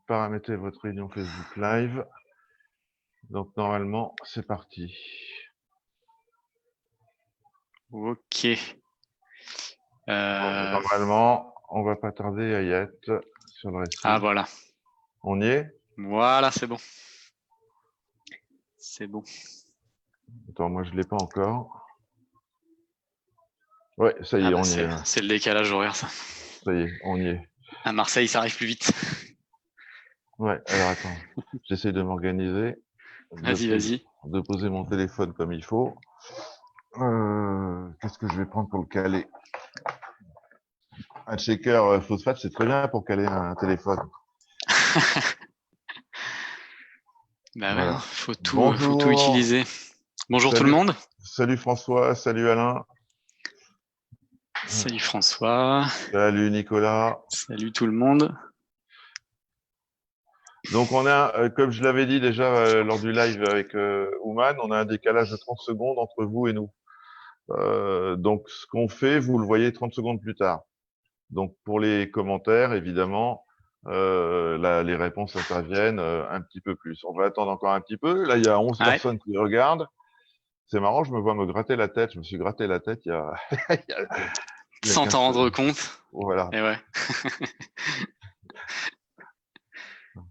Paramétrer votre réunion Facebook Live. Donc normalement, c'est parti. Ok. Normalement, on va pas tarder à y être sur le récit. Ah voilà. On y est? Voilà, c'est bon. C'est bon. Attends, moi je l'ai pas encore. Ouais, ça y Ah est, bah on y est. c'est le décalage horaire, ça. Ça y est, on y est. À Marseille, ça arrive plus vite. Ouais, alors attends, j'essaie de m'organiser, Vas-y, vas-y. de poser mon téléphone comme il faut. Qu'est-ce que je vais prendre pour le caler? Un checker phosphate, c'est très bien pour caler un téléphone. Bah ouais, hein, Voilà. faut tout Bonjour. utiliser. Bonjour tout le Salut, monde. salut François, salut Alain, Salut François. salut Nicolas. Salut tout le monde. Donc on a, comme je l'avais dit déjà lors du live avec Ouman, on a un décalage de 30 secondes entre vous et nous. Donc ce qu'on fait, vous le voyez 30 secondes plus tard. Donc pour les commentaires, évidemment, les réponses interviennent un petit peu plus. On va attendre encore un petit peu. Là, il y a 11 Ouais. personnes qui regardent. C'est marrant, je me vois me gratter la tête. Je me suis gratté la tête il y a, il y a Sans 15 t'en rendre compte. Voilà. Et ouais.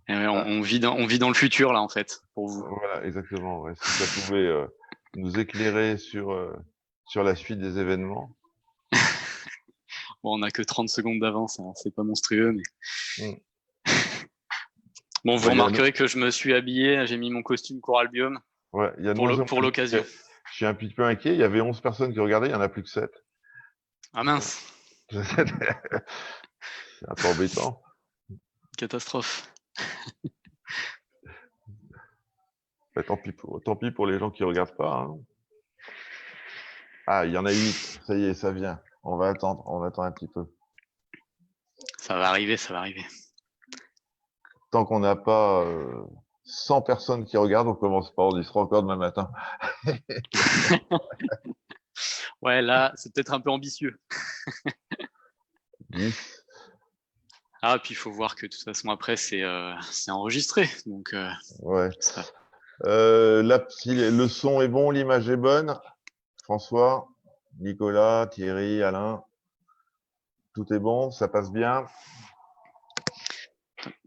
Et ouais, Ah, on vit dans le futur là en fait pour vous. voilà, exactement. Ouais. Si ça pouvait nous éclairer sur la suite des événements. Bon, on a que 30 secondes d'avance, hein, c'est pas monstrueux, mais Hmm. bon, vous Bah, remarquerez que je me suis habillé, j'ai mis mon costume Coral Biome ouais, il y a de moins en pour moins. l'occasion. Je suis un petit peu inquiet. Il y avait 11 personnes qui regardaient, il y en a plus que 7. Ah mince, C'est un peu embêtant. catastrophe. Bah, tant pis pour les gens qui regardent pas. Hein. Ah, il y en a 8. Ça y est, ça vient. On va attendre un petit peu. Ça va arriver, ça va arriver. Tant qu'on n'a pas 100 personnes qui regardent, on commence pas. On y sera encore demain matin. Ouais, là, c'est peut-être un peu ambitieux. 10. Ah, puis il faut voir que de toute façon après c'est enregistré, donc Ouais. ça. Là, si le son est bon, l'image est bonne. François, Nicolas, Thierry, Alain, tout est bon, ça passe bien.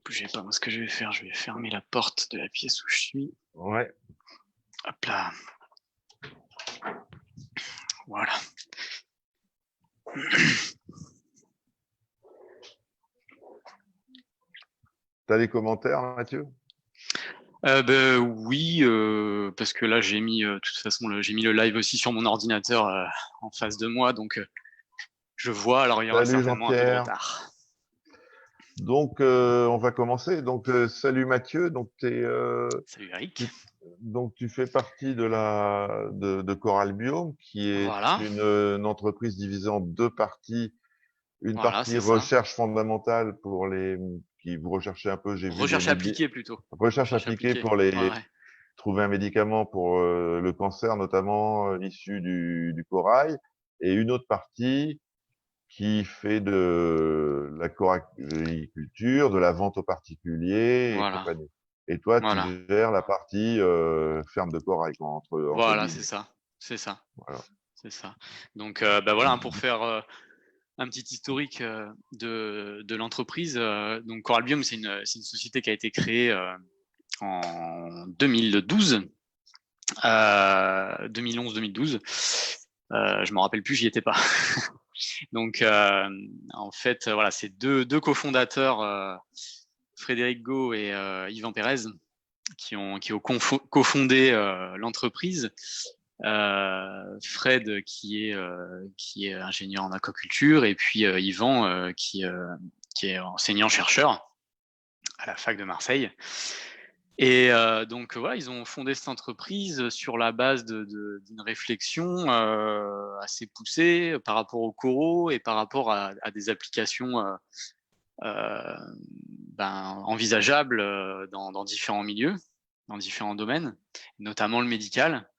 Bougez pas, moi ce que je vais faire, je vais fermer la porte de la pièce où je suis. Ouais. Hop là. Voilà. T'as les commentaires, Mathieu? Ben oui, parce que là j'ai mis, de toute façon, j'ai mis le live aussi sur mon ordinateur en face de moi, donc je vois. Alors il y aura Salut certainement un peu de Jean-Pierre. retard. Donc, on va commencer. Donc, salut Mathieu. Donc, Salut Eric. tu, tu fais partie de Coral Biome, qui est Voilà, une entreprise divisée en deux parties. Une voilà, partie c'est ça. recherche fondamentale pour les qui vous recherchez un peu. J'ai vu Recherche appliquée plutôt. recherche Recherche appliquée appliquée. pour Ouais, ouais. trouver un médicament pour le cancer, notamment issu du corail, et une autre partie qui fait de la coraliculture, de la vente aux particuliers et Voilà, compagnie. Et toi, voilà, tu gères la partie ferme de corail, quoi, entre voilà, c'est guillemets. ça, c'est ça, Voilà. c'est ça. Donc, bah voilà, hein, pour faire un petit historique de l'entreprise. Donc, Coral Biome, c'est une société qui a été créée en 2012, 2011-2012. Je m'en rappelle plus, j'y étais pas. Donc, en fait, voilà, c'est deux cofondateurs, Frédéric Gau et Yvan Pérez, qui ont cofondé l'entreprise. Fred qui est ingénieur en aquaculture et puis Yvan qui est enseignant-chercheur à la fac de Marseille. Et donc voilà, ils ont fondé cette entreprise sur la base d'une réflexion assez poussée par rapport au coraux et par rapport à des applications envisageables dans différents milieux, dans différents domaines, notamment le médical.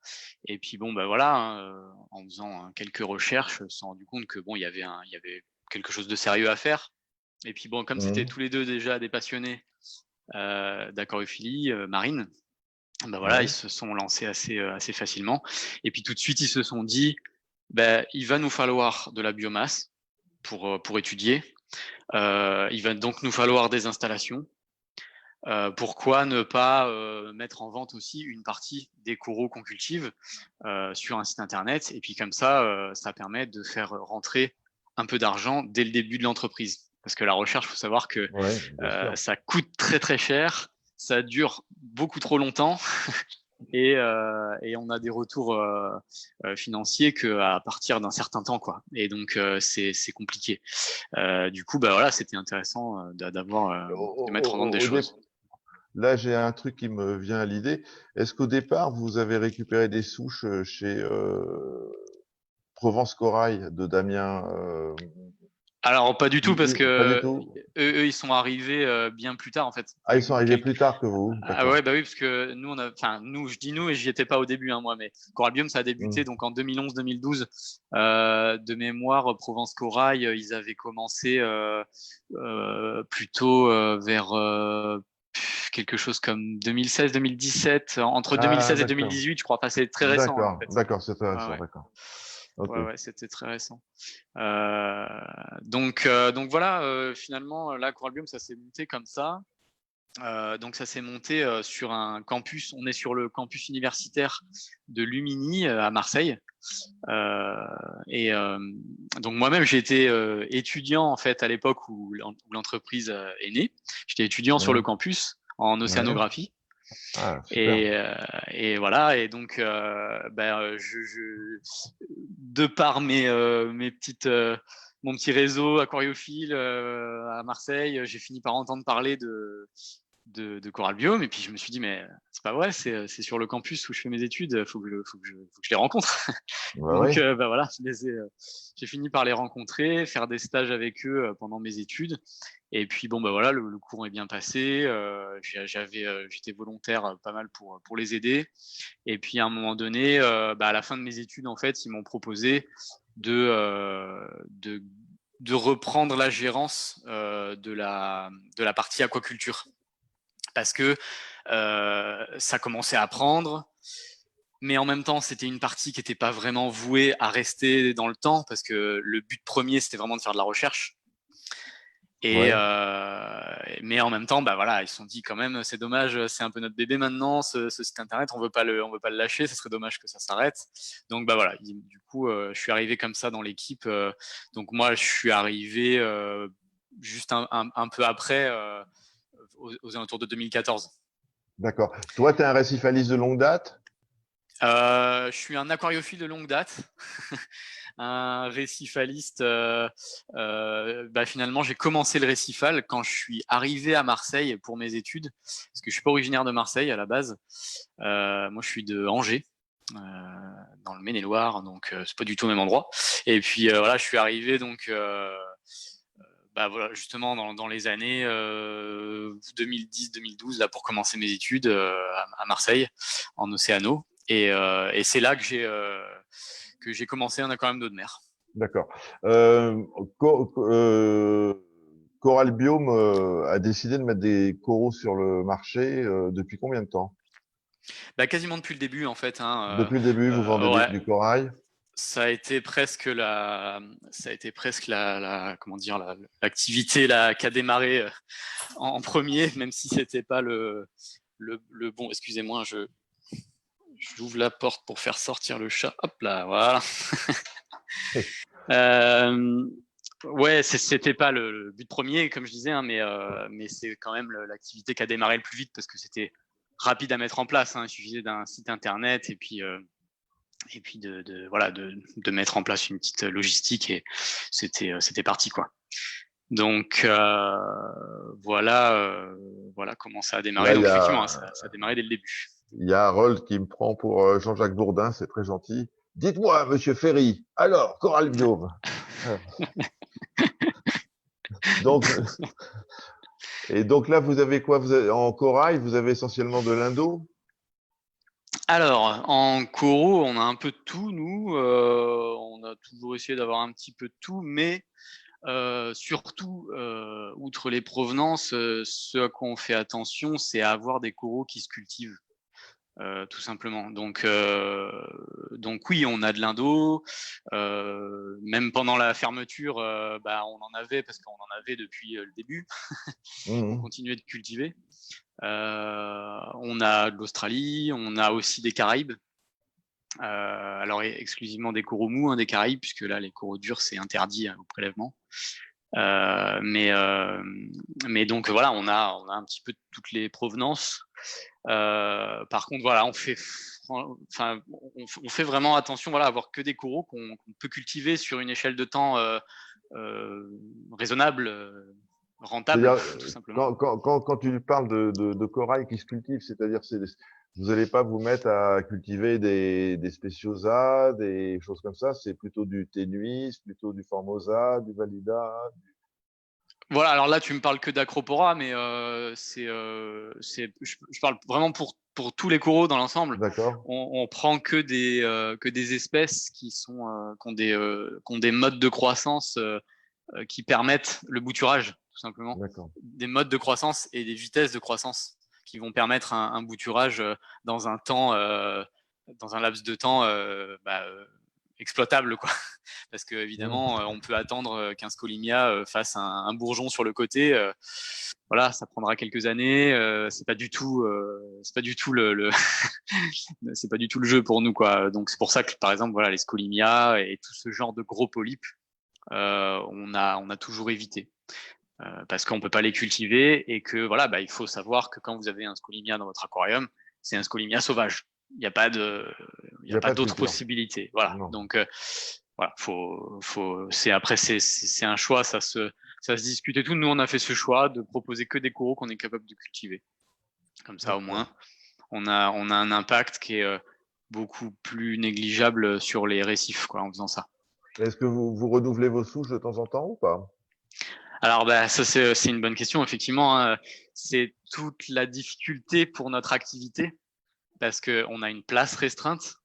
Et puis bon, bah voilà, hein, en faisant quelques recherches, on s'est rendu compte que bon, il y avait quelque chose de sérieux à faire Et puis bon, comme c'était Mhm. tous les deux déjà des passionnés d'aquariophilie marine, ben voilà, ils Ouais. se sont lancés assez facilement. Et puis tout de suite, ils se sont dit, il va nous falloir de la biomasse pour étudier. Il va donc nous falloir des installations. Pourquoi ne pas mettre en vente aussi une partie des coraux qu'on cultive sur un site internet, et puis comme ça permet de faire rentrer un peu d'argent dès le début de l'entreprise. Parce que la recherche, il faut savoir que Ouais, bien sûr. ça coûte très très cher, ça dure beaucoup trop longtemps, et on a des retours financiers qu'à partir d'un certain temps, quoi. Et donc c'est compliqué. Du coup, voilà, c'était intéressant de mettre en vente des Au dé- choses. Là, j'ai un truc qui me vient à l'idée. Est-ce qu'au départ, vous avez récupéré des souches chez Provence Corail de Damien Alors pas du tout, parce Pas du que tout. eux ils sont arrivés bien plus tard en fait. Ah, ils sont arrivés plus tard que vous. Ah ouais, D'accord. bah oui, parce que nous nous, je dis nous, et j'y étais pas au début, hein, moi, mais Coralbium ça a débuté Hmm. donc en 2011-2012. De mémoire, Provence Corail, ils avaient commencé plutôt vers quelque chose comme 2016-2017, entre Ah, 2016 et d'accord. 2018, je crois. Enfin, c'est très récent là en D'accord. fait. D'accord, c'est Ouais, intéressant. ouais, D'accord. Ok. ouais, c'était très récent. Euh, donc voilà, finalement, là, Coralbium, ça s'est monté comme ça. Donc ça s'est monté sur un campus. On est sur le campus universitaire de Lumini à Marseille. Euh, et donc moi-même, j'ai été étudiant en fait à l'époque où l'entreprise est née. J'étais étudiant sur le Hmm. campus en Ouais. océanographie. Ah, super. Et voilà. Et donc, de par mes petites mon petit réseau aquariophile à Marseille, j'ai fini par entendre parler de Coralbium, et puis je me suis dit mais c'est pas vrai, c'est sur le campus où je fais mes études, faut que je les rencontre. Bah Donc oui. voilà, j'ai fini par les rencontrer, faire des stages avec eux pendant mes études, et puis bon voilà, le cours est bien passé, j'étais volontaire pas mal pour les aider, et puis à un moment donné, à la fin de mes études en fait, ils m'ont proposé de euh, de de reprendre la gérance de la partie aquaculture, parce que ça commençait à prendre, mais en même temps, c'était une partie qui n'était pas vraiment vouée à rester dans le temps, parce que le but premier, c'était vraiment de faire de la recherche. Ouais. Mais en même temps, voilà, ils se sont dit quand même, c'est dommage, c'est un peu notre bébé maintenant, ce site internet, on veut pas le lâcher, ce serait dommage que ça s'arrête. Donc voilà, du coup, je suis arrivé comme ça dans l'équipe. Donc moi, je suis arrivé juste un peu après, aux alentours de 2014. D'accord. Toi, tu es un récifaliste de longue date? Je suis un aquariophile de longue date, un récifaliste. Finalement, j'ai commencé le récifal quand je suis arrivé à Marseille pour mes études, parce que je suis pas originaire de Marseille à la base. Moi, je suis de Angers, dans le Maine-et-Loire, donc c'est pas du tout au même endroit. Et puis voilà, je suis arrivé donc. Voilà, justement dans les années 2010-2012 là pour commencer mes études à Marseille en océano, et c'est là que j'ai commencé un aquarium d'eau de mer. D'accord. Euh, Coral Biome a décidé de mettre des coraux sur le marché depuis combien de temps? Quasiment depuis le début en fait, hein, Depuis le début, vous vendez ouais, du corail? ça a été presque comment dire, l'activité là qui a démarré en premier, même si c'était pas le bon. Excusez-moi, j'ouvre la porte pour faire sortir le chat. Hop là, voilà. Euh, ouais, c'était pas le but premier, comme je disais, hein, mais c'est quand même l'activité qui a démarré le plus vite, parce que c'était rapide à mettre en place, hein. Il suffisait d'un site internet, et puis voilà, de mettre en place une petite logistique, et c'était parti, quoi. Donc voilà comment ça a démarré. Là, Donc effectivement, hein, ça a démarré dès le début. il y a Harold qui me prend pour Jean-Jacques Bourdin, c'est très gentil. Dites-moi, monsieur Ferry, alors, Coral Biome. Donc, et donc là, vous avez quoi? En corail, vous avez essentiellement de l'indo? Alors, en coraux, on a un peu de tout, nous. On a toujours essayé d'avoir un petit peu de tout, mais surtout, outre les provenances, ce à quoi on fait attention, c'est à avoir des coraux qui se cultivent. Tout simplement. Donc oui, on a de l'indo. Même pendant la fermeture, on en avait parce qu'on en avait depuis le début. On continuait de cultiver. On a de l'Australie, on a aussi des Caraïbes. Alors exclusivement des coraux mous, des Caraïbes, puisque là les coraux durs c'est interdit au prélèvement. Mais donc voilà, on a un petit peu de toutes les provenances. Par contre, voilà, on fait vraiment attention, voilà, à avoir que des coraux qu'on peut cultiver sur une échelle de temps raisonnable, rentable, tout simplement. Quand tu parles de corail qui se cultive, c'est-à-dire vous n'allez pas vous mettre à cultiver des Speciosa, des choses comme ça, c'est plutôt du Tenuis, plutôt du Formosa, du Valida. Voilà, alors là, tu me parles que d'Acropora, mais je parle vraiment pour tous les coraux dans l'ensemble. D'accord. On prend que des espèces qui ont des modes de croissance qui permettent le bouturage, tout simplement. D'accord. Des modes de croissance et des vitesses de croissance qui vont permettre un bouturage dans un laps de temps exploitable, quoi. Parce que évidemment, on peut attendre qu'un scolimia fasse un bourgeon sur le côté. Voilà, ça prendra quelques années. C'est pas du tout le c'est pas du tout le jeu pour nous, quoi. Donc c'est pour ça que par exemple, voilà, les scolimia et tout ce genre de gros polypes, on a toujours évité. Parce qu'on peut pas les cultiver et que voilà, il faut savoir que quand vous avez un scolimia dans votre aquarium, c'est un scolimia sauvage. Il n'y a pas d'autres possibilités. Voilà. Non. Donc voilà, c'est un choix, ça se discute et tout. Nous, on a fait ce choix de proposer que des coraux qu'on est capable de cultiver. Comme ça, au moins, on a un impact qui est beaucoup plus négligeable sur les récifs, quoi, en faisant ça. Est-ce que vous renouvelez vos souches de temps en temps ou pas? Alors, ça, c'est une bonne question, effectivement. Hein. C'est toute la difficulté pour notre activité parce qu'on a une place restreinte.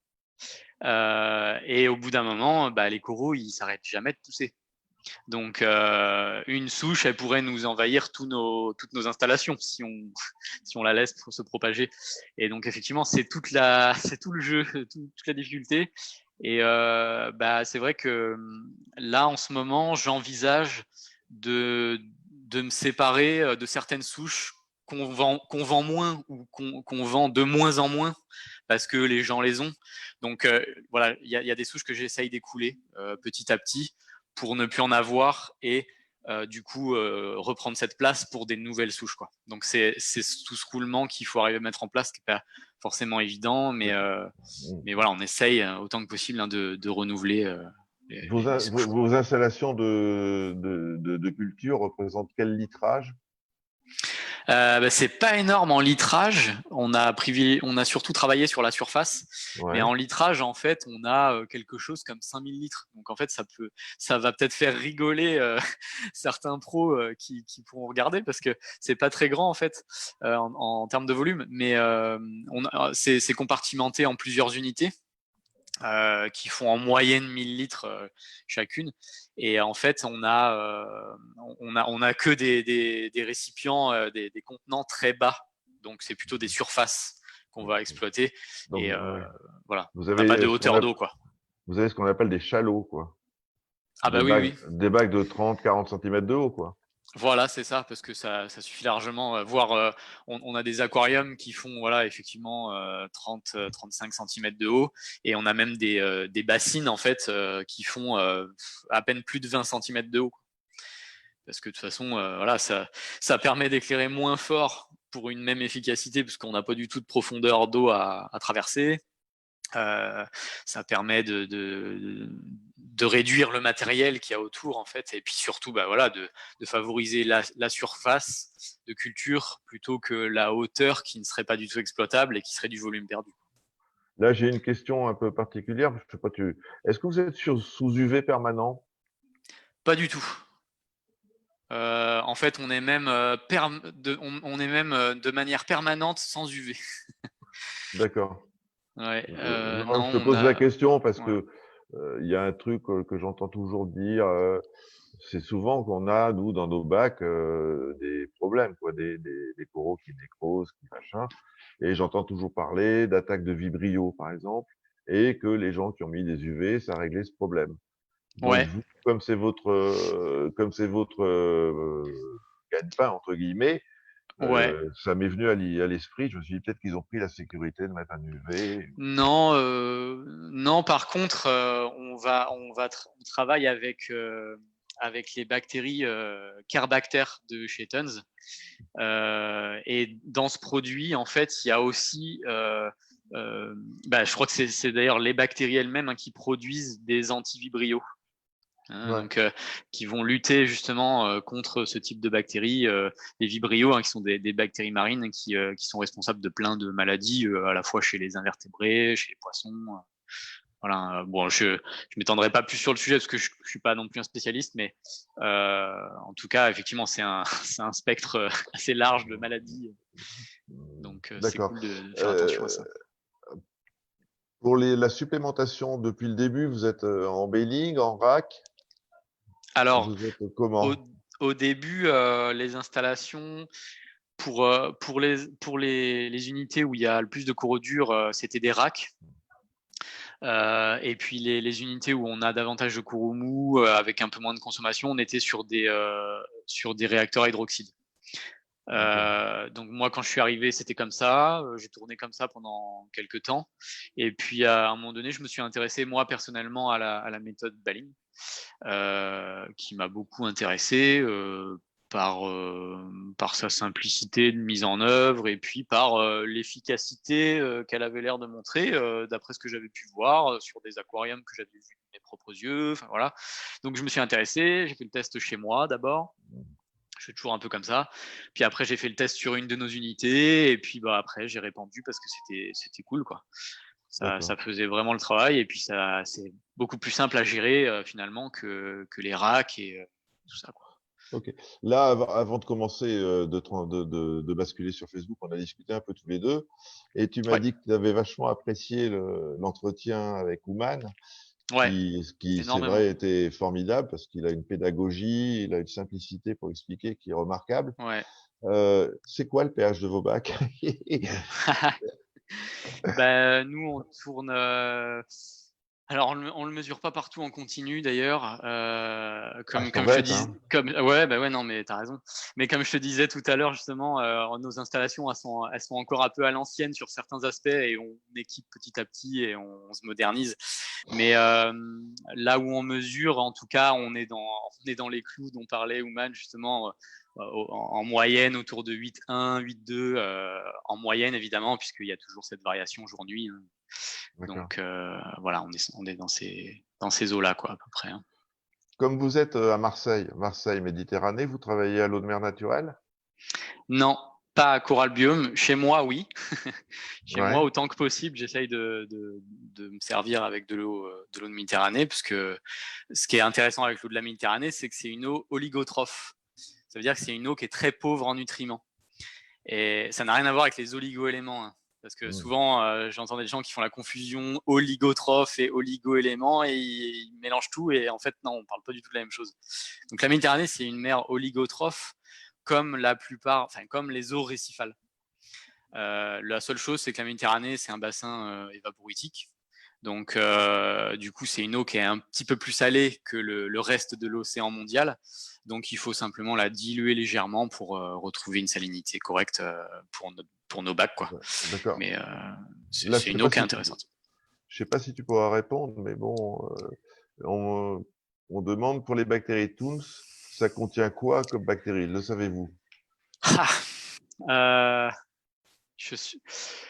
Et au bout d'un moment, les coraux, ils s'arrêtent jamais de pousser. Donc, une souche, elle pourrait nous envahir toutes nos installations si on la laisse se propager. Et donc, effectivement, c'est tout le jeu, toute la difficulté. Et c'est vrai que là, en ce moment, j'envisage de me séparer de certaines souches qu'on vend moins ou qu'on vend de moins en moins parce que les gens les ont. Donc voilà, il y a des souches que j'essaye d'écouler petit à petit pour ne plus en avoir et du coup reprendre cette place pour des nouvelles souches, quoi. Donc c'est tout ce roulement qu'il faut arriver à mettre en place, qui n'est pas forcément évident, mais voilà, on essaye autant que possible de renouveler vos installations de culture représentent quel litrage? C'est pas énorme en litrage. On a surtout travaillé sur la surface, mais en litrage, en fait, on a quelque chose comme 5000 litres. Donc en fait, ça va peut-être faire rigoler certains pros qui pourront regarder parce que c'est pas très grand en fait en termes de volume, mais c'est compartimenté en plusieurs unités. Qui font en moyenne 1000 litres chacune. Et en fait, on a que des récipients, des contenants très bas. Donc, c'est plutôt des surfaces qu'on va exploiter. Donc, et voilà, on n'a pas de hauteur d'eau, quoi. Vous avez ce qu'on appelle des chalots, quoi. Ah bah oui. Des bacs de 30-40 cm de haut, quoi. Voilà, c'est ça, parce que ça suffit largement. Voire, on a des aquariums qui font, voilà, effectivement 30-35 cm de haut, et on a même des bassines en fait qui font à peine plus de 20 cm de haut. Parce que de toute façon, voilà, ça permet d'éclairer moins fort pour une même efficacité, parce qu'on n'a pas du tout de profondeur d'eau à traverser. Ça permet de réduire le matériel qu'il y a autour en fait, et puis surtout voilà, de favoriser la surface de culture plutôt que la hauteur qui ne serait pas du tout exploitable et qui serait du volume perdu. Là, j'ai une question un peu particulière. Je sais pas, est-ce que vous êtes sous UV permanent? Pas du tout. En fait, on est même de manière permanente sans UV. D'accord. Ouais, non, je te pose la question parce que il y a un truc que j'entends toujours dire. c'est souvent qu'on a, nous, dans nos bacs, des problèmes, quoi, des coraux qui nécrosent, qui machin. Et j'entends toujours parler d'attaques de vibrio, par exemple, et que les gens qui ont mis des UV, ça réglait ce problème. Donc Ouais, vous, comme c'est votre gagne-pain entre guillemets, ouais. ça m'est venu à l'esprit. Je me suis dit peut-être qu'ils ont pris la sécurité de mettre un UV. Non, non. Par contre, on travaille avec les bactéries Carebacter de chez Tons. Et dans ce produit, en fait, il y a aussi, je crois que c'est d'ailleurs les bactéries elles-mêmes, hein, qui produisent des antivibrios. Ouais, Donc, qui vont lutter justement contre ce type de bactéries, les vibrios, hein, qui sont des bactéries marines qui sont responsables de plein de maladies, à la fois chez les invertébrés, chez les poissons. Voilà. Bon, je m'étendrai pas plus sur le sujet parce que je suis pas non plus un spécialiste, mais en tout cas, effectivement, c'est un c'est un spectre assez large de maladies. Donc, c'est d'accord. cool de faire attention à Euh, ça. pour la supplémentation, depuis le début, vous êtes en baling, en rack, Alors, vous êtes au, comment? au début, les installations pour les unités où il y a le plus de coraux durs, c'était des racks. Et puis les unités où on a davantage de coraux mous, avec un peu moins de consommation, on était sur des réacteurs à hydroxyde. D'accord. Donc moi, quand je suis arrivé, c'était comme ça. J'ai tourné comme ça pendant quelques temps. Et puis à un moment donné, je me suis intéressé moi personnellement à la méthode Baling, qui m'a beaucoup intéressé, par sa simplicité de mise en œuvre et puis par l'efficacité qu'elle avait l'air de montrer, d'après ce que j'avais pu voir sur des aquariums que j'avais vus de mes propres yeux. Enfin voilà. Donc je me suis intéressé, j'ai fait le test chez moi d'abord. Je fais toujours un peu comme ça. Puis après, j'ai fait le test sur une de nos unités. Et puis après, j'ai répandu parce que c'était cool, quoi. Ça D'accord. faisait vraiment le travail. Et puis c'est beaucoup plus simple à gérer finalement que les racks et tout ça, quoi. Ok. Là, avant de commencer de basculer sur Facebook, on a discuté un peu tous les deux, et tu m'as Ouais, dit que tu avais vachement apprécié l'entretien avec Ouman, ouais, qui c'est énormément. vrai était formidable parce qu'il a une pédagogie, il a une simplicité pour expliquer qui est remarquable. Ouais. C'est quoi le pH de vos bacs? Nous, on tourne. Alors, on le mesure pas partout en continu d'ailleurs. Ah, je Comme je te t'embête, dis, hein. ouais, ouais, non, mais t'as raison. Mais comme je te disais tout à l'heure, justement, nos installations, elles sont encore un peu à l'ancienne sur certains aspects et on équipe petit à petit et on se modernise. Mais là où on mesure, en tout cas, on est dans les clous dont parlait Ouman justement. En moyenne autour de 8,1, 8,2 en moyenne évidemment, puisqu'il y a toujours cette variation jour-nuit, hein. D'accord. Donc voilà, on est dans ces eaux-là, quoi, à peu près, hein. Comme vous êtes à Marseille, Méditerranée, vous travaillez à l'eau de mer naturelle? Non, pas à Coral Biome. Chez moi, oui. Chez moi, Ouais. autant que possible, j'essaye de me servir avec de l'eau de Méditerranée, parce que ce qui est intéressant avec l'eau de la Méditerranée, c'est que c'est une eau oligotrophe. Ça veut dire que c'est une eau qui est très pauvre en nutriments. Et ça n'a rien à voir avec les oligo-éléments, hein. Parce que Hmm. souvent, j'entends des gens qui font la confusion oligotrophe et oligo-éléments et ils mélangent tout. Et en fait, non, on ne parle pas du tout de la même chose. Donc la Méditerranée, c'est une mer oligotrophe comme la plupart, enfin comme les eaux récifales. La seule chose, c'est que la Méditerranée, c'est un bassin évaporitique. Donc, du coup, c'est une eau qui est un petit peu plus salée que le reste de l'océan mondial. Donc, il faut simplement la diluer légèrement pour retrouver une salinité correcte pour nos bacs, quoi. Ouais, d'accord. Mais Là, c'est une eau qui est intéressante. je sais pas si tu pourras répondre, mais bon, on demande pour les bactéries Toons, ça contient quoi comme bactéries? Le savez-vous? Ah, je, suis,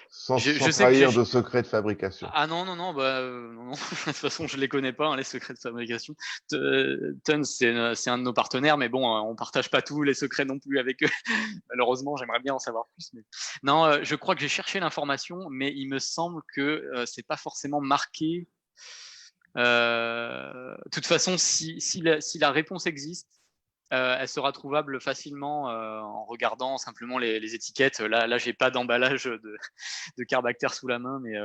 Sans je sais que trahir j'ai. de secret de fabrication. Ah non, non, non, non. De toute façon, je les connais pas, hein, les secrets de fabrication. Tons, c'est un de nos partenaires, mais bon, on partage pas tous les secrets non plus avec eux. Malheureusement, j'aimerais bien en savoir plus. Mais... Non, je crois que j'ai cherché l'information, mais il me semble que c'est pas forcément marqué. De toute façon, si la réponse existe, elle sera trouvable facilement en regardant simplement les étiquettes. Là, j'ai pas d'emballage de Carbacter sous la main, mais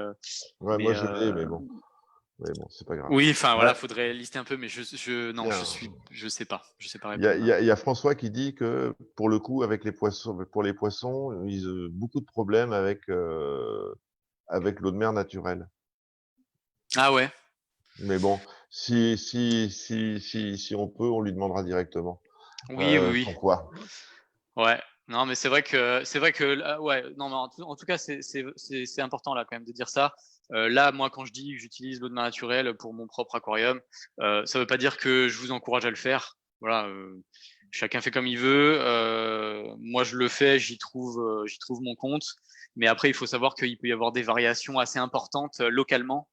Ouais, moi je l'ai, mais bon. Mais bon, c'est pas grave. Oui, enfin voilà, Ouais, faudrait lister un peu, mais non, tiens, je sais pas il y a, répondre il là. y a- il y a François qui dit que pour le coup, avec les poissons, pour les poissons, ils ont beaucoup de problèmes avec l'eau de mer naturelle. Ah ouais, Mais bon, si on peut, on lui demandera directement. oui, oui, oui. Pourquoi? Ouais. Non, mais c'est vrai que ouais. Non, mais en tout cas, c'est important là quand même de dire ça. Là, moi, quand je dis que j'utilise l'eau de mer naturelle pour mon propre aquarium, ça veut pas dire que je vous encourage à le faire. Voilà. Chacun fait comme il veut. Moi, je le fais, j'y trouve mon compte. Mais après, il faut savoir qu'il peut y avoir des variations assez importantes localement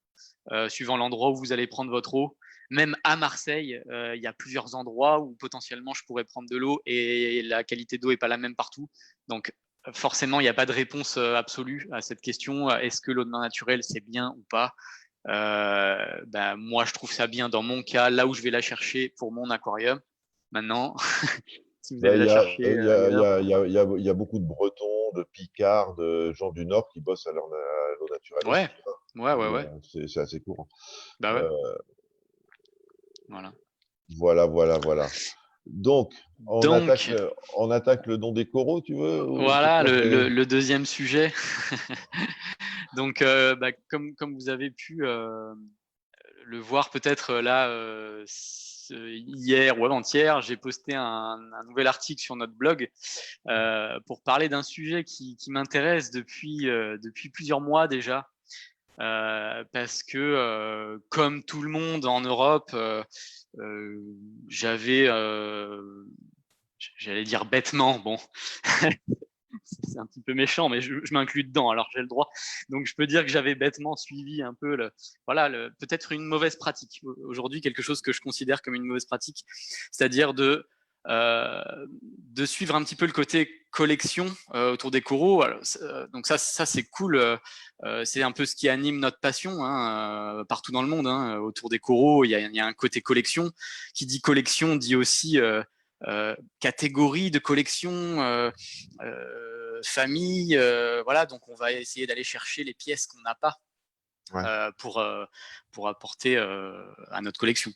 suivant l'endroit où vous allez prendre votre eau. Même à Marseille, il y a plusieurs endroits où potentiellement je pourrais prendre de l'eau et la qualité d'eau est pas la même partout. Donc forcément, il n'y a pas de réponse absolue à cette question. Est-ce que l'eau de mer naturelle c'est bien ou pas? Ben, moi, je trouve ça bien dans mon cas, là où je vais la chercher pour mon aquarium. Maintenant, si vous Ben, allez la chercher ailleurs, il y a beaucoup de Bretons, de Picards, de gens du Nord qui bossent à l'eau naturelle ouais, aussi, hein. ouais, C'est assez courant. bah ouais, Euh, voilà. voilà. Donc, Donc, on attaque le don des coraux, tu veux, ou c'est voilà quoi le deuxième sujet. Donc, bah, comme vous avez pu le voir peut-être là hier ou avant-hier, j'ai posté un nouvel article sur notre blog pour parler d'un sujet qui m'intéresse depuis plusieurs mois déjà. Parce que comme tout le monde en Europe, j'avais, j'allais dire bêtement, bon, c'est un petit peu méchant, mais je m'inclus dedans, alors j'ai le droit. Donc je peux dire que j'avais bêtement suivi un peu peut-être une mauvaise pratique. Aujourd'hui, quelque chose que je considère comme une mauvaise pratique, c'est-à-dire de suivre un petit peu le côté collection autour des coraux. Alors, donc ça c'est cool. C'est un peu ce qui anime notre passion hein, partout dans le monde. Hein, autour des coraux, il y a un côté collection. Qui dit collection dit aussi catégorie de collection, famille. Voilà, donc on va essayer d'aller chercher les pièces qu'on n'a pas. Ouais. Pour apporter à notre collection.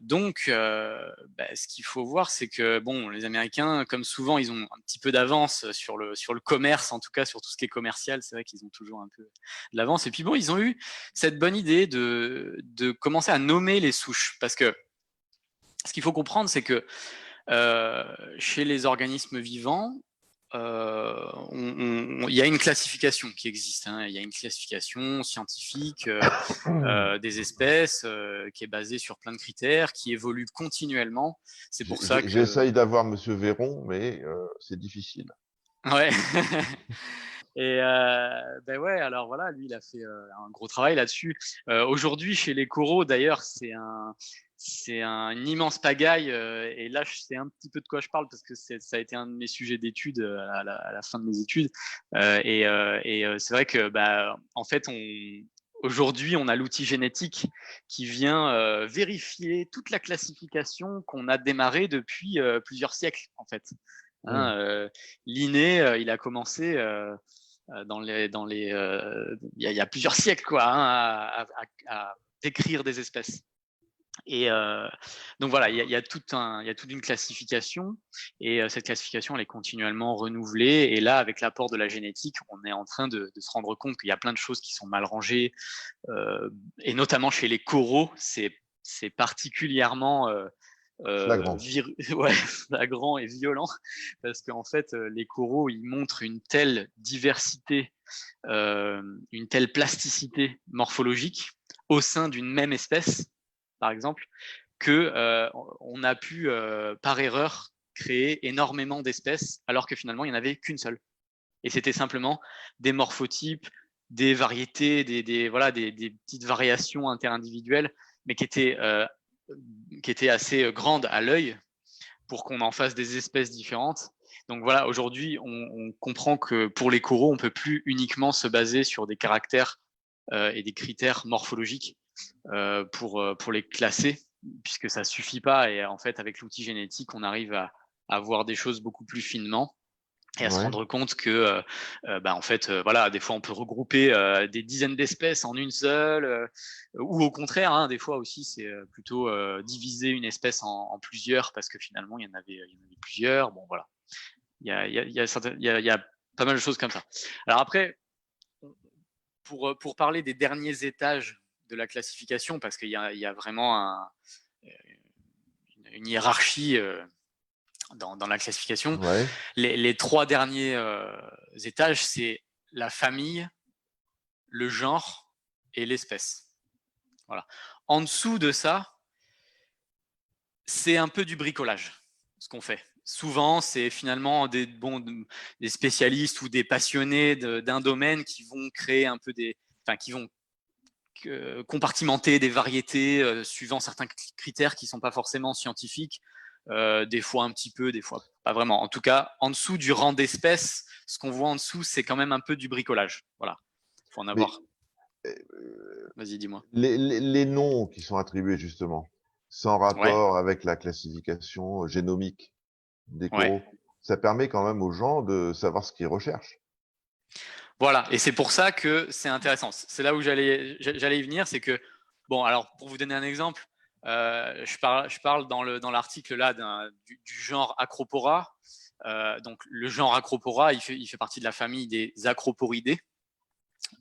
Donc, bah, ce qu'il faut voir, c'est que bon, les Américains, comme souvent, ils ont un petit peu d'avance sur le commerce, en tout cas sur tout ce qui est commercial. C'est vrai qu'ils ont toujours un peu de l'avance. Et puis bon, ils ont eu cette bonne idée de commencer à nommer les souches, parce que ce qu'il faut comprendre, c'est que chez les organismes vivants, il y a une classification qui existe. Hein. Il y a une classification scientifique des espèces qui est basée sur plein de critères, qui évolue continuellement. C'est pour ça que... J'essaye d'avoir Monsieur Véron, mais c'est difficile. Ouais. Et ben ouais, alors voilà, lui, il a fait un gros travail là-dessus. Aujourd'hui, chez les coraux, d'ailleurs, c'est une immense pagaille. Et là, je sais un petit peu de quoi je parle parce que ça a été un de mes sujets d'études à la fin de mes études. C'est vrai que, bah, en fait, aujourd'hui, on a l'outil génétique qui vient vérifier toute la classification qu'on a démarrée depuis plusieurs siècles, en fait. Hein, Linné, il a commencé il y a plusieurs siècles quoi, hein, à décrire des espèces. Et donc voilà, il y a toute une classification et cette classification elle est continuellement renouvelée. Et là, avec l'apport de la génétique, on est en train de se rendre compte qu'il y a plein de choses qui sont mal rangées et notamment chez les coraux, c'est particulièrement Flagrant. ouais, flagrant et violent parce qu'en fait les coraux ils montrent une telle diversité, une telle plasticité morphologique au sein d'une même espèce, par exemple, que on a pu par erreur créer énormément d'espèces alors que finalement il n'y en avait qu'une seule. Et c'était simplement des morphotypes, des variétés, voilà, des petites variations interindividuelles, mais qui étaient assez grandes à l'œil pour qu'on en fasse des espèces différentes. Donc voilà, aujourd'hui, on comprend que pour les coraux, on ne peut plus uniquement se baser sur des caractères et des critères morphologiques pour les classer, puisque ça ne suffit pas. Et en fait, avec l'outil génétique, on arrive à voir des choses beaucoup plus finement. et à se rendre compte que, en fait, voilà, des fois on peut regrouper des dizaines d'espèces en une seule, ou au contraire, hein, des fois aussi c'est plutôt diviser une espèce en plusieurs parce que finalement il y en avait plusieurs. Bon, voilà, il y a pas mal de choses comme ça. Alors après, pour parler des derniers étages de la classification, parce qu'il y a vraiment une hiérarchie dans la classification. Ouais. Les 3 derniers étages, c'est la famille, le genre et l'espèce. Voilà. En dessous de ça, c'est un peu du bricolage, ce qu'on fait. Souvent, c'est finalement des spécialistes ou des passionnés d'un domaine qui vont créer un peu qui vont compartimenter des variétés suivant certains critères qui ne sont pas forcément scientifiques, des fois un petit peu, des fois pas vraiment. En tout cas, en dessous du rang d'espèces, ce qu'on voit en dessous, c'est quand même un peu du bricolage. Voilà, il faut en avoir. Vas-y, dis-moi. Les noms qui sont attribués justement, sans Ouais, rapport avec la classification génomique des ouais. coraux, ça permet quand même aux gens de savoir ce qu'ils recherchent. Voilà, et c'est pour ça que c'est intéressant. C'est là où j'allais y venir, c'est que, bon, alors pour vous donner un exemple, je parle dans l'article là du genre Acropora. Donc le genre Acropora, il fait partie de la famille des Acroporidés.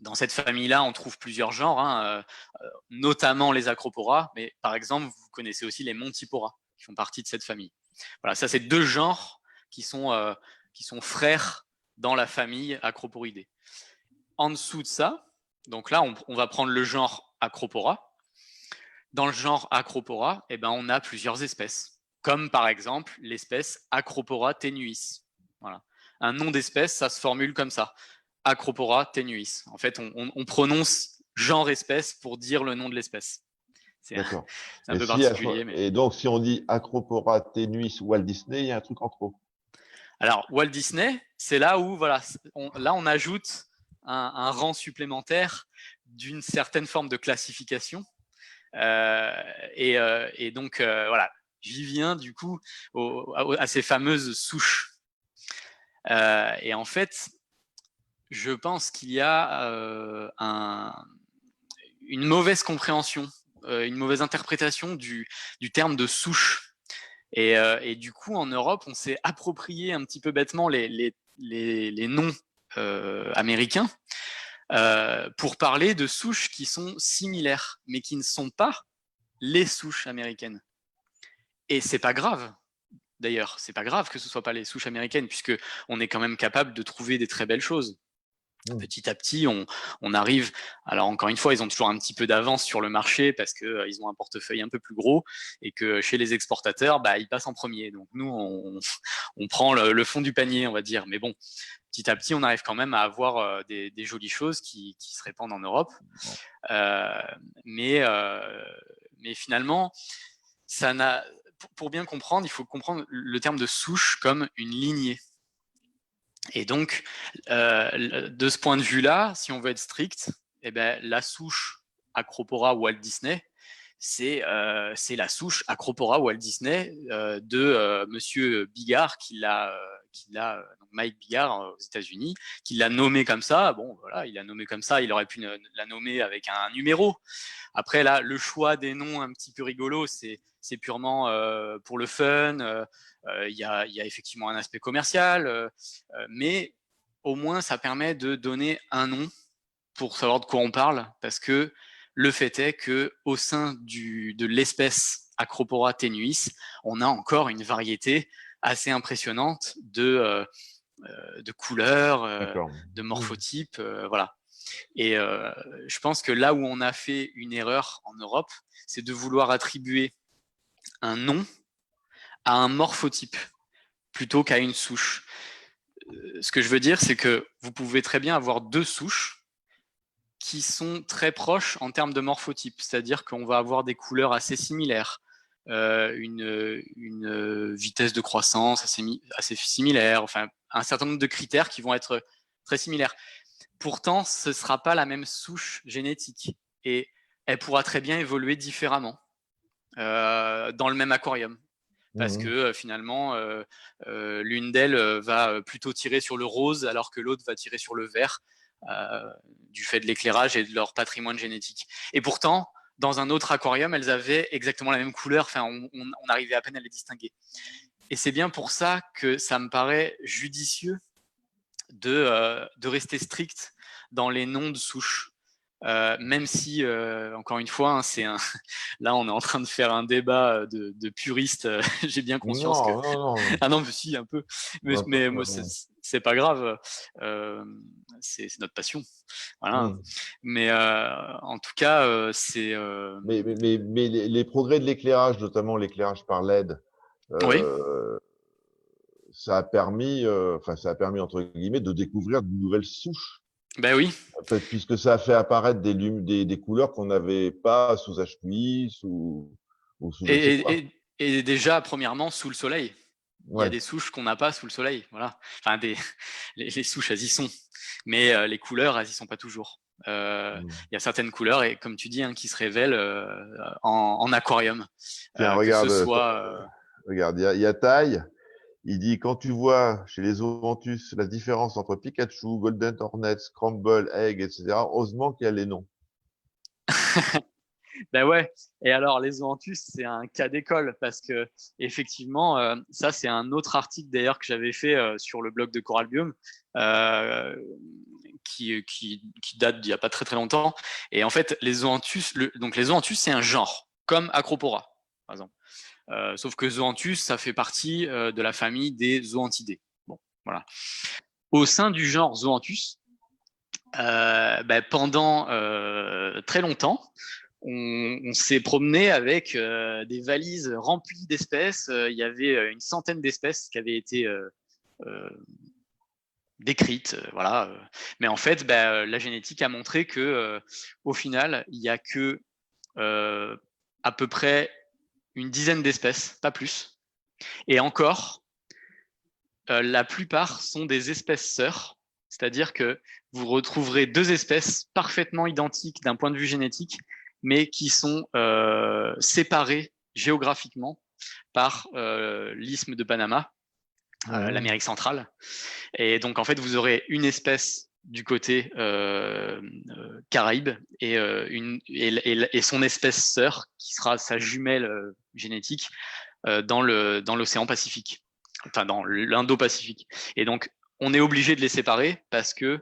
Dans cette famille-là, on trouve plusieurs genres, hein, notamment les Acropora, mais par exemple, vous connaissez aussi les Montipora, qui font partie de cette famille. Voilà, ça c'est 2 genres qui sont frères dans la famille Acroporidés. En dessous de ça, donc là, on va prendre le genre Acropora. Dans le genre Acropora, eh ben, on a plusieurs espèces, comme par exemple l'espèce Acropora tenuis. Voilà. Un nom d'espèce, ça se formule comme ça, Acropora tenuis. En fait, on prononce genre-espèce pour dire le nom de l'espèce. C'est D'accord. un Et peu si particulier, mais... et donc si on dit Acropora tenuis Walt Disney, il y a un truc en trop. Alors, Walt Disney, c'est là où voilà, on ajoute un rang supplémentaire d'une certaine forme de classification. Et donc, voilà, j'y viens du coup à ces fameuses souches. Et en fait, je pense qu'il y a une mauvaise compréhension, une mauvaise interprétation du terme de souche. Et du coup, en Europe, on s'est approprié un petit peu bêtement les noms américains pour parler de souches qui sont similaires, mais qui ne sont pas les souches américaines. Et c'est pas grave. D'ailleurs, c'est pas grave que ce soit pas les souches américaines, puisque on est quand même capable de trouver des très belles choses. Petit à petit, on arrive. Alors encore une fois, ils ont toujours un petit peu d'avance sur le marché parce que ils ont un portefeuille un peu plus gros et que chez les exportateurs, ils passent en premier. Donc nous, on prend le fond du panier, on va dire. Mais bon, petit à petit, on arrive quand même à avoir des jolies choses qui se répandent en Europe. Euh, mais finalement, ça n'a pour bien comprendre, il faut comprendre le terme de souche comme une lignée. Et donc, de ce point de vue-là, si on veut être strict, eh ben, la souche Acropora Walt Disney, c'est la souche Acropora Walt Disney de Monsieur Bigard, donc Mike Bigard aux États-Unis, qui l'a nommé comme ça. Bon, voilà, il l'a nommé comme ça. Il aurait pu la nommer avec un numéro. Après, là, le choix des noms un petit peu rigolo, c'est purement pour le fun. Il y a effectivement un aspect commercial, mais au moins, ça permet de donner un nom pour savoir de quoi on parle, parce que le fait est que au sein de l'espèce Acropora tenuis, on a encore une variété assez impressionnante de couleurs, de morphotypes, voilà. Et je pense que là où on a fait une erreur en Europe, c'est de vouloir attribuer un nom à un morphotype plutôt qu'à une souche. Ce que je veux dire, c'est que vous pouvez très bien avoir 2 souches qui sont très proches en termes de morphotype, c'est-à-dire qu'on va avoir des couleurs assez similaires, une vitesse de croissance assez similaire, enfin un certain nombre de critères qui vont être très similaires. Pourtant, ce ne sera pas la même souche génétique et elle pourra très bien évoluer différemment dans le même aquarium. parce Mhm. que finalement, l'une d'elles va plutôt tirer sur le rose alors que l'autre va tirer sur le vert, du fait de l'éclairage et de leur patrimoine génétique. Et pourtant, dans un autre aquarium, elles avaient exactement la même couleur, enfin, on arrivait à peine à les distinguer. Et c'est bien pour ça que ça me paraît judicieux de rester strict dans les noms de souches. Même si, encore une fois, hein, là, on est en train de faire un débat de puristes. J'ai bien conscience que. Non, non, non. Ah non, mais si, un peu. Un peu, Mais moi, c'est pas grave. C'est notre passion. Voilà. Mhm. Mais en tout cas, c'est. Mais les progrès de l'éclairage, notamment l'éclairage par LED, Oui, euh, ça a permis entre guillemets de découvrir de nouvelles souches, ben oui. en fait, puisque ça a fait apparaître des couleurs qu'on n'avait pas sous HPI, ou sous je sais Et, quoi. et déjà, premièrement, sous le soleil. Il y a Ouais. des souches qu'on n'a pas sous le soleil. Voilà. Enfin, les souches, elles y sont. Mais les couleurs, elles y sont pas toujours. Mhm. Il y a certaines couleurs, et comme tu dis, hein, qui se révèlent en aquarium. Tiens, Que ce regarde, soit. regarde, il y a Taille. Il dit, quand tu vois chez les Zoanthus la différence entre Pikachu, Golden Hornet, Scramble, Egg, etc., heureusement qu'il y a les noms. Ben ouais. Et alors, les zoanthus, c'est un cas d'école parce que effectivement, ça c'est un autre article d'ailleurs que j'avais fait sur le blog de Coral Biome, euh, qui date d'il y a pas très très longtemps. Et en fait, les zoanthus, donc les zoanthus, c'est un genre comme Acropora, par exemple. Sauf que zoanthus, ça fait partie de la famille des zoanthidés. Bon, voilà. Au sein du genre zoanthus, pendant très longtemps, on s'est promené avec des valises remplies d'espèces. Il y avait une centaine d'espèces qui avaient été euh, décrites, voilà. Mais en fait, la génétique a montré que, au final, il y a que euh, à peu près une dizaine d'espèces, pas plus. Et encore, la plupart sont des espèces sœurs, c'est-à-dire que vous retrouverez deux espèces parfaitement identiques d'un point de vue génétique, mais qui sont séparées géographiquement par l'isthme de Panama, Mhm. l'Amérique centrale. Et donc, en fait, vous aurez une espèce du côté Caraïbes et son espèce sœur, qui sera sa jumelle génétique, dans l'océan Pacifique, enfin dans l'Indo-Pacifique. Et donc, on est obligé de les séparer parce que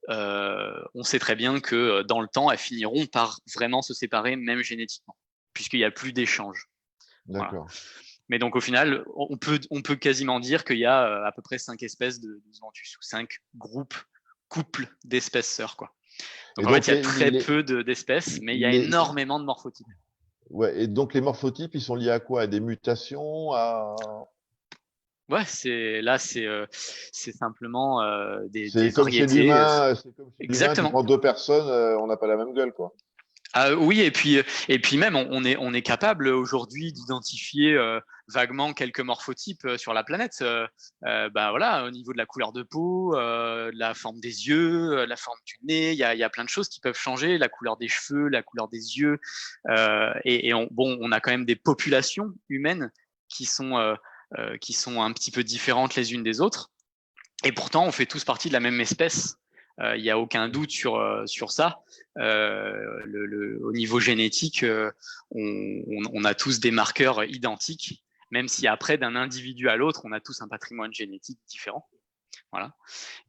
on sait très bien que dans le temps, elles finiront par vraiment se séparer, même génétiquement, puisqu'il n'y a plus d'échange. Voilà. D'accord. Mais donc au final, on peut quasiment dire qu'il y a à peu près 5 espèces de Zoanthus ou 5 couples d'espèces sœurs, quoi. Et Donc en fait, donc il y a très peu d'espèces, mais il y a les, énormément de morphotypes. ouais, et donc les morphotypes, ils sont liés à quoi? À des mutations, à... Ouais, c'est simplement des C'est comme chez variétés. l'humain, c'est comme chez l'humain, tu Exactement. prends deux personnes, on n'a pas la même gueule, quoi. Oui, et puis même, on est capable aujourd'hui d'identifier vaguement quelques morphotypes sur la planète. Voilà, au niveau de la couleur de peau, de la forme des yeux, la forme du nez, il y a plein de choses qui peuvent changer, la couleur des cheveux, la couleur des yeux. Bon, on a quand même des populations humaines qui sont, qui sont un petit peu différentes les unes des autres. Et pourtant, on fait tous partie de la même espèce. Il n'y a aucun doute sur ça. Au niveau génétique, on a tous des marqueurs identiques, même si après, d'un individu à l'autre, on a tous un patrimoine génétique différent. Voilà.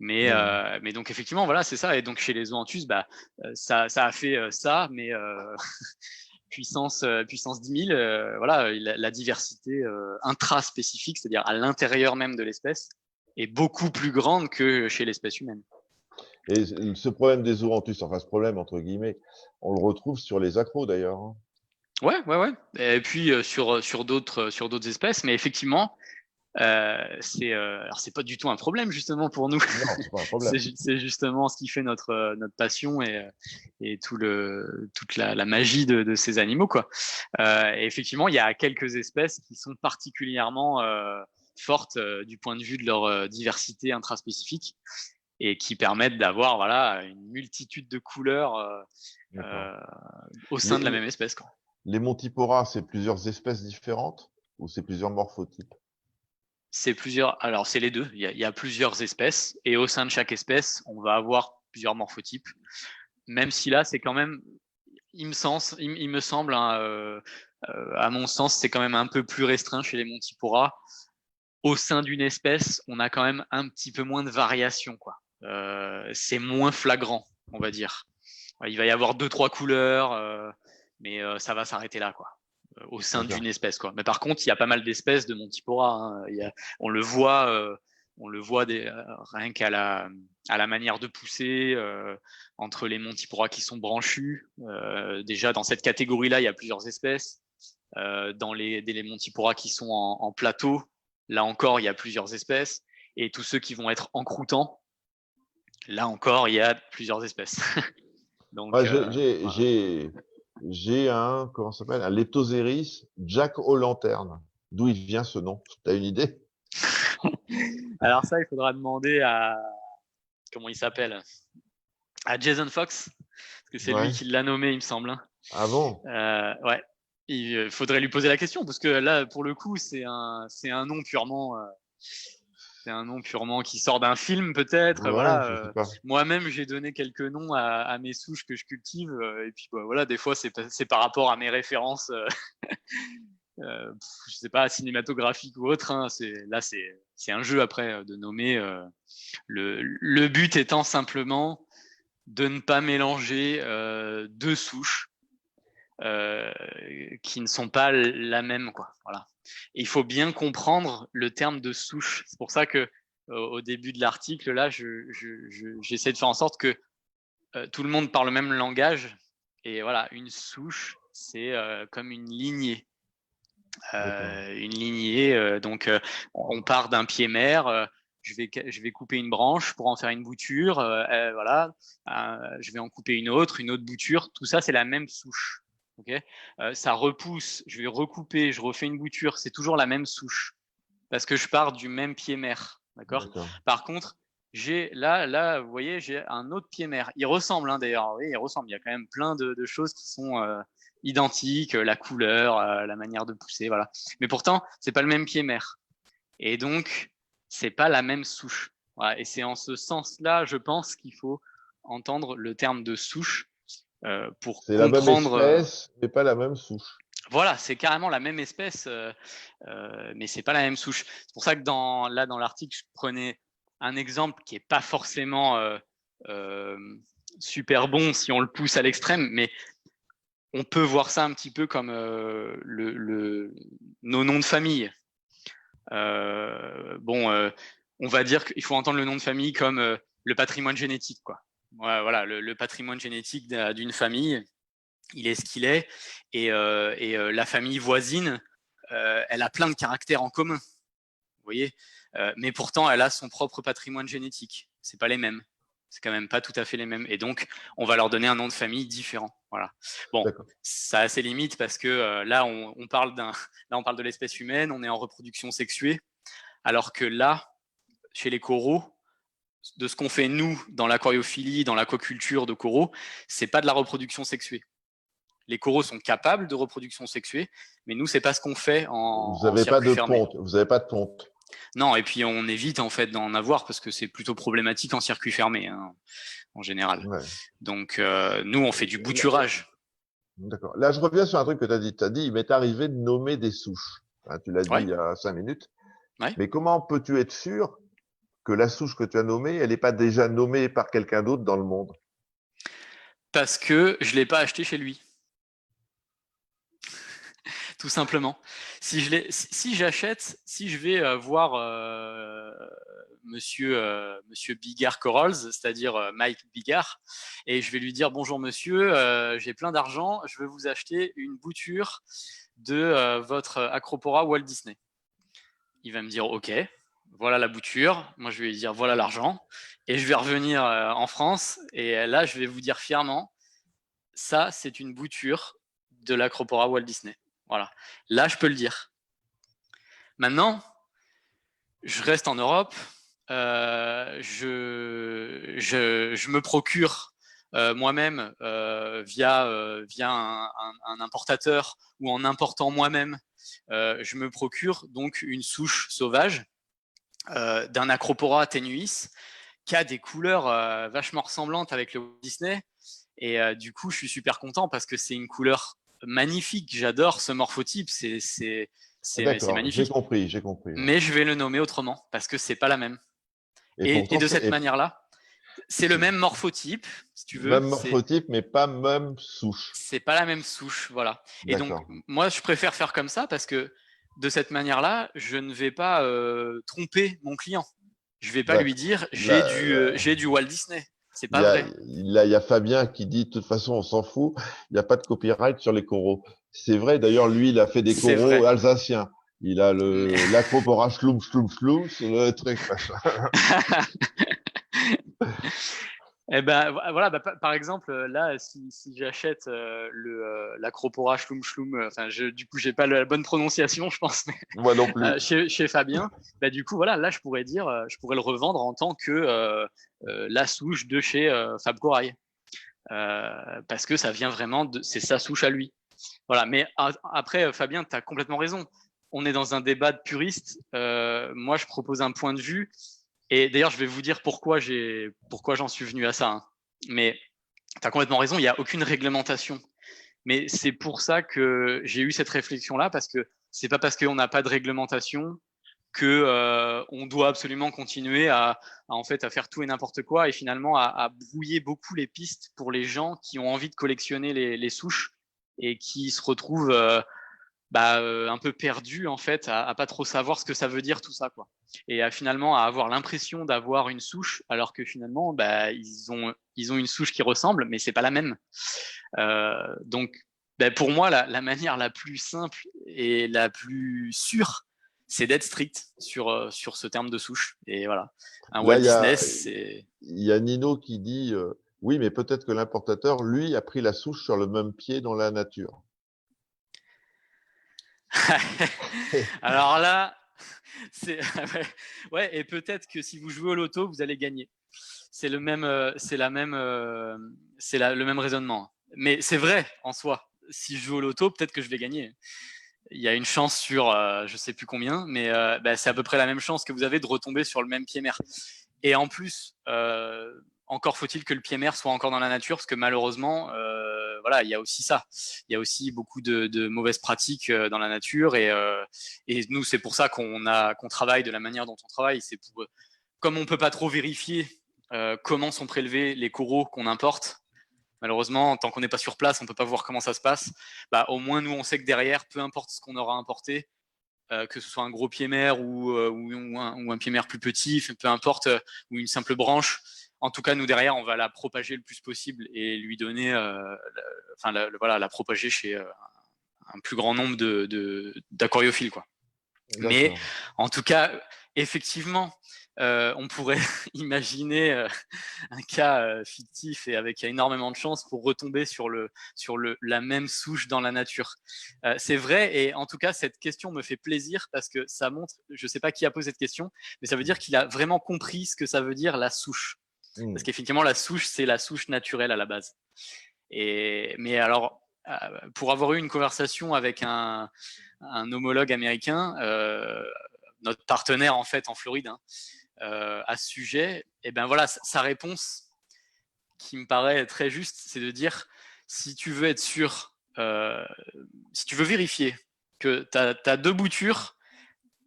Mhm. Mais donc effectivement, voilà, c'est ça. Et donc chez les zoanthus, ça a fait ça, mais puissance 10 000. Voilà, la diversité intraspécifique, c'est-à-dire à l'intérieur même de l'espèce, est beaucoup plus grande que chez l'espèce humaine. Et ce problème des zoanthus, enfin ce problème entre guillemets, on le retrouve sur les accros d'ailleurs, hein. Ouais, ouais, ouais. Et puis sur d'autres espèces, mais effectivement, alors c'est pas du tout un problème justement pour nous. Non, c'est pas un problème. C'est justement ce qui fait notre passion et toute la magie de ces animaux, quoi. Et effectivement, il y a quelques espèces qui sont particulièrement fortes du point de vue de leur diversité intraspécifique et qui permettent d'avoir voilà une multitude de couleurs D'accord. euh, au sein Les, de la les, même espèce, quoi. les Montipora, c'est plusieurs espèces différentes? ou c'est plusieurs morphotypes? C'est plusieurs. Alors, c'est les deux. Il y a plusieurs espèces. Et au sein de chaque espèce, on va avoir plusieurs morphotypes. Même si là, c'est quand même, il me semble, hein, à mon sens, c'est quand même un peu plus restreint chez les Montipora. Au sein d'une espèce, on a quand même un petit peu moins de variation, quoi. C'est moins flagrant, on va dire. Il va y avoir 2-3 couleurs, mais ça va s'arrêter là, quoi. Au sein d'une espèce, quoi. Mais par contre, il y a pas mal d'espèces de Montipora. Hein. On le voit, rien qu'à la manière de pousser, entre les Montipora qui sont branchus. Déjà, dans cette catégorie-là, il y a plusieurs espèces. Dans les Montipora qui sont en plateau, là encore, il y a plusieurs espèces. Et tous ceux qui vont être en croûtant, là encore, il y a plusieurs espèces. Donc, Ouais, voilà. j'ai un, comment ça s'appelle, un Leptoseris Jack aux lanternes. D'où il vient ce nom? T'as une idée? Alors ça, il faudra demander à, comment il s'appelle, à Jason Fox, parce que c'est lui Ouais. qui l'a nommé, il me semble. Hein. Ah bon? Ouais, il faudrait lui poser la question, parce que là, pour le coup, c'est un nom purement, qui sort d'un film peut-être. Ouais, Voilà. je sais pas. Moi-même, j'ai donné quelques noms à mes souches que je cultive, et puis bah, voilà, des fois, c'est par rapport à mes références. Je sais pas, cinématographique ou autre. Hein, c'est un jeu après de nommer. Le but étant simplement de ne pas mélanger deux souches qui ne sont pas la même, quoi. Voilà. Et il faut bien comprendre le terme de souche. C'est pour ça que au début de l'article, là, j'essaie de faire en sorte que tout le monde parle le même langage. Et voilà, une souche, c'est comme une lignée. Une lignée. Donc, on part d'un pied mère. Je vais couper une branche pour en faire une bouture. Voilà. Je vais en couper une autre bouture. Tout ça, c'est la même souche. Okay, ça repousse. Je vais recouper. Je refais une bouture. C'est toujours la même souche parce que je pars du même pied mère. D'accord. Par contre, là, vous voyez, j'ai un autre pied mère. Il ressemble, hein, d'ailleurs. Oui, il ressemble. Il y a quand même plein de choses qui sont identiques, la couleur, la manière de pousser, voilà. Mais pourtant, c'est pas le même pied mère. Et donc, c'est pas la même souche. Voilà. Et c'est en ce sens-là, je pense, qu'il faut entendre le terme de souche pour C'est la même comprendre. espèce, mais pas la même souche. Voilà, c'est carrément la même espèce, mais c'est pas la même souche. C'est pour ça que dans l'article, je prenais un exemple qui est pas forcément super bon si on le pousse à l'extrême, mais on peut voir ça un petit peu comme nos noms de famille. On va dire qu'il faut entendre le nom de famille comme le patrimoine génétique, quoi. Voilà, le patrimoine génétique d'une famille, il est ce qu'il est, et la famille voisine, elle a plein de caractères en commun, vous voyez, mais pourtant elle a son propre patrimoine génétique. C'est pas les mêmes. C'est quand même pas tout à fait les mêmes. Et donc, on va leur donner un nom de famille différent. Voilà. Bon, ça a ses limites parce que là, on parle de l'espèce humaine, on est en reproduction sexuée, alors que là, chez les coraux, de ce qu'on fait nous dans l'aquariophilie, dans l'aquaculture de coraux, c'est pas de la reproduction sexuée. Les coraux sont capables de reproduction sexuée, mais nous, c'est pas ce qu'on fait en circuit fermé. Vous n'avez pas de ponte. Non, et puis on évite en fait d'en avoir parce que c'est plutôt problématique en circuit fermé, hein, en général. Ouais. Donc nous, on fait du bouturage. D'accord. Là, je reviens sur un truc que tu as dit. Tu as dit, il m'est arrivé de nommer des souches. Hein, tu l'as dit il y a 5 minutes. Ouais. Mais comment peux-tu être sûr que la souche que tu as nommée, elle n'est pas déjà nommée par quelqu'un d'autre dans le monde? Parce que je ne l'ai pas acheté chez lui. Tout simplement. Si j'achète, si je vais voir monsieur Bigard Corals, c'est-à-dire Mike Bigard, et je vais lui dire bonjour monsieur, j'ai plein d'argent, je veux vous acheter une bouture de votre Acropora Walt Disney. Il va me dire ok, voilà la bouture, moi je vais lui dire voilà l'argent, et je vais revenir en France, et là je vais vous dire fièrement, ça c'est une bouture de l'Acropora Walt Disney. Voilà. Là, je peux le dire. Maintenant, je reste en Europe. Je me procure moi-même via un importateur ou en important moi-même, je me procure donc une souche sauvage d'un Acropora tenuis qui a des couleurs vachement ressemblantes avec le Walt Disney. Et du coup, je suis super content parce que c'est une couleur magnifique. J'adore ce morphotype. C'est D'accord, j'ai magnifique. compris, j'ai compris. Ouais. Mais je vais le nommer autrement parce que c'est pas la même. Et Et pourtant, de cette manière-là, c'est le même morphotype, si tu veux. même morphotype, mais pas même souche. C'est pas la même souche, voilà. Et donc, D'accord. moi, je préfère faire comme ça parce que de cette manière-là, je ne vais pas tromper mon client. Je vais pas lui D'accord. dire Là, j'ai du Walt Disney. C'est il pas y a, vrai. là, il y a Fabien qui dit, de toute façon, on s'en fout, il n'y a pas de copyright sur les coraux. C'est vrai, d'ailleurs, lui, il a fait des C'est coraux vrai. alsaciens. Il a Mais... l'acropora schloum, schloum, schloum, c'est le truc, machin. Eh ben voilà, bah, par exemple, là, si j'achète l'Acropora Schloum Schloum, enfin, du coup, j'ai pas la bonne prononciation, je pense, mais Moi non plus. chez Fabien, bah, du coup, voilà, là, je pourrais dire, je pourrais le revendre en tant que la souche de chez Fab Corail, parce que ça vient vraiment c'est sa souche à lui. Voilà, mais après, Fabien, tu as complètement raison. On est dans un débat de puristes. Moi, je propose un point de vue. Et d'ailleurs, je vais vous dire pourquoi j'en suis venu à ça. Hein. Mais tu as complètement raison, il n'y a aucune réglementation. Mais c'est pour ça que j'ai eu cette réflexion-là, parce que c'est pas parce qu'on n'a pas de réglementation que on doit absolument continuer en fait à faire tout et n'importe quoi et finalement à brouiller beaucoup les pistes pour les gens qui ont envie de collectionner les souches et qui se retrouvent un peu perdus en fait à pas trop savoir ce que ça veut dire tout ça quoi et finalement à avoir l'impression d'avoir une souche alors que finalement ils ont une souche qui ressemble mais c'est pas la même donc pour moi la manière la plus simple et la plus sûre c'est d'être strict sur ce terme de souche et voilà un Là, Walt Disney c'est il y a Nino qui dit, oui, mais peut-être que l'importateur, lui, a pris la souche sur le même pied dans la nature. alors là c'est ouais et peut-être que si vous jouez au loto vous allez gagner c'est le même le même raisonnement mais c'est vrai en soi si je joue au loto peut-être que je vais gagner il y a une chance sur je sais plus combien mais c'est à peu près la même chance que vous avez de retomber sur le même pied mère et en plus encore faut-il que le pied mère soit encore dans la nature parce que malheureusement voilà il y a aussi ça il y a aussi beaucoup de mauvaises pratiques dans la nature et nous c'est pour ça qu'on travaille de la manière dont on travaille c'est pour comme on peut pas trop vérifier comment sont prélevés les coraux qu'on importe malheureusement tant qu'on n'est pas sur place on peut pas voir comment ça se passe au moins nous on sait que derrière peu importe ce qu'on aura importé que ce soit un gros pied-mer ou un pied-mer plus petit, peu importe, ou une simple branche. En tout cas, nous derrière, on va la propager le plus possible et lui donner, la propager chez un plus grand nombre d'aquariophiles, quoi. Mais en tout cas, effectivement, on pourrait imaginer un cas fictif et avec énormément de chance pour retomber sur la même souche dans la nature. C'est vrai et en tout cas cette question me fait plaisir parce que ça montre, je ne sais pas qui a posé cette question, mais ça veut dire qu'il a vraiment compris ce que ça veut dire la souche. Parce qu'effectivement la souche c'est la souche naturelle à la base. Mais alors pour avoir eu une conversation avec un homologue américain, notre partenaire en fait en Floride. Hein, à ce sujet, et ben voilà, sa réponse qui me paraît très juste, c'est de dire si tu veux être sûr, si tu veux vérifier que tu as deux boutures,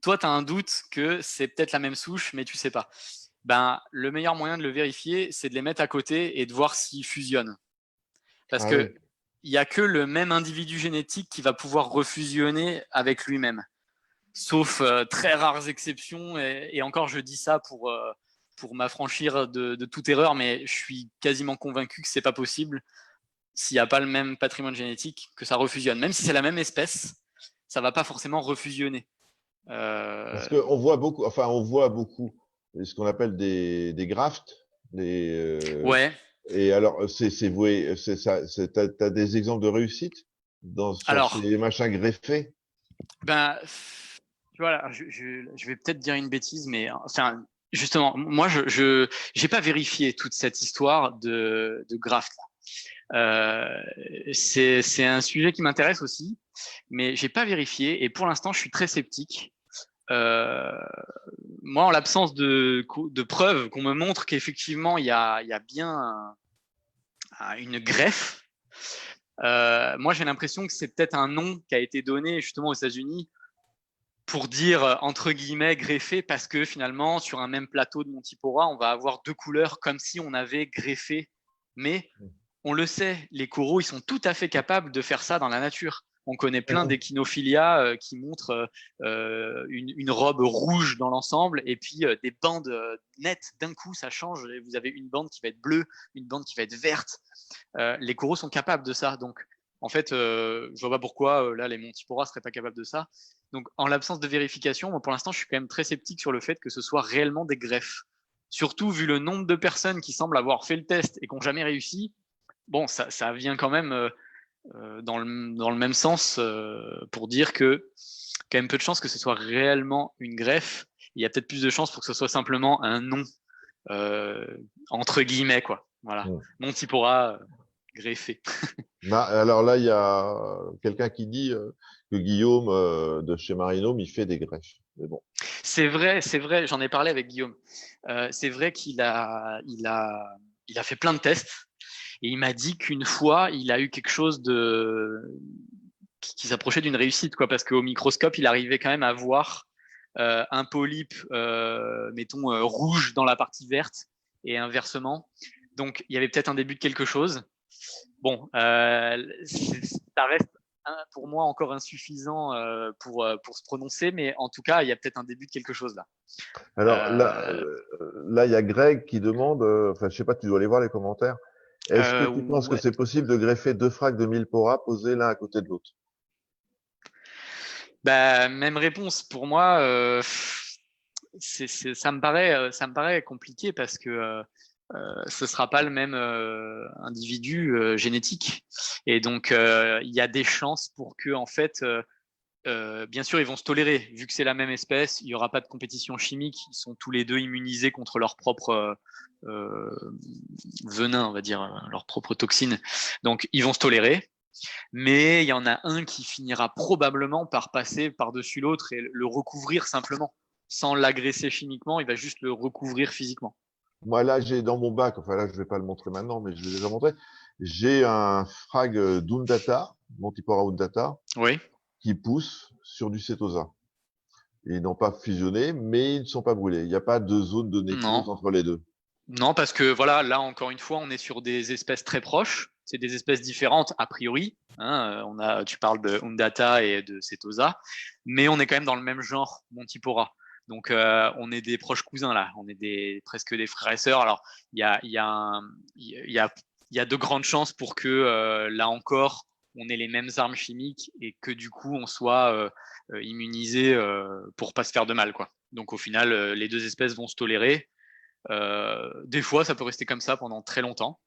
toi tu as un doute que c'est peut-être la même souche, mais tu sais pas. Ben, le meilleur moyen de le vérifier, c'est de les mettre à côté et de voir s'ils fusionnent. Parce Ah oui. que il n'y a que le même individu génétique qui va pouvoir refusionner avec lui-même sauf très rares exceptions. Et encore, je dis ça pour m'affranchir de toute erreur, mais je suis quasiment convaincu que c'est pas possible s'il n'y a pas le même patrimoine génétique que ça refusionne. Même si c'est la même espèce, ça va pas forcément refusionner. Parce qu'on voit beaucoup, enfin, on voit beaucoup ce qu'on appelle des grafts. Ouais. Et alors, c'est voué, t'as des exemples de réussite sur Alors, ces machins greffés? ben, voilà, je vais peut-être dire une bêtise, mais enfin, justement, moi, je j'ai pas vérifié toute cette histoire de graft. C'est un sujet qui m'intéresse aussi, mais j'ai pas vérifié et pour l'instant, je suis très sceptique. Euh, Moi, en l'absence de preuves qu'on me montre qu'effectivement il y a bien une greffe, moi j'ai l'impression que c'est peut-être un nom qui a été donné justement aux États-Unis pour dire entre guillemets greffé parce que finalement sur un même plateau de Montipora, on va avoir deux couleurs comme si on avait greffé. Mais on le sait, les coraux, ils sont tout à fait capables de faire ça dans la nature. On connaît plein d'échinophilia qui montrent une robe rouge dans l'ensemble et puis des bandes nettes. D'un coup, ça change. Vous avez une bande qui va être bleue, une bande qui va être verte. Les coraux sont capables de ça. Donc, en fait, je vois pas pourquoi là les Montipora seraient pas capables de ça. Donc, en l'absence de vérification, moi, pour l'instant, je suis quand même très sceptique sur le fait que ce soit réellement des greffes. Surtout vu le nombre de personnes qui semblent avoir fait le test et qui n'ont jamais réussi. Bon, ça vient quand même dans le même sens pour dire que quand même peu de chances que ce soit réellement une greffe. Il y a peut-être plus de chances pour que ce soit simplement un nom euh, entre guillemets quoi. Voilà, Montipora greffé. Alors là, il y a quelqu'un qui dit que Guillaume de chez Marinome, il fait des greffes. Mais bon. C'est vrai. J'en ai parlé avec Guillaume. C'est vrai il a fait plein de tests et il m'a dit qu'une fois, il a eu quelque chose qui s'approchait d'une réussite, quoi, parce qu'au microscope, il arrivait quand même à voir un polype, mettons, rouge dans la partie verte et inversement. Donc, il y avait peut-être un début de quelque chose. Bon, ça reste pour moi encore insuffisant pour se prononcer, mais en tout cas, il y a peut-être un début de quelque chose là. Alors là, il y a Greg qui demande, enfin, je sais pas, tu dois aller voir les commentaires. Est-ce que tu penses que Ouais. c'est possible de greffer deux fracs de Milpora posés l'un à côté de l'autre? Bah, même réponse pour moi. Ça me paraît compliqué parce que ce sera pas le même individu génétique et donc il y a des chances pour que en fait bien sûr ils vont se tolérer vu que c'est la même espèce, il y aura pas de compétition chimique, ils sont tous les deux immunisés contre leur propre venin, on va dire leur propre toxine, donc ils vont se tolérer. Mais il y en a un qui finira probablement par passer par-dessus l'autre et le recouvrir simplement. Sans l'agresser chimiquement, il va juste le recouvrir physiquement. Moi, là, j'ai dans mon bac, enfin là, je vais pas le montrer maintenant, mais je l'ai déjà montré. J'ai un frag d'Undata, Montipora undata, Oui. qui pousse sur du Setosa. Ils n'ont pas fusionné, mais ils ne sont pas brûlés. Il n'y a pas de zone de nécrose Non. entre les deux. Non, parce que voilà, là encore une fois, on est sur des espèces très proches. C'est des espèces différentes a priori. Hein, tu parles de Undata et de Setosa, mais on est quand même dans le même genre, Montipora. Donc on est des proches cousins là. On est presque des frères et sœurs. Alors il y a de grandes chances pour que là encore, on ait les mêmes armes chimiques et que du coup on soit immunisé pour pas se faire de mal, quoi. Donc au final, les deux espèces vont se tolérer. Des fois, ça peut rester comme ça pendant très longtemps.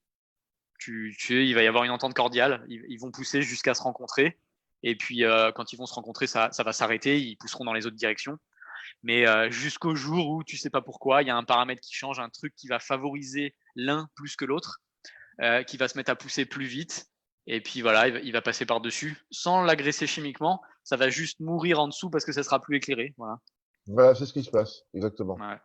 Il va y avoir une entente cordiale. Ils vont pousser jusqu'à se rencontrer. Et puis, quand ils vont se rencontrer, ça va s'arrêter. Ils pousseront dans les autres directions. Mais jusqu'au jour où, tu sais pas pourquoi, il y a un paramètre qui change, un truc qui va favoriser l'un plus que l'autre, qui va se mettre à pousser plus vite. Et puis voilà, il va passer par-dessus. Sans l'agresser chimiquement, ça va juste mourir en dessous parce que ça sera plus éclairé. Voilà. Voilà, c'est ce qui se passe, exactement. Ouais.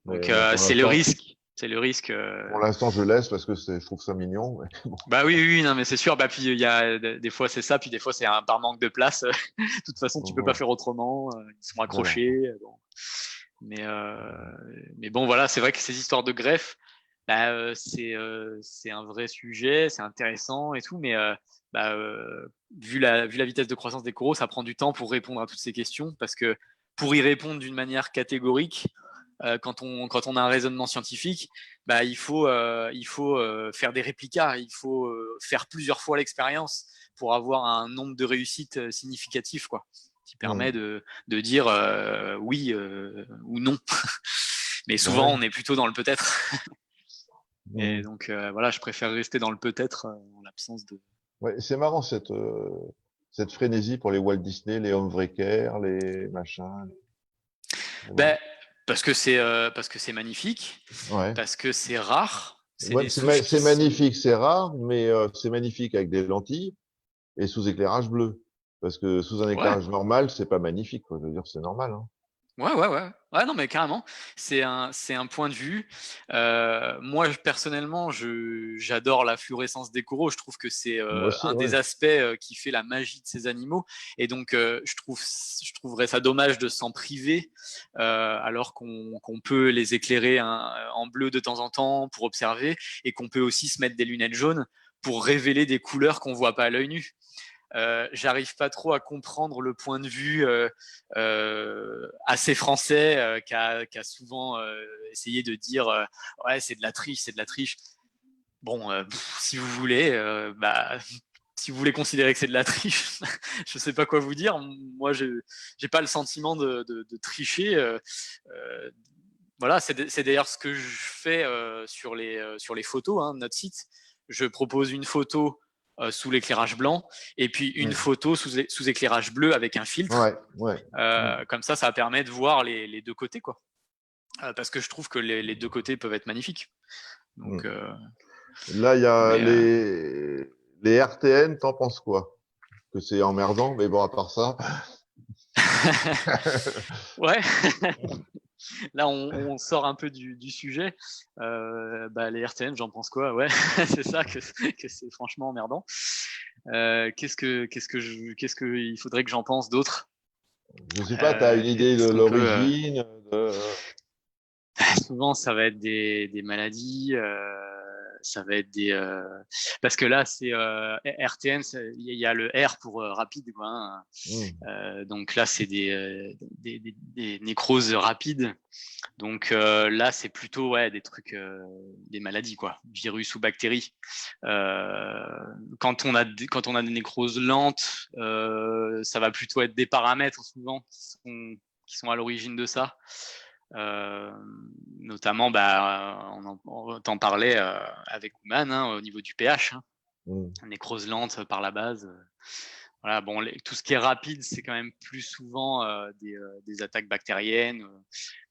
Donc Mais pour c'est le l'instant, risque. C'est le risque. pour l'instant, je laisse parce que je trouve ça mignon. Mais bon. Bah oui, oui, non, mais c'est sûr. Bah puis il y a des fois c'est ça, puis des fois c'est par manque de place. De toute façon, tu peux pas Voilà. faire autrement. Ils sont Voilà. accrochés. Bon. Mais bon, voilà, c'est vrai que ces histoires de greffe, bah, c'est un vrai sujet, c'est intéressant et tout, mais bah, vu la vitesse de croissance des coraux, ça prend du temps pour répondre à toutes ces questions, parce que pour y répondre d'une manière catégorique, quand on a un raisonnement scientifique, bah, il faut faire des réplicas, il faut faire plusieurs fois l'expérience pour avoir un nombre de réussites significatif, quoi, qui permet de dire oui ou non. Mais souvent, Ouais. on est plutôt dans le peut-être. Et Mm. donc, voilà, je préfère rester dans le peut-être en l'absence de. Ouais, c'est marrant cette frénésie pour les Walt Disney, les Homewreckers, les machins. Ben, Bon. parce que c'est magnifique, Ouais. parce que c'est rare. C'est Ouais, des souches qui c'est sont. magnifique, c'est rare, mais c'est magnifique avec des lentilles et sous éclairage bleu. Parce que sous un Ouais. éclairage normal, c'est pas magnifique, quoi. Je veux dire, c'est normal, hein. Ouais, ouais, ouais. Ouais, non, mais carrément. C'est un point de vue. Moi, personnellement, j'adore la fluorescence des coraux. Je trouve que c'est Moi aussi, un des ouais. aspects qui fait la magie de ces animaux. Et donc, je trouverais ça dommage de s'en priver, alors qu'on peut les éclairer en bleu de temps en temps pour observer, et qu'on peut aussi se mettre des lunettes jaunes pour révéler des couleurs qu'on voit pas à l'œil nu. J'arrive pas trop à comprendre le point de vue assez français qui a souvent essayé de dire ouais, c'est de la triche, c'est de la triche. Bon, si vous voulez, si vous voulez considérer que c'est de la triche, je sais pas quoi vous dire. Moi, j'ai pas le sentiment de tricher. Voilà, c'est d'ailleurs ce que je fais sur les photos, hein, de notre site. Je propose une photo sous l'éclairage blanc et puis une Mm. photo sous éclairage bleu avec un filtre. Ouais, ouais. Mm. Comme ça permet de voir les deux côtés, quoi. Parce que je trouve que les deux côtés peuvent être magnifiques. Mm. Donc, Là, il y a mais les RTN, t'en penses quoi? Que c'est emmerdant, mais bon, à part ça. ouais. Là, on sort un peu du sujet. Les RTN, j'en pense quoi? Ouais, c'est ça que c'est franchement emmerdant. Qu'est-ce que il faudrait que j'en pense d'autre? Je sais pas, t'as une idée de Est-ce qu'on peut l'origine, de... souvent, ça va être des maladies, ça va être parce que là, c'est RTN, il y a le R pour rapide, quoi, hein. Mm. Donc là, c'est des nécroses rapides. Donc là, c'est plutôt ouais, des trucs, des maladies, quoi, virus ou bactéries. Quand on a des nécroses lentes, ça va plutôt être des paramètres souvent qui sont à l'origine de ça. Euh, Notamment, on t'en parlait avec Ouman, hein, au niveau du pH, hein, Mm. nécrose lente par la base. Voilà, bon, tout ce qui est rapide, c'est quand même plus souvent des attaques bactériennes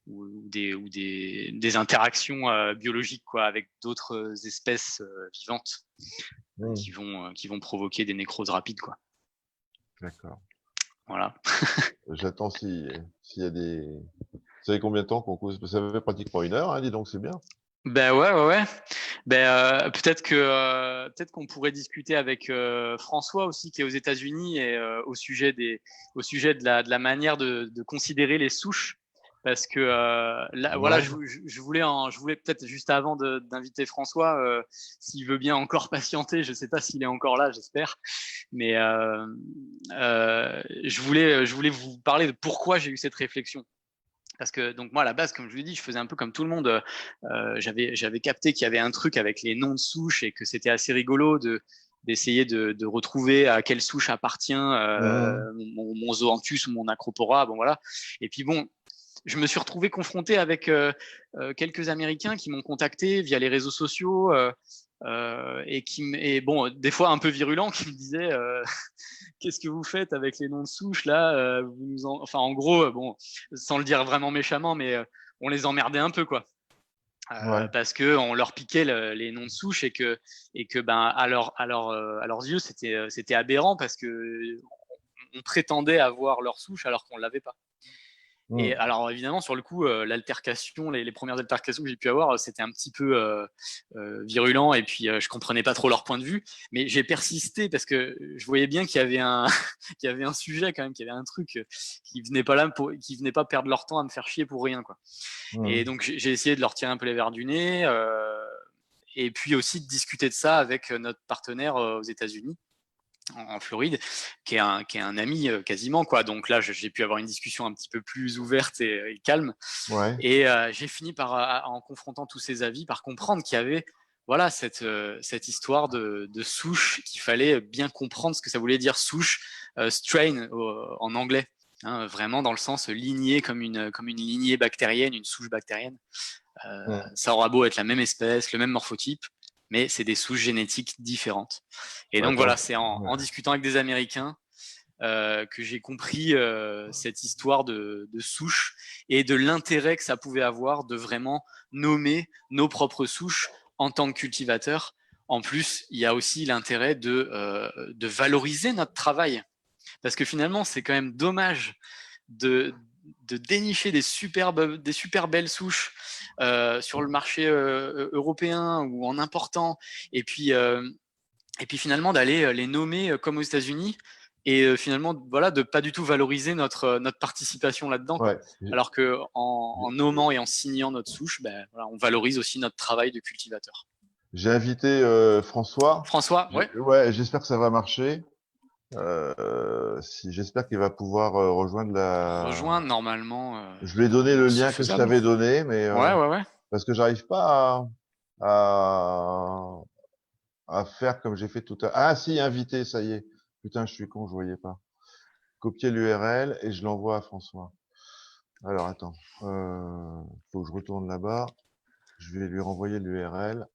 ou des interactions biologiques, quoi, avec d'autres espèces vivantes Mm. qui vont provoquer des nécroses rapides, quoi. D'accord. Voilà. J'attends s'il y a des... Vous savez combien de temps qu'on cause? Ça fait pratiquement 1 heure, hein, dis donc, c'est bien. Ben ouais, ouais, ouais. Peut-être qu'on pourrait discuter avec François aussi, qui est aux États-Unis, et au sujet de la manière de considérer les souches. Parce que là, voilà, Ouais. je voulais peut-être juste avant d'inviter François, s'il veut bien encore patienter. Je sais pas s'il est encore là, j'espère. Mais je voulais vous parler de pourquoi j'ai eu cette réflexion. Parce que donc moi à la base, comme je vous l'ai dit, je faisais un peu comme tout le monde. J'avais capté qu'il y avait un truc avec les noms de souches et que c'était assez rigolo d'essayer de retrouver à quelle souche appartient Mm. mon zoanthus ou mon acropora. Bon voilà. Et puis bon, je me suis retrouvé confronté avec quelques Américains qui m'ont contacté via les réseaux sociaux et bon, des fois un peu virulents, qui me disaient qu'est-ce que vous faites avec les noms de souches là enfin en gros, bon, sans le dire vraiment méchamment, mais on les emmerdait un peu, quoi. Ouais. Parce que on leur piquait les noms de souches et que ben à leurs yeux c'était aberrant parce que on prétendait avoir leur souche alors qu'on l'avait pas. Et Mm. alors évidemment, sur le coup, l'altercation, les premières altercations que j'ai pu avoir, c'était un petit peu virulent, et puis je comprenais pas trop leur point de vue, mais j'ai persisté parce que je voyais bien qu'il y avait qu'il y avait un sujet quand même, qu'il y avait un truc qui venait pas là qui venait pas perdre leur temps à me faire chier pour rien, quoi. Et Mm. donc j'ai essayé de leur tirer un peu les verres du nez, et puis aussi de discuter de ça avec notre partenaire aux États-Unis, en Floride, qui est un ami quasiment, quoi. Donc là, j'ai pu avoir une discussion un petit peu plus ouverte et calme. Ouais. Et j'ai fini par, en confrontant tous ces avis, par comprendre qu'il y avait voilà cette histoire de souche, qu'il fallait bien comprendre ce que ça voulait dire souche, strain en anglais. Hein, vraiment dans le sens lignée, comme une lignée bactérienne, une souche bactérienne. Mm. Ça aura beau être la même espèce, le même morphotype, mais c'est des souches génétiques différentes. Et Bah, donc attends, voilà, c'est ouais. en discutant avec des Américains que j'ai compris cette histoire de souches et de l'intérêt que ça pouvait avoir de vraiment nommer nos propres souches en tant que cultivateur. En plus, il y a aussi l'intérêt de valoriser notre travail. Parce que finalement, c'est quand même dommage de dénicher des super belles souches sur le marché européen ou en important, et puis finalement d'aller les nommer comme aux États-Unis, et finalement voilà, de pas du tout valoriser notre participation là-dedans, quoi. Ouais. Alors que en nommant et en signant notre souche, ben, voilà, on valorise aussi notre travail de cultivateur. J'ai invité François. François, ouais. Ouais, j'espère que ça va marcher. J'espère qu'il va pouvoir rejoindre Rejoindre normalement. Je lui ai donné le c'est lien que je faisable. t'avais donné, mais Ouais. parce que j'arrive pas à, à faire comme j'ai fait tout à l'heure. Ah si, invité, ça y est. Putain, je suis con, je voyais pas. Copier l'URL et je l'envoie à François. Alors attends, faut que je retourne là-bas. Je vais lui renvoyer l'URL.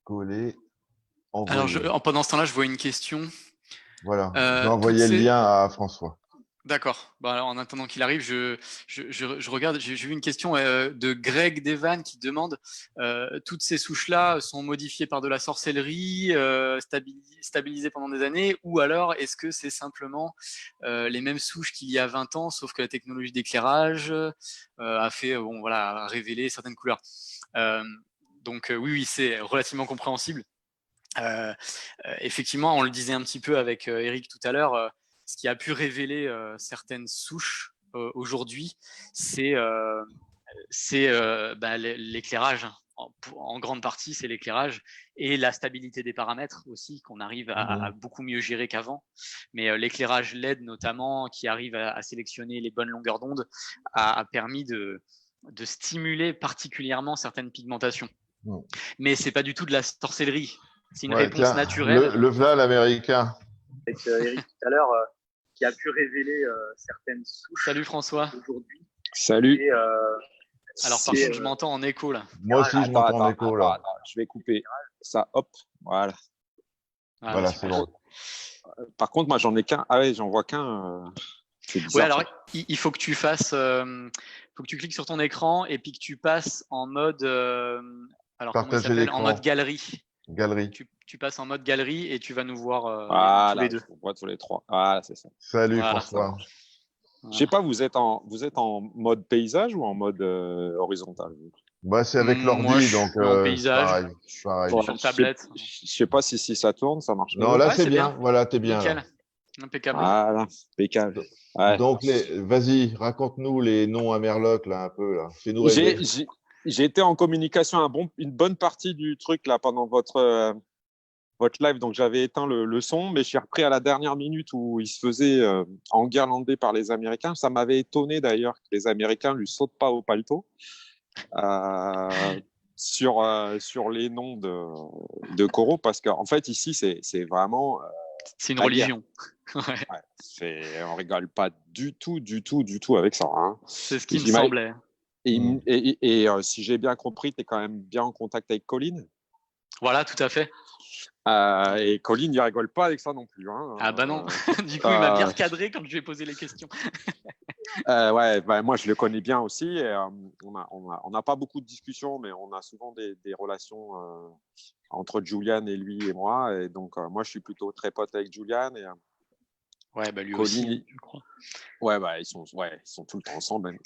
Coller, Alors, envoyer. pendant ce temps-là, je vois une question. Voilà, j'ai envoyé le lien à François. D'accord. Bah, alors, en attendant qu'il arrive, je regarde. J'ai vu une question de Greg Devan qui demande toutes ces souches-là sont modifiées par de la sorcellerie, stabilisées pendant des années, ou alors est-ce que c'est simplement les mêmes souches qu'il y a 20 ans, sauf que la technologie d'éclairage a fait, a révélé certaines couleurs. Donc oui, c'est relativement compréhensible. Effectivement, on le disait un petit peu avec Eric tout à l'heure, ce qui a pu révéler certaines souches aujourd'hui, c'est l'éclairage. En grande partie, c'est l'éclairage et la stabilité des paramètres aussi, qu'on arrive à beaucoup mieux gérer qu'avant. Mais l'éclairage LED notamment, qui arrive à sélectionner les bonnes longueurs d'onde, a permis de stimuler particulièrement certaines pigmentations. Mais c'est pas du tout de la sorcellerie. C'est une réponse tiens, naturelle. Le v'là l'américain. Avec Eric tout à l'heure, qui a pu révéler certaines souches. Salut François. Aujourd'hui. Salut. Et, alors par contre, je m'entends en écho là. Moi aussi, je m'entends en écho là. Attends, je vais couper ça. Hop, voilà. Voilà, c'est bon. Par contre, moi, j'en ai qu'un. Ah ouais, j'en vois qu'un. Ouais, alors il faut que tu fasses. Faut que tu cliques sur ton écran et puis que tu passes en mode. Alors comment il s'appelle ? En mode galerie. Galerie. Tu passes en mode galerie et tu vas nous voir voilà, tous les deux. On voit tous les trois. Voilà, c'est ça. Salut François. Je sais pas, vous êtes en mode paysage ou en mode horizontal ? Bah, c'est avec l'ordi, donc en paysage. pareil. Sur tablette. Je sais pas si ça tourne, ça marche. Non, là c'est bien. Voilà, t'es bien. Nickel. Là. Impeccable. Voilà, impeccable. Ouais. Donc vas-y, raconte-nous les noms à Merloc là un peu là. Fais-nous rêver. J'ai été en communication une bonne partie du truc là pendant votre live, donc j'avais éteint le son, mais je suis repris à la dernière minute où il se faisait enguirlander par les Américains. Ça m'avait étonné d'ailleurs que les Américains lui sautent pas au paletot sur les noms de coraux, parce qu'en fait ici c'est vraiment c'est une religion. On rigole pas du tout avec ça. Hein. C'est ce qui me semblait. Et si j'ai bien compris, tu es quand même bien en contact avec Colline. Voilà, tout à fait. Et Colline, il rigole pas avec ça non plus. Hein. Ah bah non. Du coup, il m'a bien recadré quand je lui ai posé les questions. Moi, je le connais bien aussi. Et, on n'a pas beaucoup de discussions, mais on a souvent des relations entre Julian et lui et moi. Et donc, moi, je suis plutôt très pote avec Julian. Et, lui Colline, aussi, je crois. Ils sont tout le temps ensemble.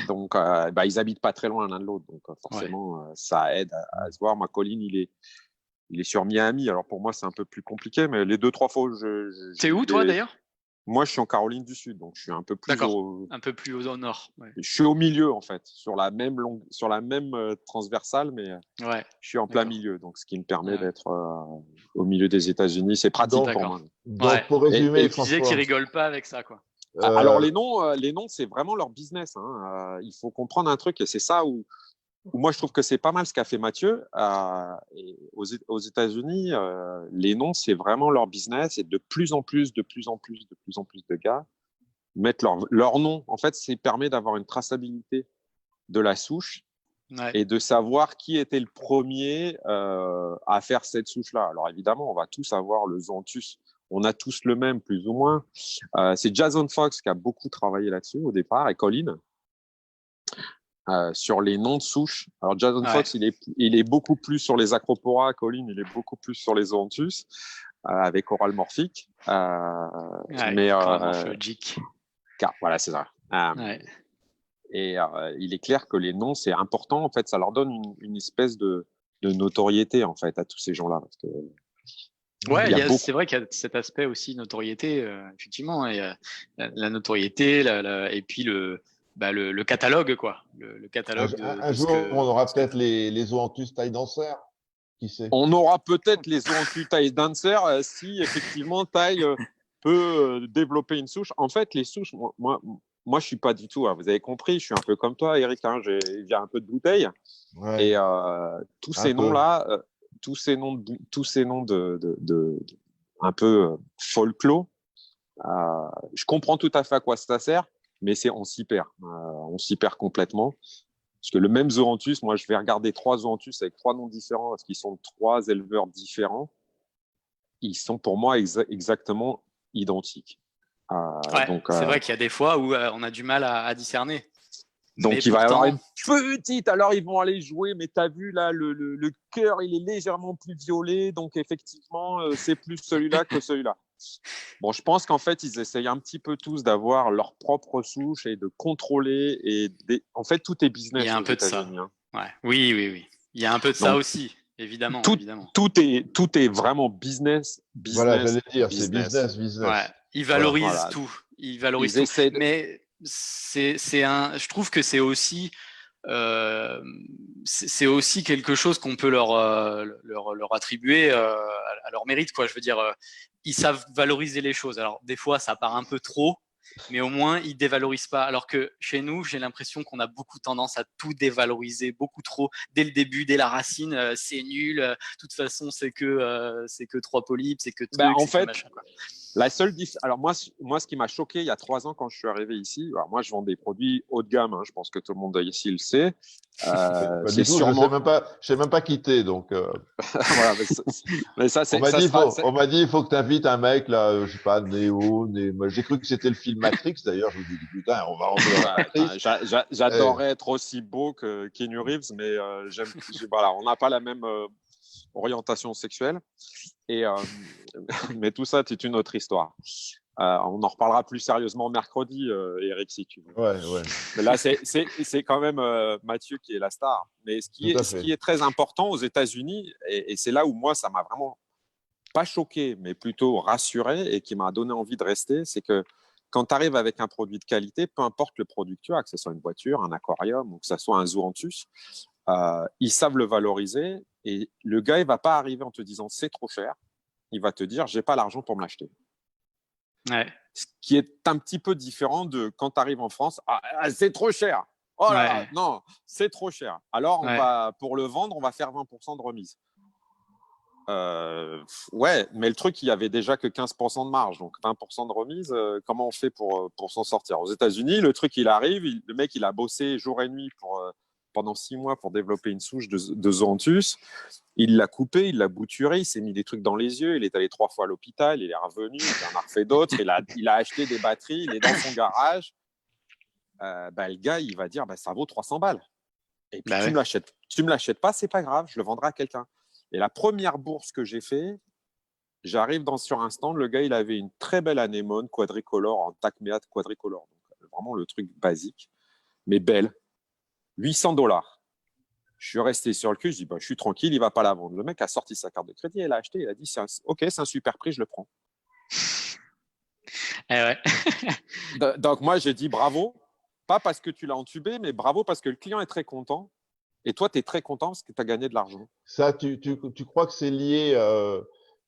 Donc, ils habitent pas très loin l'un de l'autre. Donc, forcément, ça aide à se voir. Moi, Colline, il est sur Miami. Alors, pour moi, c'est un peu plus compliqué. Mais les 2-3 fois, T'es où, toi, d'ailleurs ? Moi, je suis en Caroline du Sud. Donc, je suis un peu plus un peu plus au nord. Ouais. Je suis au milieu, en fait, sur la même transversale, mais je suis en plein milieu. Donc, ce qui me permet d'être au milieu des États-Unis. C'est pratique pour moi. Donc, pour résumer, et tu disais qu'ils rigolent pas avec ça, quoi. Alors, les noms, c'est vraiment leur business. Hein. Il faut comprendre un truc, et c'est ça où moi, je trouve que c'est pas mal ce qu'a fait Mathieu. Aux États-Unis, les noms, c'est vraiment leur business, et de plus en plus de gars mettre leur nom. En fait, ça permet d'avoir une traçabilité de la souche Ouais. et de savoir qui était le premier à faire cette souche-là. Alors évidemment, on va tous avoir le Zoanthus. On a tous le même, plus ou moins. C'est Jason Fox qui a beaucoup travaillé là-dessus au départ, et Colin, sur les noms de souches. Alors Jason Ouais. Fox, il est beaucoup plus sur les Acropora. Colin, il est beaucoup plus sur les Zoanthus, avec Oral Morphique. Ouais, Mais Coral Morphologique. voilà, c'est ça. Ouais. Et il est clair que les noms, c'est important. En fait, ça leur donne une espèce de notoriété, en fait, à tous ces gens-là. Parce que Ouais, il y a beaucoup. c'est vrai qu'il y a cet aspect aussi notoriété, effectivement, et la notoriété, et puis le catalogue, quoi, le catalogue Un de ce jour, on que. aura peut-être les Zoanthus taille danseur. Qui sait? On aura peut-être les zoanthus taille dancer si effectivement taille peut développer une souche. En fait, les souches, moi, je suis pas du tout. Vous avez compris, je suis un peu comme toi, Eric. Hein, j'ai un peu de bouteille. Ouais, Et tous un ces peu. noms-là, tous ces noms un peu folklore, je comprends tout à fait à quoi ça sert, mais on s'y perd. On s'y perd complètement. Parce que le même zoanthus, moi, je vais regarder 3 zoanthus avec 3 noms différents, parce qu'ils sont 3 éleveurs différents. Ils sont pour moi exactement identiques. Ouais, Donc, c'est vrai qu'il y a des fois où on a du mal à discerner. Mais il va y avoir pourtant, une petite, alors ils vont aller jouer, mais tu as vu là, le cœur, il est légèrement plus violet, donc effectivement, c'est plus celui-là que celui-là. Bon, je pense qu'en fait, ils essayent un petit peu tous d'avoir leur propre souche et de contrôler. En fait, tout est il y business a un aux peu de ça. États-Unis. Hein. Ouais. Oui, oui, oui. Il y a un peu de ça Donc, aussi, évidemment, tout, évidemment. tout est vraiment business, Voilà, business, j'allais dire, c'est business. Ouais, business. ils Voilà. valorisent Voilà. tout. Ils valorisent Ils tout. essaient de... Mais je trouve que euh, c'est aussi quelque chose qu'on peut leur attribuer à leur mérite, quoi. Je veux dire, ils savent valoriser les choses. Alors, des fois, ça part un peu trop, mais au moins, ils dévalorisent pas. Alors que chez nous, j'ai l'impression qu'on a beaucoup tendance à tout dévaloriser, beaucoup trop, dès le début, dès la racine. C'est nul. De toute façon, c'est que 3 polypes, c'est que truc, En c'est que fait, machin, quoi. la seule alors moi, ce qui m'a choqué il y a 3 ans quand je suis arrivé ici, alors moi je vends des produits haut de gamme, hein, je pense que tout le monde ici le sait. Pas C'est du tout, je sais sûrement, même pas, je sais même pas quitter. Donc, voilà, mais ça, on m'a dit, il faut que tu invites un mec là, je sais pas, moi, j'ai cru que c'était le film Matrix. D'ailleurs, je me dis putain, on va rentrer dans la Matrix. Eh, j'adorerais être aussi beau que Keanu Reeves, mais voilà, on n'a pas la même orientation sexuelle. Et, mais tout ça, c'est une autre histoire. On en reparlera plus sérieusement mercredi, Eric, si tu veux. ouais, Mais là, c'est quand même Mathieu qui est la star. Mais tout à ce fait. qui est très important aux États-Unis, et c'est là où moi, ça m'a vraiment pas choqué, mais plutôt rassuré et qui m'a donné envie de rester, c'est que quand tu arrives avec un produit de qualité, peu importe le produit que tu as, que ce soit une voiture, un aquarium ou que ce soit un zoanthus, ils savent le valoriser et le gars, il va pas arriver en te disant c'est trop cher. Il va te dire j'ai pas l'argent pour me l'acheter. Ouais. Ce qui est un petit peu différent de quand tu arrives en France, c'est trop cher. Oh là là, Ouais. non, c'est trop cher. Alors Ouais. pour le vendre, on va faire 20% de remise. Ouais, mais le truc, il y avait déjà que 15% de marge, donc 20% de remise, comment on fait pour s'en sortir? Aux États-Unis, le truc, il arrive, le mec, il a bossé jour et nuit pendant 6 mois pour développer une souche de zoanthus. Il l'a coupé, il l'a bouturé, il s'est mis des trucs dans les yeux, il est allé 3 fois à l'hôpital, il est revenu, il en a refait d'autres, il a acheté des batteries, il est dans son garage. Le gars, il va dire, ça vaut 300 balles. Et puis, Bah ouais. tu me l'achètes pas, c'est pas grave, je le vendrai à quelqu'un. Et la première bourse que j'ai fait, j'arrive sur un stand, le gars, il avait une très belle anémone quadricolore en Tacméate quadricolore. Donc, vraiment le truc basique, mais belle. 800 $. Je suis resté sur le cul, je dis, je suis tranquille, il va pas la vendre. Le mec a sorti sa carte de crédit, il a acheté, il a dit, OK, c'est un super prix, je le prends. Eh ouais. Donc, moi, j'ai dit bravo, pas parce que tu l'as entubé, mais bravo parce que le client est très content. Et toi, tu es très content parce que tu as gagné de l'argent. Ça, tu crois que c'est lié,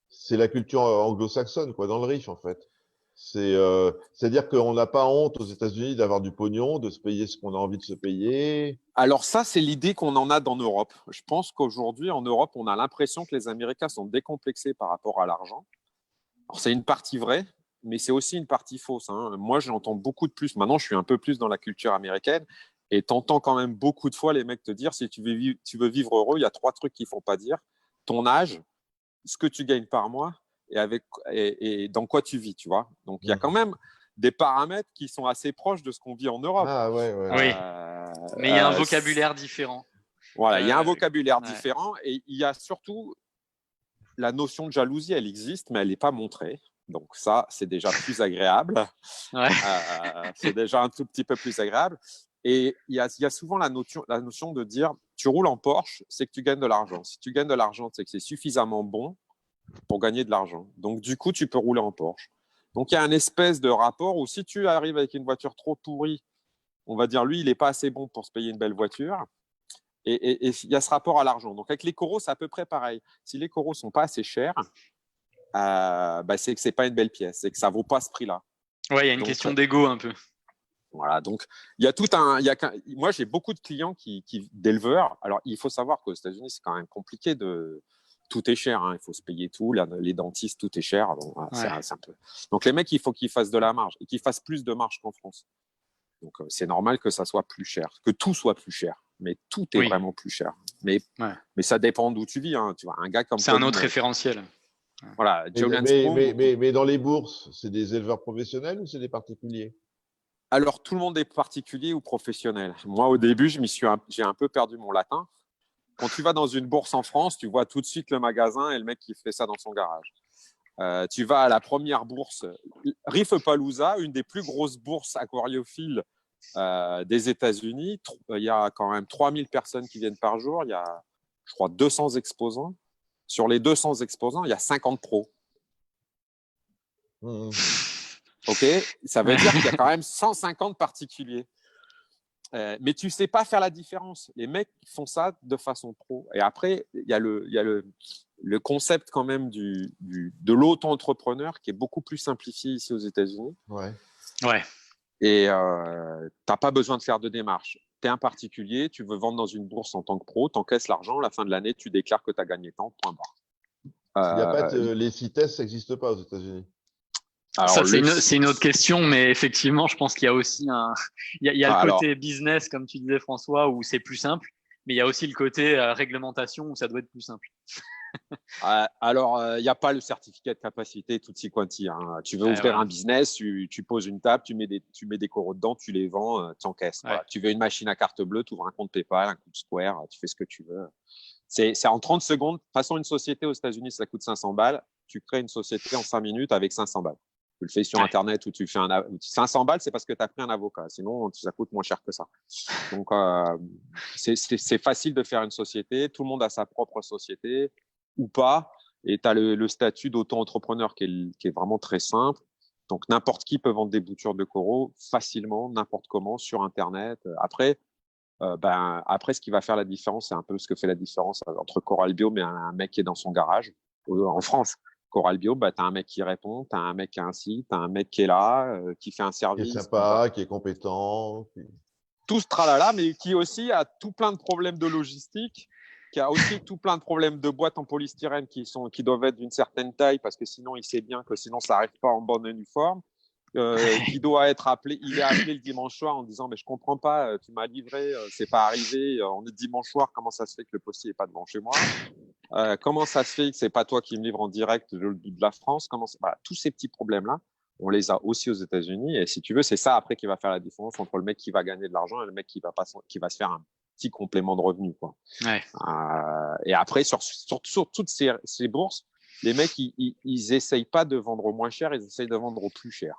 c'est la culture anglo-saxonne, quoi, dans le riche, en fait. C'est-à-dire qu'on n'a pas honte aux États-Unis d'avoir du pognon, de se payer ce qu'on a envie de se payer. Alors ça, c'est l'idée qu'on en a dans Europe. Je pense qu'aujourd'hui, en Europe, on a l'impression que les Américains sont décomplexés par rapport à l'argent. Alors, c'est une partie vraie, mais c'est aussi une partie fausse. Hein. Moi, j'entends beaucoup de plus. Maintenant, je suis un peu plus dans la culture américaine. Et t'entends quand même beaucoup de fois les mecs te dire, si tu veux vivre heureux, il y a 3 trucs qu'il faut pas dire. Ton âge, ce que tu gagnes par mois et dans quoi tu vis, tu vois. Donc, il y a quand même des paramètres qui sont assez proches de ce qu'on vit en Europe. Ah ouais. Oui, mais il y a un vocabulaire différent. Voilà, il y a un vocabulaire différent et il y a surtout la notion de jalousie, elle existe, mais elle n'est pas montrée. Donc ça, c'est déjà plus agréable. C'est déjà un tout petit peu plus agréable. Et il y a souvent la notion de dire, tu roules en Porsche, c'est que tu gagnes de l'argent. Si tu gagnes de l'argent, c'est que c'est suffisamment bon pour gagner de l'argent. Donc du coup, tu peux rouler en Porsche. Donc il y a un espèce de rapport où si tu arrives avec une voiture trop pourrie, on va dire, lui, il n'est pas assez bon pour se payer une belle voiture. Et il y a ce rapport à l'argent. Donc, avec les coraux, c'est à peu près pareil. Si les coraux ne sont pas assez chers, c'est que ce n'est pas une belle pièce, c'est que ça ne vaut pas ce prix-là. Ouais, il y a une question d'ego un peu. Voilà, donc il y a moi, j'ai beaucoup de clients d'éleveurs. Alors, il faut savoir qu'aux États-Unis, c'est quand même compliqué tout est cher, hein. Il faut se payer tout. Les dentistes, tout est cher. Donc, c'est un peu. Donc, les mecs, il faut qu'ils fassent de la marge et qu'ils fassent plus de marge qu'en France. Donc, c'est normal que ça soit plus cher, que tout soit plus cher. Mais tout est vraiment plus cher. Mais ça dépend d'où tu vis. Hein. Tu vois, un gars comme c'est un autre référentiel. Voilà. Mais dans les bourses, c'est des éleveurs professionnels ou c'est des particuliers? Alors, tout le monde est particulier ou professionnel. Moi, au début, j'ai un peu perdu mon latin. Quand tu vas dans une bourse en France, tu vois tout de suite le magasin et le mec qui fait ça dans son garage. Tu vas à la première bourse, Riffapalooza, une des plus grosses bourses aquariophiles des États-Unis. Il y a quand même 3000 personnes qui viennent par jour. Il y a, je crois, 200 exposants. Sur les 200 exposants, il y a 50 pros. OK, ça veut dire qu'il y a quand même 150 particuliers. Mais tu ne sais pas faire la différence. Les mecs font ça de façon pro. Et après, il y a le concept quand même de l'auto-entrepreneur qui est beaucoup plus simplifié ici aux États-Unis. Ouais. Et tu n'as pas besoin de faire de démarche. Tu es un particulier, tu veux vendre dans une bourse en tant que pro, tu encaisses l'argent, à la fin de l'année, tu déclares que tu as gagné tant, point barre. Il y a pas les CITES, ça n'existe pas aux États-Unis. Alors, ça, c'est une autre question, mais effectivement, je pense qu'il y a aussi il y a le côté business, comme tu disais, François, où c'est plus simple, mais il y a aussi le côté réglementation où ça doit être plus simple. Alors, il n'y a pas le certificat de capacité tutti quanti. Hein. Tu veux ouvrir un business, tu poses une table, tu mets des coraux dedans, tu les vends, tu encaisses. Voilà. Tu veux une machine à carte bleue, tu ouvres un compte PayPal, un compte Square, tu fais ce que tu veux. C'est en 30 secondes. De toute façon, une société aux États-Unis, ça coûte 500 balles. Tu crées une société en 5 minutes avec 500 balles. Tu le fais sur Internet ou tu fais 500 balles, c'est parce que tu as pris un avocat. Sinon, ça coûte moins cher que ça. Donc, c'est facile de faire une société. Tout le monde a sa propre société ou pas. Et tu as le statut d'auto-entrepreneur qui est vraiment très simple. Donc, n'importe qui peut vendre des boutures de coraux facilement, n'importe comment, sur Internet. Après, ce qui va faire la différence, c'est un peu ce que fait la différence entre Coral Bio et un mec qui est dans son garage en France. Coral Bio, tu as un mec qui répond, tu as un mec qui a un site, tu as un mec qui est là, qui fait un service. Qui est sympa, qui est compétent. Tout ce tralala, mais qui aussi a tout plein de problèmes de logistique, qui a aussi tout plein de problèmes de boîtes en polystyrène qui doivent être d'une certaine taille parce que sinon, il sait bien que sinon, ça n'arrive pas en bonne uniforme. Qui doit être appelé, il est appelé le dimanche soir en disant mais je comprends pas, tu m'as livré, c'est pas arrivé, on est dimanche soir, comment ça se fait que le postier est pas devant chez moi, comment ça se fait que c'est pas toi qui me livre en direct de la France, tous ces petits problèmes là, on les a aussi aux États-Unis et si tu veux c'est ça après qui va faire la différence entre le mec qui va gagner de l'argent et le mec qui va se faire un petit complément de revenu quoi. Et après sur toutes ces bourses, les mecs ils essayent pas de vendre au moins cher, ils essayent de vendre au plus cher.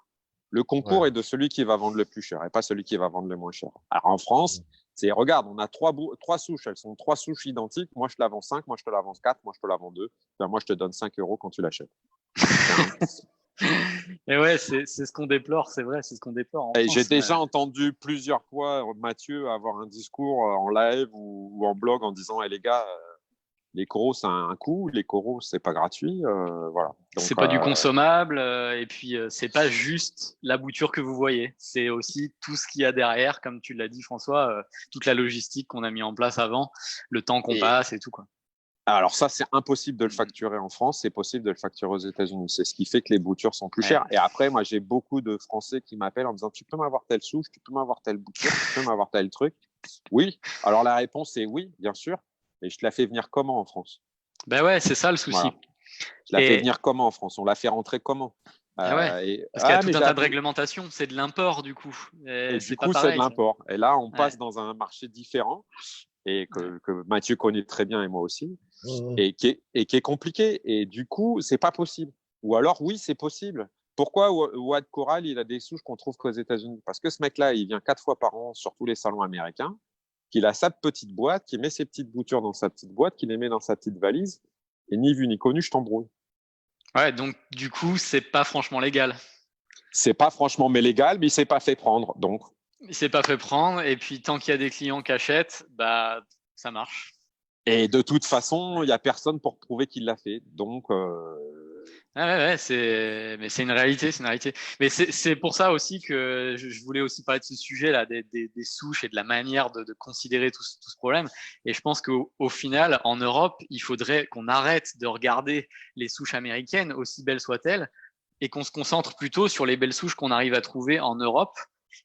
Le concours est de celui qui va vendre le plus cher et pas celui qui va vendre le moins cher. Alors en France, regarde, on a trois souches, elles sont 3 souches identiques. Moi, je te la vends 5, moi, je te la vends 4, moi, je te la vends 2. Moi, je te donne 5 € quand tu l'achètes. Et ouais, c'est ce qu'on déplore, c'est vrai, c'est ce qu'on déplore. J'ai déjà entendu plusieurs fois Mathieu avoir un discours en live ou en blog en disant les gars, les coraux, ça a un coût. Les coraux, c'est pas gratuit. Voilà. C'est pas du consommable. Et puis, c'est pas juste la bouture que vous voyez. C'est aussi tout ce qu'il y a derrière, comme tu l'as dit, François, toute la logistique qu'on a mis en place avant, le temps qu'on passe et tout, quoi. Alors ça, c'est impossible de le facturer en France, c'est possible de le facturer aux États-Unis. C'est ce qui fait que les boutures sont plus chères. Et après, moi, j'ai beaucoup de Français qui m'appellent en me disant, tu peux m'avoir telle souche, tu peux m'avoir telle bouture, tu peux m'avoir tel truc. Oui. Alors la réponse est oui, bien sûr. Et je te la fais venir comment en France? Ben ouais, c'est ça le souci. Voilà. Je la fais venir comment en France? On la fait rentrer comment? Parce qu'il y a tout un tas de réglementations, c'est de l'import du coup. Et du coup, c'est de l'import. Et là, on passe dans un marché différent et que Mathieu connaît très bien et moi aussi, et qui est compliqué. Et du coup, c'est pas possible. Ou alors, oui, c'est possible. Pourquoi Ouad Coral, il a des souches qu'on trouve qu'aux États-Unis? Parce que ce mec-là, il vient 4 fois par an sur tous les salons américains, qu'il a sa petite boîte, qu'il met ses petites boutures dans sa petite boîte, qu'il les met dans sa petite valise, et ni vu ni connu, je t'embrouille. Ouais, donc du coup, c'est pas franchement légal. C'est pas franchement mais légal, mais il s'est pas fait prendre, donc. Il s'est pas fait prendre, et puis tant qu'il y a des clients qui achètent, bah ça marche. Et de toute façon, il y a personne pour prouver qu'il l'a fait, donc. Ouais, mais c'est une réalité, c'est une réalité. Mais c'est pour ça aussi que je voulais aussi parler de ce sujet-là, des souches et de la manière de considérer tout ce problème. Et je pense qu'au final, en Europe, il faudrait qu'on arrête de regarder les souches américaines, aussi belles soient-elles, et qu'on se concentre plutôt sur les belles souches qu'on arrive à trouver en Europe.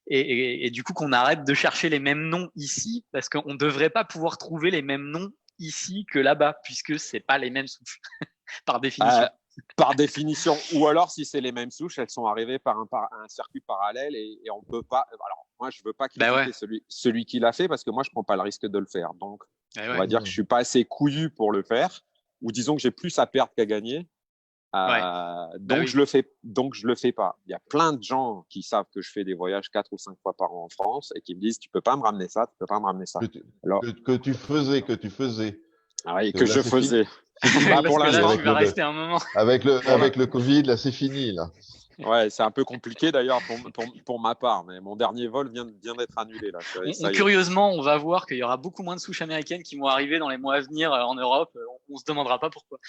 Et du coup, qu'on arrête de chercher les mêmes noms ici, parce qu'on ne devrait pas pouvoir trouver les mêmes noms ici que là-bas, puisque c'est pas les mêmes souches, par définition. Par définition, ou alors si c'est les mêmes souches, elles sont arrivées par un circuit parallèle et on peut pas. Alors moi, je veux pas critiquer celui qui l'a fait parce que moi, je prends pas le risque de le faire. Donc, on va dire que je suis pas assez couillu pour le faire, ou disons que j'ai plus à perdre qu'à gagner. Donc je le fais. Donc je le fais pas. Il y a plein de gens qui savent que je fais des voyages 4 ou 5 fois par an en France et qui me disent tu peux pas me ramener ça, tu peux pas me ramener ça. Que tu faisais. Ah oui, que je faisais. Pour l'instant, tu vas rester un moment. Avec le Covid, là, c'est fini, là. Ouais, c'est un peu compliqué d'ailleurs pour ma part, mais mon dernier vol vient d'être annulé. Là. Curieusement, on va voir qu'il y aura beaucoup moins de souches américaines qui vont arriver dans les mois à venir en Europe. On se demandera pas pourquoi.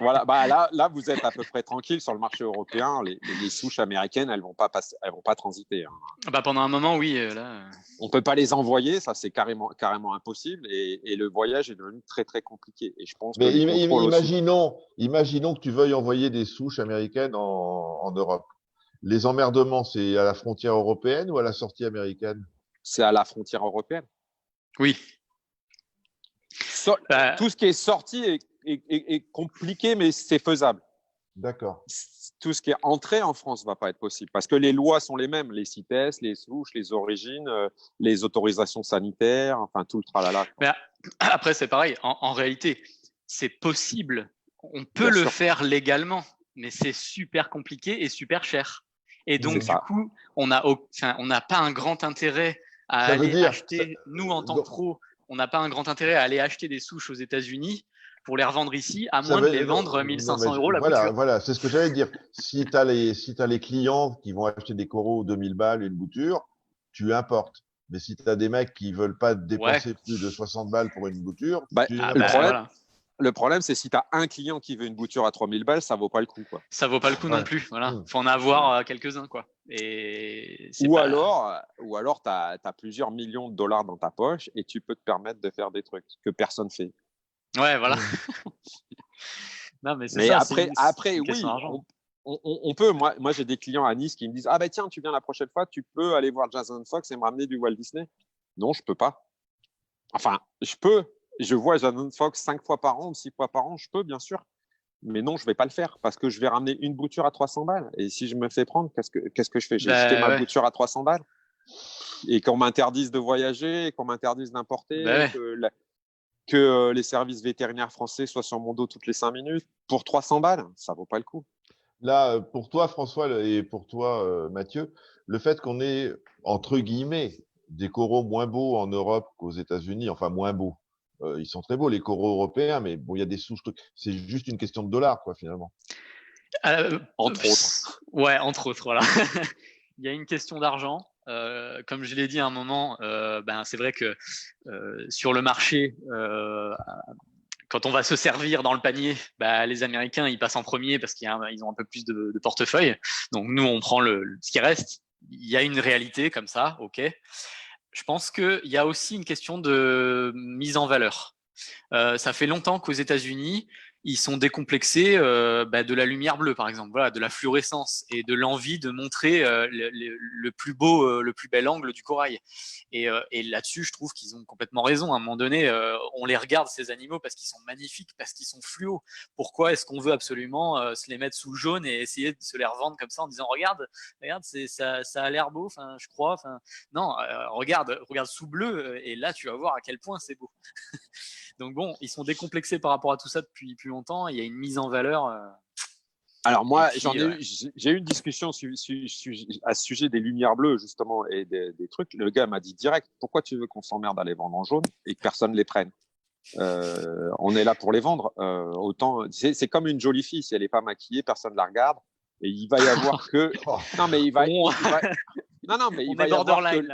Voilà, là, vous êtes à peu près tranquille sur le marché européen. Les souches américaines, elles vont pas transiter. Hein. Pendant un moment, oui. On peut pas les envoyer, ça c'est carrément impossible, et le voyage est devenu très très compliqué. Et je pense que imaginons que tu veuilles envoyer des souches américaines en Europe. Les emmerdements, c'est à la frontière européenne ou à la sortie américaine? C'est à la frontière européenne. Oui. Tout ce qui est sorti est compliqué, mais c'est faisable. D'accord. Tout ce qui est entré en France ne va pas être possible parce que les lois sont les mêmes, les CITES, les souches, les origines, les autorisations sanitaires, enfin tout le tralala. Mais après, c'est pareil. En réalité, c'est possible. On peut le faire légalement, mais c'est super compliqué et super cher. Et donc, du coup, on n'a pas un grand intérêt à aller acheter, nous, en tant que pro, on n'a pas un grand intérêt à aller acheter des souches aux États-Unis pour les revendre ici, à moins de les vendre 1500 € la bouture. Voilà, c'est ce que j'allais dire. Si tu as les clients qui vont acheter des coraux 2000 balles, une bouture, tu importes. Mais si tu as des mecs qui veulent pas dépenser plus de 60 balles pour une bouture, le problème, c'est si tu as un client qui veut une bouture à 3000 balles, ça vaut pas le coup. Quoi. Ça vaut pas le coup non plus. Voilà. Faut en avoir quelques-uns. Quoi. Ou alors, tu as plusieurs millions de dollars dans ta poche et tu peux te permettre de faire des trucs que personne fait. Ouais, voilà. Non, mais après oui, on peut. Moi, j'ai des clients à Nice qui me disent ah ben tiens, tu viens la prochaine fois, tu peux aller voir Jason Fox et me ramener du Walt Disney. Non, je peux pas. Enfin, je peux. Je vois Jason Fox 5 fois par an ou 6 fois par an, je peux bien sûr. Mais non, je vais pas le faire parce que je vais ramener une bouture à 300 balles. Et si je me fais prendre, qu'est-ce que je fais? J'ai jeté ma bouture à 300 balles et qu'on m'interdise de voyager, qu'on m'interdise d'importer, que les services vétérinaires français soient sur mon dos toutes les 5 minutes pour 300 balles, ça vaut pas le coup. Là, pour toi, François, et pour toi, Mathieu, le fait qu'on ait, entre guillemets, des coraux moins beaux en Europe qu'aux États-Unis, enfin moins beaux, ils sont très beaux, les coraux européens, mais bon, il y a des souches, c'est juste une question de dollars, quoi, finalement. Entre autres. Ouais, entre autres, voilà. Il y a une question d'argent. Comme je l'ai dit à un moment, c'est vrai que sur le marché, quand on va se servir dans le panier, les Américains ils passent en premier parce qu'ils ont un peu plus de portefeuille. Donc nous on prend ce qui reste. Il y a une réalité comme ça, ok. Je pense qu'il y a aussi une question de mise en valeur. Ça fait longtemps qu'aux États-Unis, ils sont décomplexés de la lumière bleue, par exemple, voilà, de la fluorescence et de l'envie de montrer le plus beau, le plus bel angle du corail. Et là-dessus, je trouve qu'ils ont complètement raison. À un moment donné, on les regarde, ces animaux, parce qu'ils sont magnifiques, parce qu'ils sont fluos. Pourquoi est-ce qu'on veut absolument se les mettre sous le jaune et essayer de se les revendre comme ça en disant regarde, ça a l'air beau, je crois. Non, regarde sous bleu et là, tu vas voir à quel point c'est beau. Donc bon, ils sont décomplexés par rapport à tout ça depuis plus longtemps. Il y a une mise en valeur. Alors moi, puis, j'ai eu une discussion à ce sujet des lumières bleues justement et des trucs. Le gars m'a dit direct, pourquoi tu veux qu'on s'emmerde à les vendre en jaune et que personne les prenne? On est là pour les vendre. Autant, c'est comme une jolie fille, si elle n'est pas maquillée, personne la regarde. Et il va y avoir que. Non mais il va. Non mais il va y avoir que.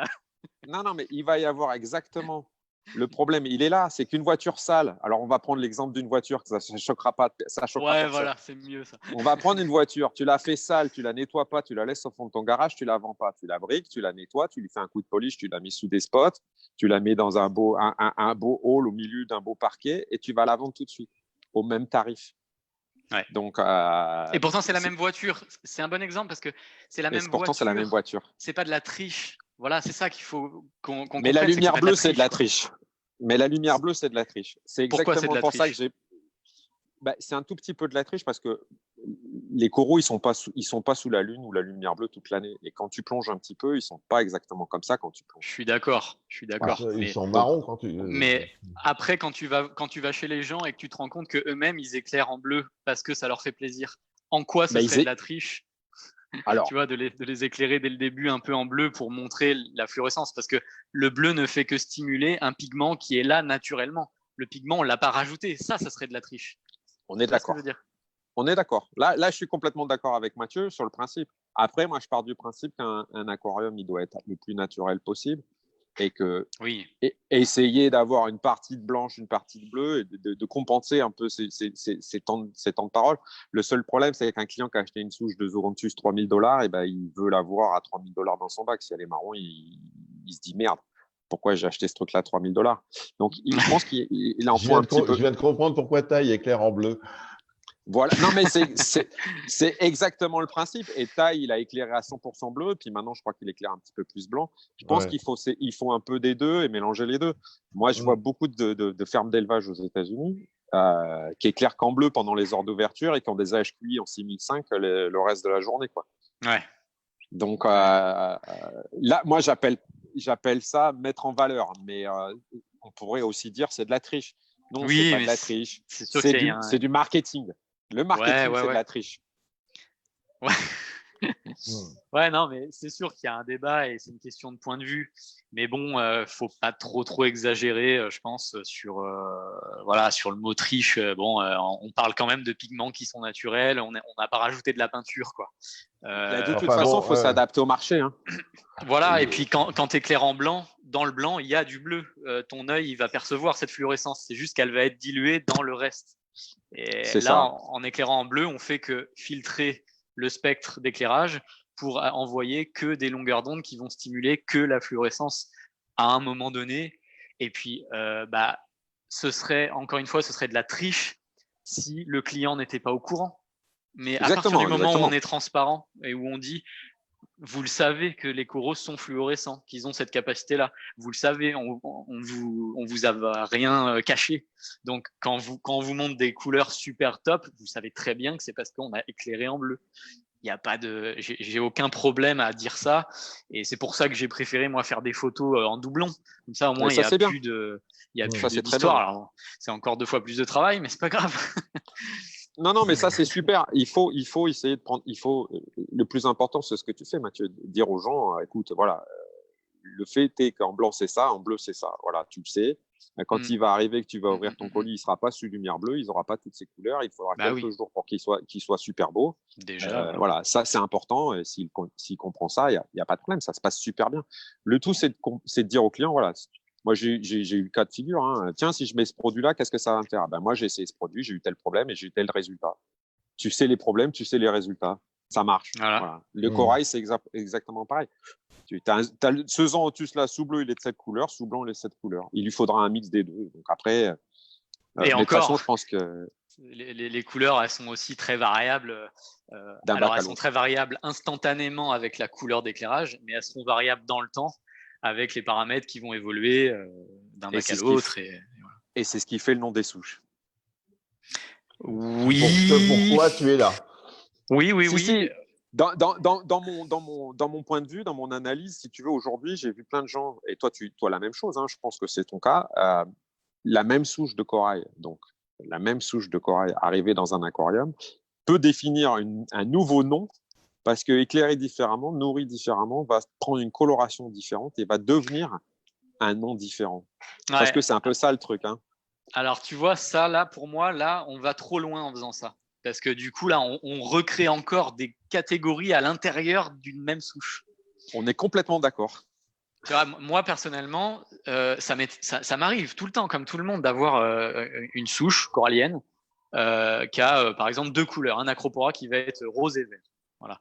Non mais il va y avoir exactement. Le problème, il est là, c'est qu'une voiture sale. Alors, on va prendre l'exemple d'une voiture, que ça ne choquera pas. Ouais, voilà, c'est mieux ça. On va prendre une voiture, tu la fais sale, tu la nettoies pas, tu la laisses au fond de ton garage, tu la vends pas. Tu la briques, tu la nettoies, tu lui fais un coup de polish, tu la mets sous des spots, tu la mets dans un beau hall au milieu d'un beau parquet et tu vas la vendre tout de suite au même tarif. Ouais. Donc, et pourtant, c'est la même voiture. C'est un bon exemple parce que c'est la même voiture. Pourtant, c'est la même voiture. C'est pas de la triche. Voilà, c'est ça qu'il faut qu'on comprenne. Mais la lumière bleue, c'est de la triche. Mais la lumière bleue, c'est de la triche. C'est exactement pour ça que j'ai. C'est un tout petit peu de la triche parce que les coraux, ils sont pas sous la lune ou la lumière bleue toute l'année. Et quand tu plonges un petit peu, ils sont pas exactement comme ça quand tu plonges. Je suis d'accord. Ils sont marrons quand tu. Mais après, quand tu vas chez les gens et que tu te rends compte que eux-mêmes ils éclairent en bleu parce que ça leur fait plaisir, en quoi ça serait de la triche? Alors, tu vois, de les éclairer dès le début un peu en bleu pour montrer la fluorescence, parce que le bleu ne fait que stimuler un pigment qui est là naturellement. Le pigment, on l'a pas rajouté. Ça serait de la triche. On est d'accord. On est d'accord. Là, je suis complètement d'accord avec Mathieu sur le principe. Après, moi, je pars du principe qu'un aquarium, il doit être le plus naturel possible et que essayer d'avoir une partie de blanche, une partie de bleu et de compenser un peu ces temps de parole. Le seul problème, c'est qu'un client qui a acheté une souche de Zoranthus $3,000, il veut l'avoir à $3,000 dans son bac. Si elle est marron, il se dit merde. Pourquoi j'ai acheté ce truc-là à $3,000? Donc, je pense qu'il en faut un petit peu. Je viens de comprendre pourquoi Taille éclaire en bleu. Voilà, non mais c'est exactement le principe. Et Taille, il a éclairé à 100% bleu, puis maintenant je crois qu'il éclaire un petit peu plus blanc. Je pense qu'il faut un peu des deux et mélanger les deux. Moi, je vois beaucoup de fermes d'élevage aux États-Unis qui éclairent qu'en bleu pendant les heures d'ouverture et qui ont des HQI en 6005 le reste de la journée, quoi. Ouais. Donc là, moi j'appelle ça mettre en valeur, mais on pourrait aussi dire c'est de la triche. Non, c'est pas de la triche. C'est du marketing. Le marketing, c'est de la triche. Ouais. Ouais, non, mais c'est sûr qu'il y a un débat et c'est une question de point de vue. Mais bon, faut pas trop exagérer, je pense, sur le mot triche. On parle quand même de pigments qui sont naturels. On n'a pas rajouté de la peinture, quoi. De toute façon, faut s'adapter au marché. Hein. Voilà, et puis quand tu éclaires en blanc, dans le blanc, il y a du bleu. Ton œil, il va percevoir cette fluorescence. C'est juste qu'elle va être diluée dans le reste. Et là, en éclairant en bleu, on fait que filtrer le spectre d'éclairage pour envoyer que des longueurs d'onde qui vont stimuler que la fluorescence à un moment donné. Et puis, ce serait de la triche si le client n'était pas au courant. Mais à partir du moment où on est transparent et où on dit vous le savez que les coraux sont fluorescents, qu'ils ont cette capacité-là. Vous le savez, on vous a rien caché. Donc, quand on vous montre des couleurs super top, vous savez très bien que c'est parce qu'on a éclairé en bleu. Il y a pas de, j'ai aucun problème à dire ça. Et c'est pour ça que j'ai préféré, moi, faire des photos en doublon. Comme ça, au moins, il y a plus d'histoire. Alors, c'est encore 2 fois plus de travail, mais c'est pas grave. Non, mais ça, c'est super. Il faut essayer de prendre. Le plus important, c'est ce que tu fais, Mathieu, dire aux gens, écoute, voilà, le fait est qu'en blanc, c'est ça, en bleu, c'est ça. Voilà, tu le sais. Quand il va arriver que tu vas ouvrir ton colis, il ne sera pas sous lumière bleue, il n'aura pas toutes ces couleurs. Il faudra quelques jours pour qu'il soit super beau. Déjà. Voilà, ça, c'est important. Et s'il comprend ça, il n'y a pas de problème. Ça se passe super bien. Le tout, c'est de dire au client, voilà, moi, j'ai eu le cas de figure. Hein. Tiens, si je mets ce produit-là, qu'est-ce que ça va me faire? Moi, j'ai essayé ce produit, j'ai eu tel problème et j'ai eu tel résultat. Tu sais les problèmes, tu sais les résultats. Ça marche. Voilà. Le corail, c'est exactement pareil. Tu as ce Zoranthus là, sous bleu, il est de cette couleur, sous blanc, il est de cette couleur. Il lui faudra un mix des deux. Donc après, Et mais de toute façon, encore, je pense que les couleurs, elles sont aussi très variables. d'un Alors, bac à elles sont l'autre. très variables instantanément avec la couleur d'éclairage, mais elles seront variables dans le temps avec les paramètres qui vont évoluer d'un Et bac à c'est ce qui l'autre. et c'est ce qui fait le nom des souches. Pourquoi tu es là? Oui, oui, Si, oui. si. Dans mon point de vue, dans mon analyse, si tu veux, aujourd'hui, j'ai vu plein de gens, et toi la même chose, hein, je pense que c'est ton cas, la même souche de corail, donc la même souche de corail arrivée dans un aquarium, peut définir un nouveau nom parce que éclairé différemment, nourri différemment, va prendre une coloration différente et va devenir un nom différent. Parce Ouais. que c'est un peu ça le truc. Hein. Alors, tu vois, ça, là, pour moi, là, on va trop loin en faisant ça. Parce que du coup, là, on recrée encore des catégories à l'intérieur d'une même souche. On est complètement d'accord. Tu vois, moi, personnellement, ça m'arrive tout le temps, comme tout le monde, d'avoir une souche corallienne qui a, par exemple, 2 couleurs. Un acropora qui va être rose et vert. Voilà.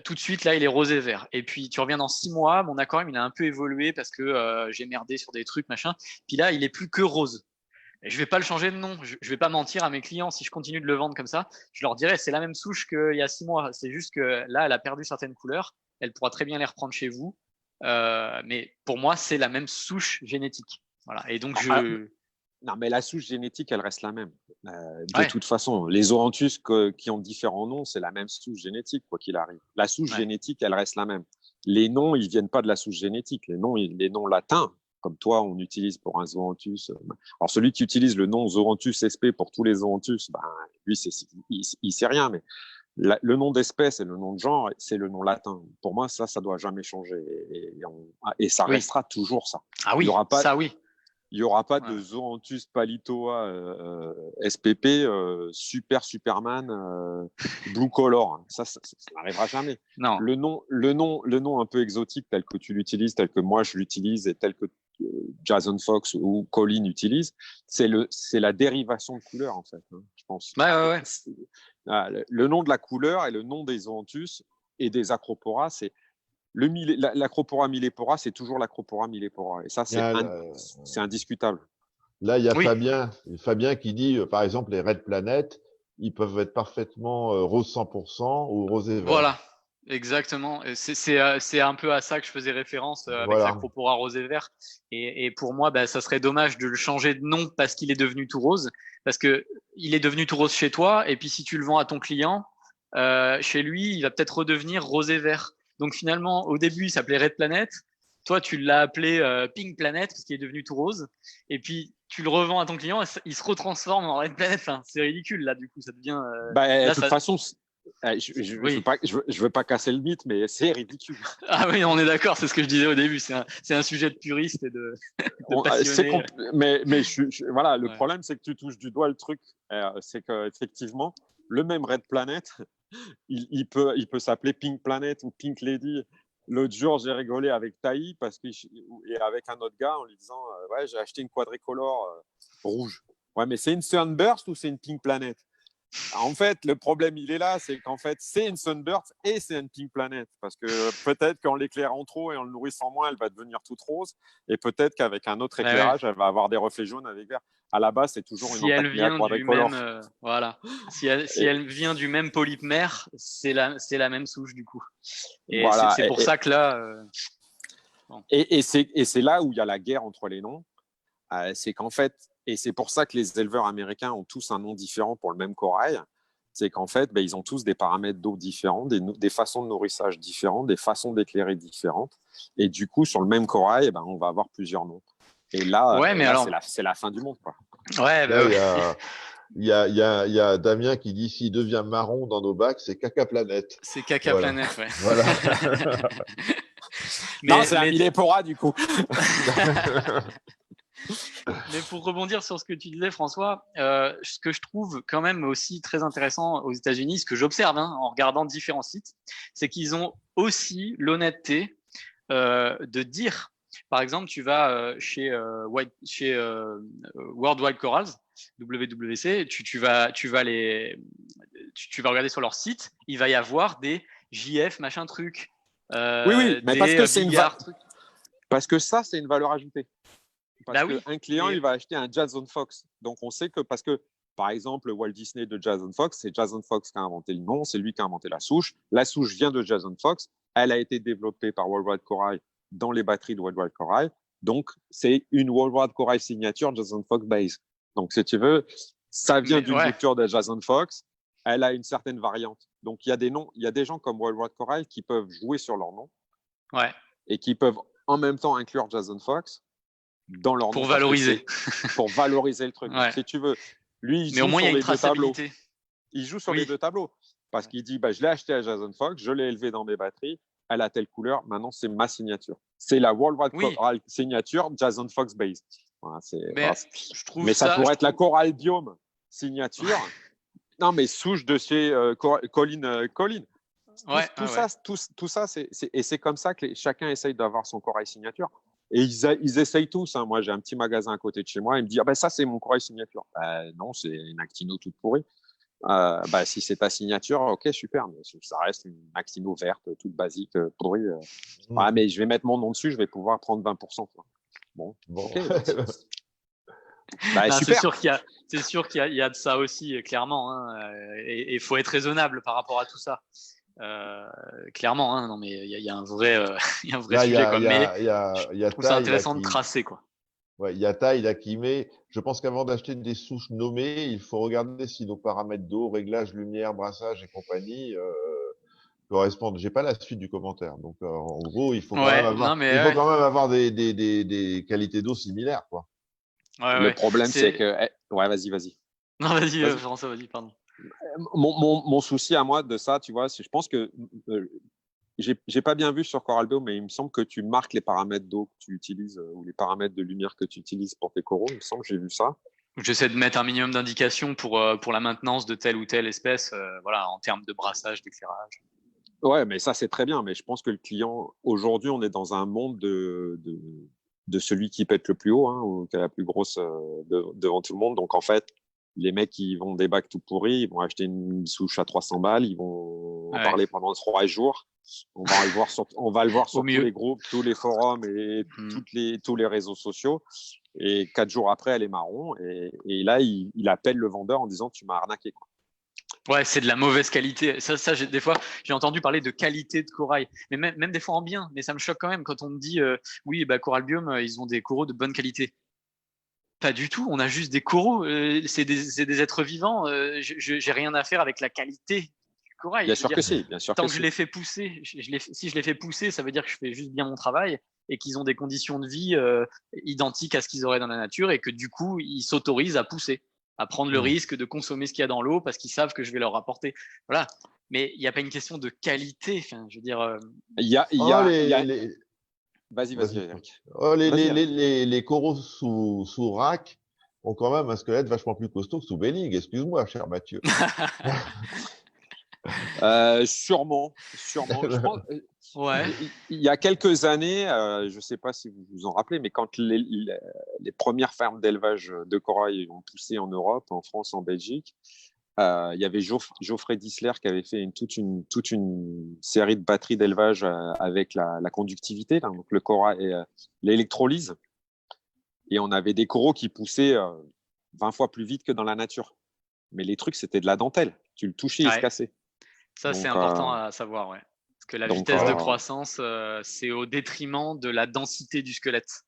Tout de suite, là, il est rose et vert. Et puis, tu reviens dans 6 mois, mon aquarium, il a un peu évolué parce que j'ai merdé sur des trucs, machin. Puis là, il est plus que rose. Et je vais pas le changer de nom. Je vais pas mentir à mes clients si je continue de le vendre comme ça. Je leur dirais c'est la même souche qu'il y a 6 mois. C'est juste que là, elle a perdu certaines couleurs. Elle pourra très bien les reprendre chez vous. Mais pour moi, c'est la même souche génétique. Voilà. Et donc Non, mais la souche génétique, elle reste la même. Ouais. Toute façon, les Orantus qui ont différents noms, c'est la même souche génétique, quoi qu'il arrive. La souche génétique, elle reste la même. Les noms, ils viennent pas de la souche génétique. Les noms latins, comme toi, on utilise pour un Zoanthus. Alors, celui qui utilise le nom Zoanthus SP pour tous les Zoanthus, ben, lui, il sait rien, mais le nom d'espèce et le nom de genre, c'est le nom latin. Pour moi, ça doit jamais changer. Et ça restera toujours ça. Ah oui, ça oui. Il n'y aura pas de Zoanthus palitoa SPP Super Superman Blue Color. Ça n'arrivera jamais. Non. Le nom un peu exotique tel que tu l'utilises, tel que moi je l'utilise et tel que Jason Fox ou Colin utilise, c'est la dérivation de couleur en fait. Hein, je pense. Ouais. Le nom de la couleur et le nom des Zoanthus et des Acropora, c'est l'acropora millepora, c'est toujours l'acropora millepora. Et ça, c'est indiscutable. Là, il y a Fabien qui dit, par exemple, les Red Planet, ils peuvent être parfaitement rose 100% ou rose et vert. Voilà, exactement. C'est un peu à ça que je faisais référence avec l'acropora rose et vert. Et pour moi, ça serait dommage de le changer de nom parce qu'il est devenu tout rose. Parce que il est devenu tout rose chez toi. Et puis, si tu le vends à ton client, chez lui, il va peut-être redevenir rose et vert. Donc finalement, au début, il s'appelait Red Planet. Toi, tu l'as appelé Pink Planet parce qu'il est devenu tout rose. Et puis, tu le revends à ton client, il se retransforme en Red Planet. Enfin, c'est ridicule, là, du coup, ça devient… de toute façon, je veux pas casser le mythe, mais c'est ridicule. Ah oui, on est d'accord, c'est ce que je disais au début. C'est un sujet de puriste et de passionné. Mais voilà, le problème, c'est que tu touches du doigt le truc. C'est qu'effectivement, le même Red Planet, il peut s'appeler Pink Planet ou Pink Lady. L'autre jour, j'ai rigolé avec Taï et avec un autre gars en lui disant j'ai acheté une quadricolore rouge. Ouais, mais c'est une Sunburst ou c'est une Pink Planet? En fait, le problème, il est là, c'est qu'en fait, c'est une Sunburst et c'est une Pink Planet. Parce que peut-être qu'en l'éclairant trop et en le nourrissant moins, elle va devenir toute rose. Et peut-être qu'avec un autre éclairage, elle va avoir des reflets jaunes avec vert. À la base, c'est toujours une Antacnea quadricolore. Voilà. Si elle vient du même polype mère, c'est la même souche du coup. Et voilà. C'est pour ça que là… Bon. Et c'est là où il y a la guerre entre les noms. C'est qu'en fait, et c'est pour ça que les éleveurs américains ont tous un nom différent pour le même corail, c'est qu'en fait, ils ont tous des paramètres d'eau différents, des façons de nourrissage différentes, des façons d'éclairer différentes. Et du coup, sur le même corail, on va avoir plusieurs noms. Et là, c'est la fin du monde, quoi. Ouais, il y a Damien qui dit s'il devient marron dans nos bacs, c'est caca planète. C'est caca planète, ouais. Voilà. Non, c'est un millepora, du coup. Mais pour rebondir sur ce que tu disais, François, ce que je trouve quand même aussi très intéressant aux États-Unis, ce que j'observe en regardant différents sites, c'est qu'ils ont aussi l'honnêteté de dire, par exemple, tu vas chez World Wide Corals, WWC, tu vas regarder sur leur site, il va y avoir des JF machin truc. Oui, mais parce que c'est parce que ça, c'est une valeur ajoutée. parce oui. qu'un client, Et- il va acheter un Jason Fox. Donc, on sait que parce que, par exemple, le Walt Disney de Jason Fox, c'est Jason Fox qui a inventé le nom, c'est lui qui a inventé la souche. La souche vient de Jason Fox. Elle a été développée par Worldwide Corail dans les batteries de Worldwide Corail. Donc, c'est une Worldwide Corail signature Jason Fox base. Donc, si tu veux, ça vient d'une ouais. bouture de Jason Fox. Elle a une certaine variante. Donc, il y a des noms, il y a des gens comme Worldwide Corail qui peuvent jouer sur leur nom Ouais. et qui peuvent en même temps inclure Jason Fox dans leur Pour nom parce que valoriser. pour valoriser le truc. Ouais. Donc, si tu veux, lui, il Mais au joue moins, il y a sur une les deux tableaux. traçabilité. Il joue sur Oui. les deux tableaux parce qu'il dit je l'ai acheté à Jason Fox, je l'ai élevé dans mes batteries, elle a telle couleur, maintenant c'est ma signature. C'est la Worldwide Oui. Coral signature Jason Fox base. Voilà, Mais je trouve mais ça ça. pourrait être la Coral Biome signature. Non, mais souche de chez Colin. Ouais, Tout ouais, ça, tout ça et c'est comme ça que chacun essaye d'avoir son corail signature. Et ils essayent tous. Hein. Moi, j'ai un petit magasin à côté de chez moi. Il me dit ça, c'est mon corail signature. Non, c'est une Actino toute pourrie. Si c'est ta signature, ok, super. Mais ça reste une Actino verte, toute basique, pourrie. Mais je vais mettre mon nom dessus, je vais pouvoir prendre 20%. Quoi. Bon. Ok. Non, Super. C'est sûr qu'il y a de ça aussi, clairement. Hein, et il faut être raisonnable par rapport à tout ça. Clairement, hein, non, mais il y a un vrai, il y a un vrai Là, sujet. Mais il y a je trouve ça Taille, là, intéressant de tracer, quoi. Ouais, il y a Taille là qui met. Je pense qu'avant d'acheter des souches nommées, il faut regarder si nos paramètres d'eau, réglage, lumière, brassage et compagnie correspondent. J'ai pas la suite du commentaire, donc en gros, il faut quand même Ouais, avoir, non, mais il faut ouais. quand même avoir des qualités d'eau similaires, quoi. Ouais, Le ouais. problème, c'est que. Ouais, vas-y. Non, vas-y, Vas-y. François, vas-y, pardon. Mon souci à moi de ça, tu vois, c'est je pense que j'ai pas bien vu sur Coraldo, mais il me semble que tu marques les paramètres d'eau que tu utilises ou les paramètres de lumière que tu utilises pour tes coraux. Il me semble que j'ai vu ça. J'essaie de mettre un minimum d'indications pour la maintenance de telle ou telle espèce, voilà, en termes de brassage, d'éclairage. Ouais, mais ça, c'est très bien. Mais je pense que le client, aujourd'hui, on est dans un monde de celui qui pète le plus haut, hein, ou qui a la plus grosse devant tout le monde. Donc, en fait, les mecs qui vont des bacs tout pourris, ils vont acheter une souche à 300 balles, ils vont en parler pendant 3 jours. On va le voir sur tous les groupes, tous les forums et tous les réseaux sociaux. Et 4 jours après, elle est marron. Et là, il appelle le vendeur en disant tu m'as arnaqué. Quoi. Ouais, c'est de la mauvaise qualité. Ça des fois, j'ai entendu parler de qualité de corail, mais même des fois en bien. Mais ça me choque quand même quand on me dit oui, Coral Biome, ils ont des coraux de bonne qualité. Pas du tout. On a juste des coraux. C'est des êtres vivants. J'ai rien à faire avec la qualité du corail. Bien sûr que si. Bien sûr tant que que je les fais pousser, si je les fais pousser, ça veut dire que je fais juste bien mon travail et qu'ils ont des conditions de vie identiques à ce qu'ils auraient dans la nature et que du coup, ils s'autorisent à pousser, à prendre le risque de consommer ce qu'il y a dans l'eau parce qu'ils savent que je vais leur apporter. Voilà. Mais il n'y a pas une question de qualité. Enfin, je veux dire. Vas-y. Oh, les coraux sous rack ont quand même un squelette vachement plus costaud que sous Belling. Excuse-moi, cher Mathieu. Sûrement. Je pense, ouais. Il y a quelques années, je ne sais pas si vous vous en rappelez, mais quand les premières fermes d'élevage de corail ont poussé en Europe, en France, en Belgique, il y avait Geoffrey Dissler qui avait fait toute une série de batteries d'élevage avec la conductivité, là, donc le corail et l'électrolyse. Et on avait des coraux qui poussaient 20 fois plus vite que dans la nature. Mais les trucs, c'était de la dentelle. Tu le touchais, il se cassait. Ça, c'est important à savoir, ouais. Parce que la vitesse de croissance, c'est au détriment de la densité du squelette.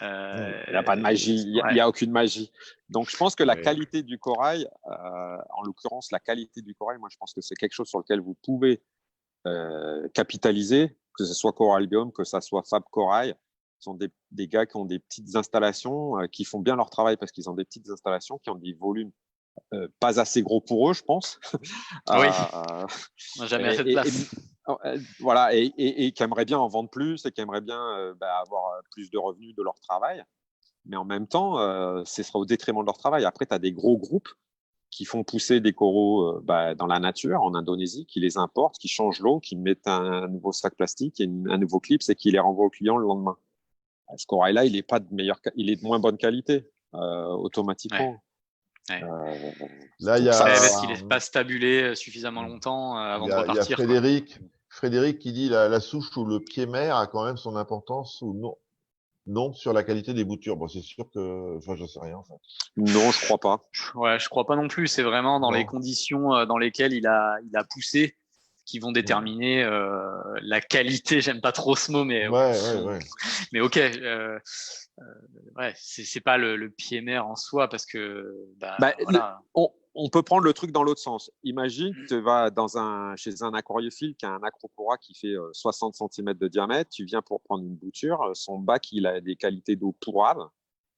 Il n'y a pas de magie, il n'y a aucune magie. Donc, je pense que la qualité du corail, en l'occurrence, la qualité du corail, moi, je pense que c'est quelque chose sur lequel vous pouvez capitaliser, que ce soit Coral Biome, que ce soit Fab Corail. Ce sont des gars qui ont des petites installations, qui font bien leur travail parce qu'ils ont des petites installations, qui ont des volumes pas assez gros pour eux, je pense. Oui, on n'a jamais assez de place. Voilà, et qui aimeraient bien en vendre plus et qui aimeraient bien avoir plus de revenus de leur travail. Mais en même temps, ce sera au détriment de leur travail. Après, tu as des gros groupes qui font pousser des coraux dans la nature, en Indonésie, qui les importent, qui changent l'eau, qui mettent un nouveau sac plastique et un nouveau clip, et qui les renvoient au client le lendemain. Ce corail-là, il est de moins bonne qualité automatiquement. Ouais. Là, il y a parce qu'il n'est pas stabulé suffisamment longtemps avant de repartir. Il y a Frédéric qui dit la souche ou le pied mère a quand même son importance ou non. Non, sur la qualité des boutures. Bon, c'est sûr que, enfin, je sais rien, en fait. Non, je crois pas. Ouais, je crois pas non plus. C'est vraiment dans les Non. conditions dans lesquelles il a poussé qui vont déterminer la qualité. J'aime pas trop ce mot, Ouais. mais ok. Ouais, c'est pas le pied mère en soi parce que Bah, voilà. on peut prendre le truc dans l'autre sens. Imagine, tu vas chez un aquariophile qui a un acropora qui fait 60 cm de diamètre. Tu viens pour prendre une bouture. Son bac, il a des qualités d'eau pourraves,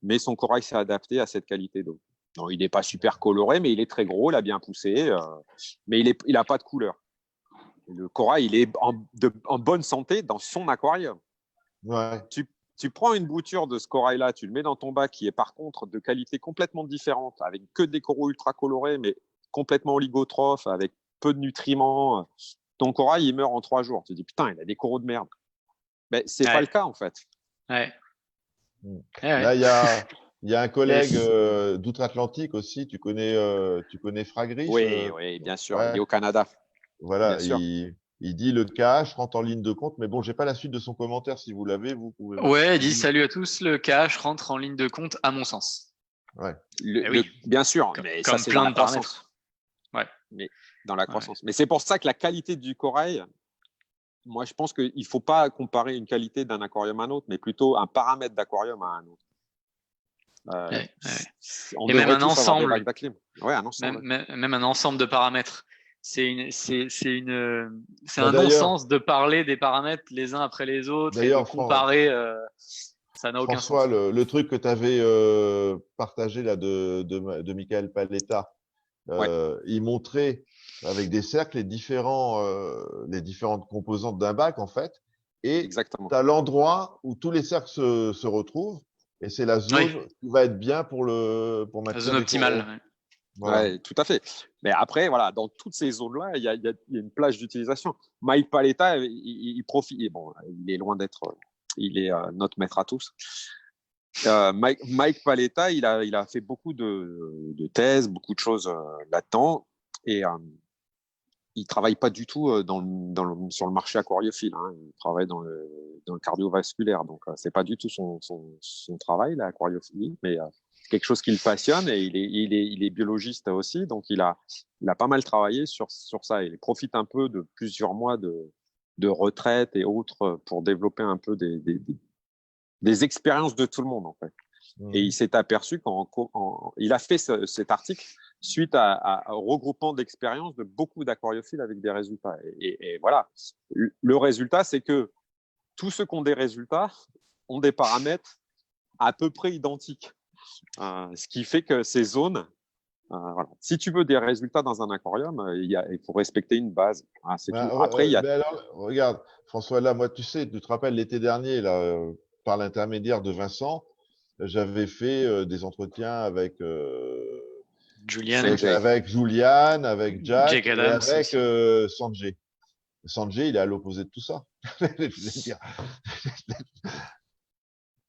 mais son corail s'est adapté à cette qualité d'eau. Non, il n'est pas super coloré, mais il est très gros, il a bien poussé, mais il n'a pas de couleur. Le corail, il est en bonne santé dans son aquarium. Ouais. Tu prends une bouture de ce corail-là, tu le mets dans ton bac qui est par contre de qualité complètement différente, avec que des coraux ultra colorés, mais complètement oligotrophes, avec peu de nutriments. Ton corail, il meurt en 3 jours. Tu te dis, putain, il a des coraux de merde. Mais c'est pas le cas, en fait. Ouais. Là, il y a un collègue d'outre-Atlantique aussi. Tu connais Fragrich Oui, bien sûr. ouais. Il est au Canada. Voilà, Bien sûr. il dit le cash rentre en ligne de compte, mais bon, j'ai pas la suite de son commentaire. Si vous l'avez, vous pouvez. Ouais, il dit salut à tous. Le cash rentre en ligne de compte à mon sens. Ouais. Oui. Bien sûr, mais ça, comme c'est plein dans de la croissance. paramètres. Ouais. Mais dans la croissance. Mais c'est pour ça que la qualité du corail, moi, je pense qu'il ne faut pas comparer une qualité d'un aquarium à un autre, mais plutôt un paramètre d'aquarium à un autre. Ouais. On Et même devrait un tous avoir des ensemble, bacs d'acclim. Ouais, un ensemble. même un ensemble de paramètres. C'est un D'ailleurs, non-sens de parler des paramètres les uns après les autres et de d'ailleurs, comparer. Ça n'a aucun François, sens. le truc que tu avais partagé là de Michael Paletta, Ouais, il montrait avec des cercles les différentes composantes d'un bac en fait, et exactement. tu as l'endroit où tous les cercles se retrouvent, et c'est la Oui, zone qui va être bien pour la maintenir zone des coraux. optimale. Voilà. Ouais, tout à fait. Mais après, voilà, dans toutes ces zones-là, il y a une plage d'utilisation. Mike Paletta, il profite. Et bon, il est loin d'être. Il est notre maître à tous. Mike Paletta, il a fait beaucoup de thèses, beaucoup de choses là-dedans. Et il travaille pas du tout sur le marché aquariophile. Hein. Il travaille dans le cardiovasculaire. Donc, c'est pas du tout son travail, l'aquariophilie. Mais quelque chose qui le passionne et il est biologiste aussi. Donc, il a pas mal travaillé sur ça. Il profite un peu de plusieurs mois de retraite et autres pour développer un peu des expériences de tout le monde, en fait. Et il s'est aperçu il a fait cet article suite à un regroupement d'expériences de beaucoup d'aquariophiles avec des résultats. Et voilà, le résultat, c'est que tous ceux qui ont des résultats ont des paramètres à peu près identiques. Ce qui fait que ces zones, voilà. Si tu veux des résultats dans un aquarium, il faut respecter une base. C'est tout. Après, il y a... Mais alors, regarde, François, là, moi, tu sais, tu te rappelles l'été dernier, là, par l'intermédiaire de Vincent, j'avais fait des entretiens Julian, Sanjay. Julian, avec Jake Jack et Adams avec aussi. Sanjay. Sanjay, il est à l'opposé de tout ça. Je voulais dire.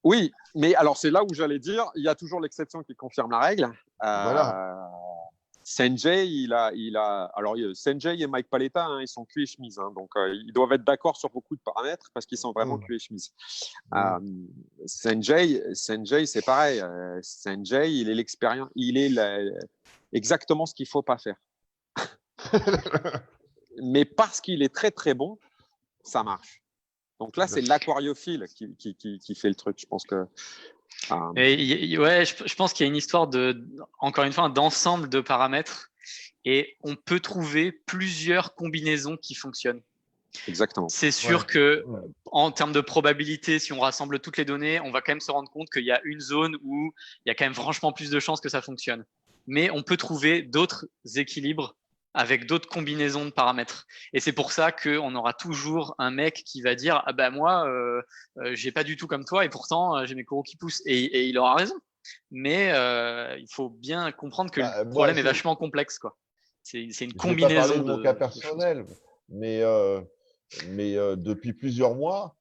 Oui, mais alors c'est là où j'allais dire, il y a toujours l'exception qui confirme la règle. Voilà. Sanjay, Sanjay et Mike Paletta, hein, ils sont cul et chemise, hein, donc ils doivent être d'accord sur beaucoup de paramètres parce qu'ils sont vraiment cul et chemise. Sanjay, c'est pareil. Sanjay, il est l'expérience, exactement ce qu'il faut pas faire. Mais parce qu'il est très très bon, ça marche. Donc là, c'est l'aquariophile qui fait le truc. Je pense que. Ouais, je pense qu'il y a une histoire encore une fois, d'ensemble de paramètres et on peut trouver plusieurs combinaisons qui fonctionnent. Exactement. C'est sûr que en termes de probabilité, si on rassemble toutes les données, on va quand même se rendre compte qu'il y a une zone où il y a quand même franchement plus de chances que ça fonctionne. Mais on peut trouver d'autres équilibres avec d'autres combinaisons de paramètres. Et c'est pour ça qu'on aura toujours un mec qui va dire ah ben moi j'ai pas du tout comme toi et pourtant j'ai mes coraux qui poussent et il aura raison. Mais il faut bien comprendre que le problème est vachement complexe quoi. C'est une combinaison. Je vais pas parler de mon cas personnel, mais depuis plusieurs mois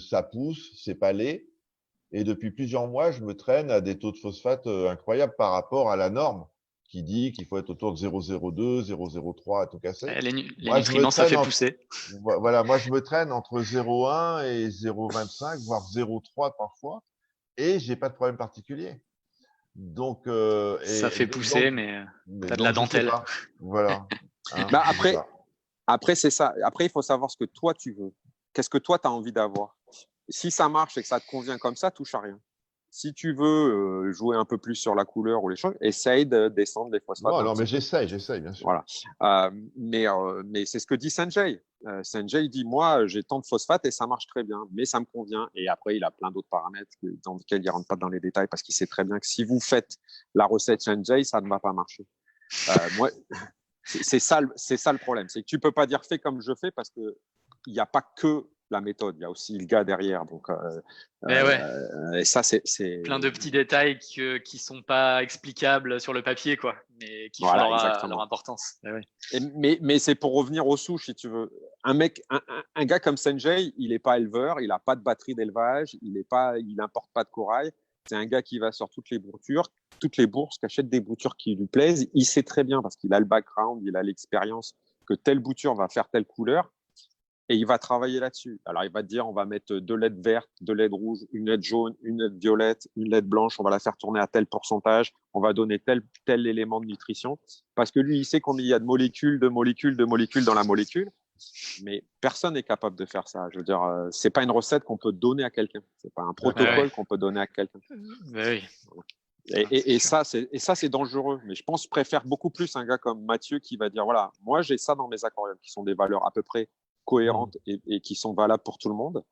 ça pousse, c'est pas laid, et depuis plusieurs mois je me traîne à des taux de phosphate incroyables par rapport à la norme. qui dit qu'il faut être autour de 0,02, 0,03 à tout casser. Les Moi, je me nutriments, ça fait traîne pousser. voilà, moi, je me traîne entre 0,1 et 0,25, voire 0,3 parfois, et j'ai pas de problème particulier. Donc, Ça fait pousser, mais tu as de la donc je sais dentelle. pas. Voilà. Hein, Bah, je sais pas. après, c'est ça. Après, il faut savoir ce que toi, tu veux. Qu'est-ce que toi, tu as envie d'avoir? Si ça marche et que ça te convient comme ça, touche à rien. Si tu veux jouer un peu plus sur la couleur ou les choses, essaye de descendre les phosphates Non, un non, mais petit peu. j'essaye, bien sûr. Voilà. Mais c'est ce que dit Sanjay. Sanjay, il dit, moi, j'ai tant de phosphate et ça marche très bien, mais ça me convient. Et après, il a plein d'autres paramètres dans lesquels il ne rentre pas dans les détails parce qu'il sait très bien que si vous faites la recette Sanjay, ça ne va pas marcher. Moi, c'est ça le problème. C'est que tu ne peux pas dire fais comme je fais parce qu'il n'y a pas que la méthode, il y a aussi le gars derrière. Donc, et ça, c'est plein de petits détails qui sont pas explicables sur le papier, quoi, mais qui voilà, font exactement. leur importance. Mais c'est pour revenir aux souches, si tu veux. Un gars comme Sanjay, il n'est pas éleveur, il n'a pas de batterie d'élevage, il n'importe pas de corail. C'est un gars qui va sur toutes les bourses, qui achète des boutures qui lui plaisent. Il sait très bien, parce qu'il a le background, il a l'expérience, que telle bouture va faire telle couleur. Et il va travailler là-dessus. Alors, il va te dire, on va mettre 2 LED vertes, 2 LED rouges, une LED jaune, une LED violette, une LED blanche. On va la faire tourner à tel pourcentage. On va donner tel élément de nutrition. Parce que lui, il sait combien il y a de molécules dans la molécule. Mais personne n'est capable de faire ça. Je veux dire, c'est pas une recette qu'on peut donner à quelqu'un. C'est pas un protocole qu'on peut donner à quelqu'un. Oui. Et ça, c'est dangereux. Mais je pense que je préfère beaucoup plus un gars comme Mathieu qui va dire, voilà, moi, j'ai ça dans mes aquariums qui sont des valeurs à peu près cohérentes et qui sont valables pour tout le monde.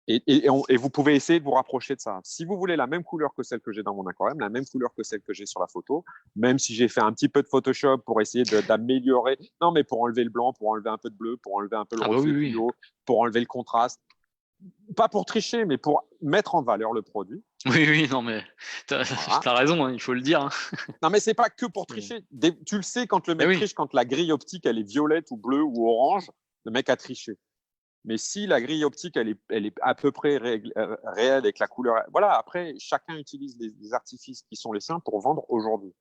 Et vous pouvez essayer de vous rapprocher de ça. Si vous voulez la même couleur que celle que j'ai dans mon aquarium, la même couleur que celle que j'ai sur la photo, même si j'ai fait un petit peu de Photoshop pour essayer d'améliorer, non, mais pour enlever le blanc, pour enlever un peu de bleu, pour enlever un peu le reflet plus haut, pour enlever le contraste. Pas pour tricher, mais pour mettre en valeur le produit. Oui, non, mais t'as raison, hein, il faut le dire. Hein. Non, mais c'est pas que pour tricher. Tu le sais quand le mec triche, quand la grille optique elle est violette ou bleue ou orange, le mec a triché. Mais si la grille optique elle est à peu près réelle avec la couleur, voilà. Après, chacun utilise les artifices qui sont les siens pour vendre aujourd'hui.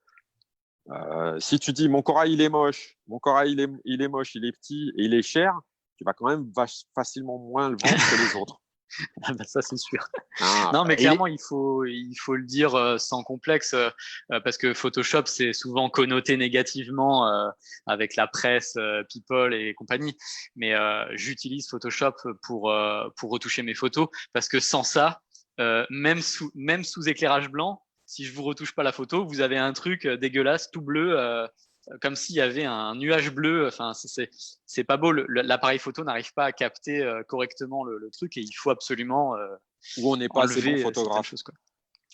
Si tu dis mon corail il est moche, il est moche, il est petit et il est cher, tu vas quand même facilement moins le vendre que les autres. Ah bah ça c'est sûr. Non mais clairement il faut le dire sans complexe parce que Photoshop c'est souvent connoté négativement avec la presse, People et compagnie. Mais j'utilise Photoshop pour retoucher mes photos parce que sans ça, même sous éclairage blanc, si je vous retouche pas la photo, vous avez un truc dégueulasse tout bleu. Comme s'il y avait un nuage bleu. Enfin, c'est pas beau. L'appareil photo n'arrive pas à capter correctement le truc et il faut absolument où on n'est pas assez bon photographe. Choses, quoi.